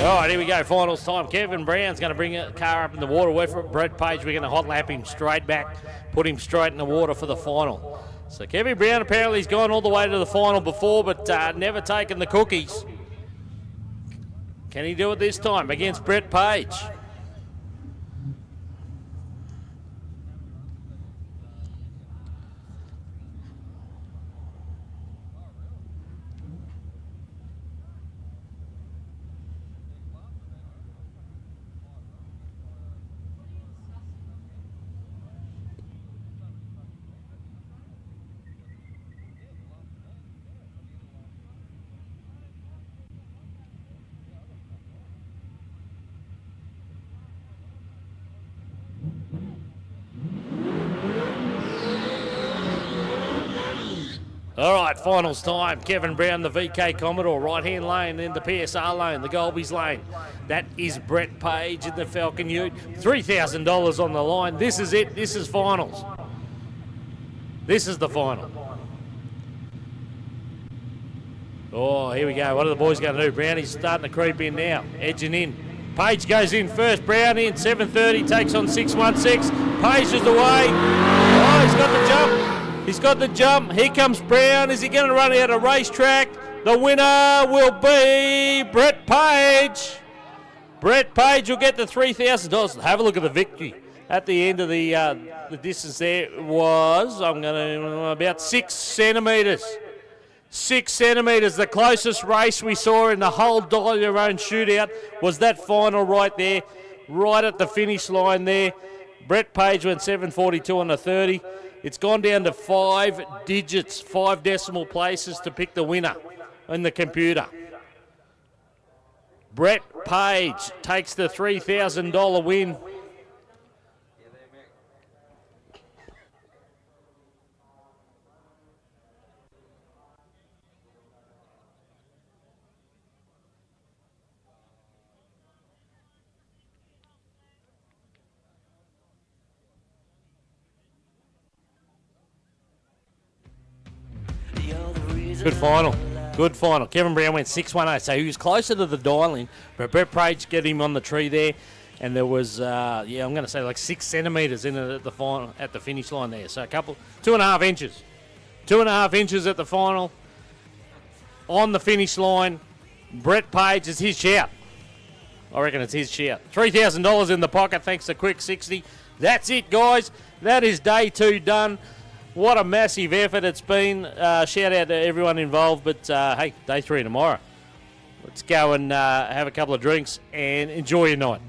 All right, here we go, finals time. Kevin Brown's going to bring a car up in the water. Wait for Brett Page. We're going to hot lap him straight back, put him straight in the water for the final. So Kevin Brown apparently has gone all the way to the final before, but never taken the cookies. Can he do it this time against Brett Page? All right, finals time. Kevin Brown, the VK Commodore, right-hand lane, then the PSR lane, the Golby's lane. That is Brett Page in the Falcon Ute. $3,000 on the line. This is it. This is finals. This is the final. Oh, here we go. What are the boys going to do? Brownie's starting to creep in now, edging in. Page goes in first. Brown in. 7:30 takes on 616. Page is away. Oh, he's got the jump. He's got the jump. Here comes Brown. Is he going to run out of racetrack? The winner will be Brett Page. Brett Page will get the $3,000. Have a look at the victory. At the end of the distance there was, about 6 centimetres. 6 centimetres. The closest race we saw in the whole Dial Your Own shootout was that final right there, right at the finish line there. Brett Page went 7:42 on the 30. It's gone down to 5 digits, 5 decimal places to pick the winner in the computer. Brett Page takes the $3,000 win. Good final. Good final. Kevin Brown went 6-1-0, so he was closer to the dial-in, but Brett Page get him on the tree there, and there was, I'm going to say like 6 centimetres in it at the final, at the finish line there. So 2.5 inches. 2.5 inches at the final. On the finish line, Brett Page is his shout. I reckon it's his shout. $3,000 in the pocket thanks to Quick 60. That's it, guys. That is day 2 done. What a massive effort it's been. Shout out to everyone involved. But, hey, day 3 tomorrow. Let's go and have a couple of drinks and enjoy your night.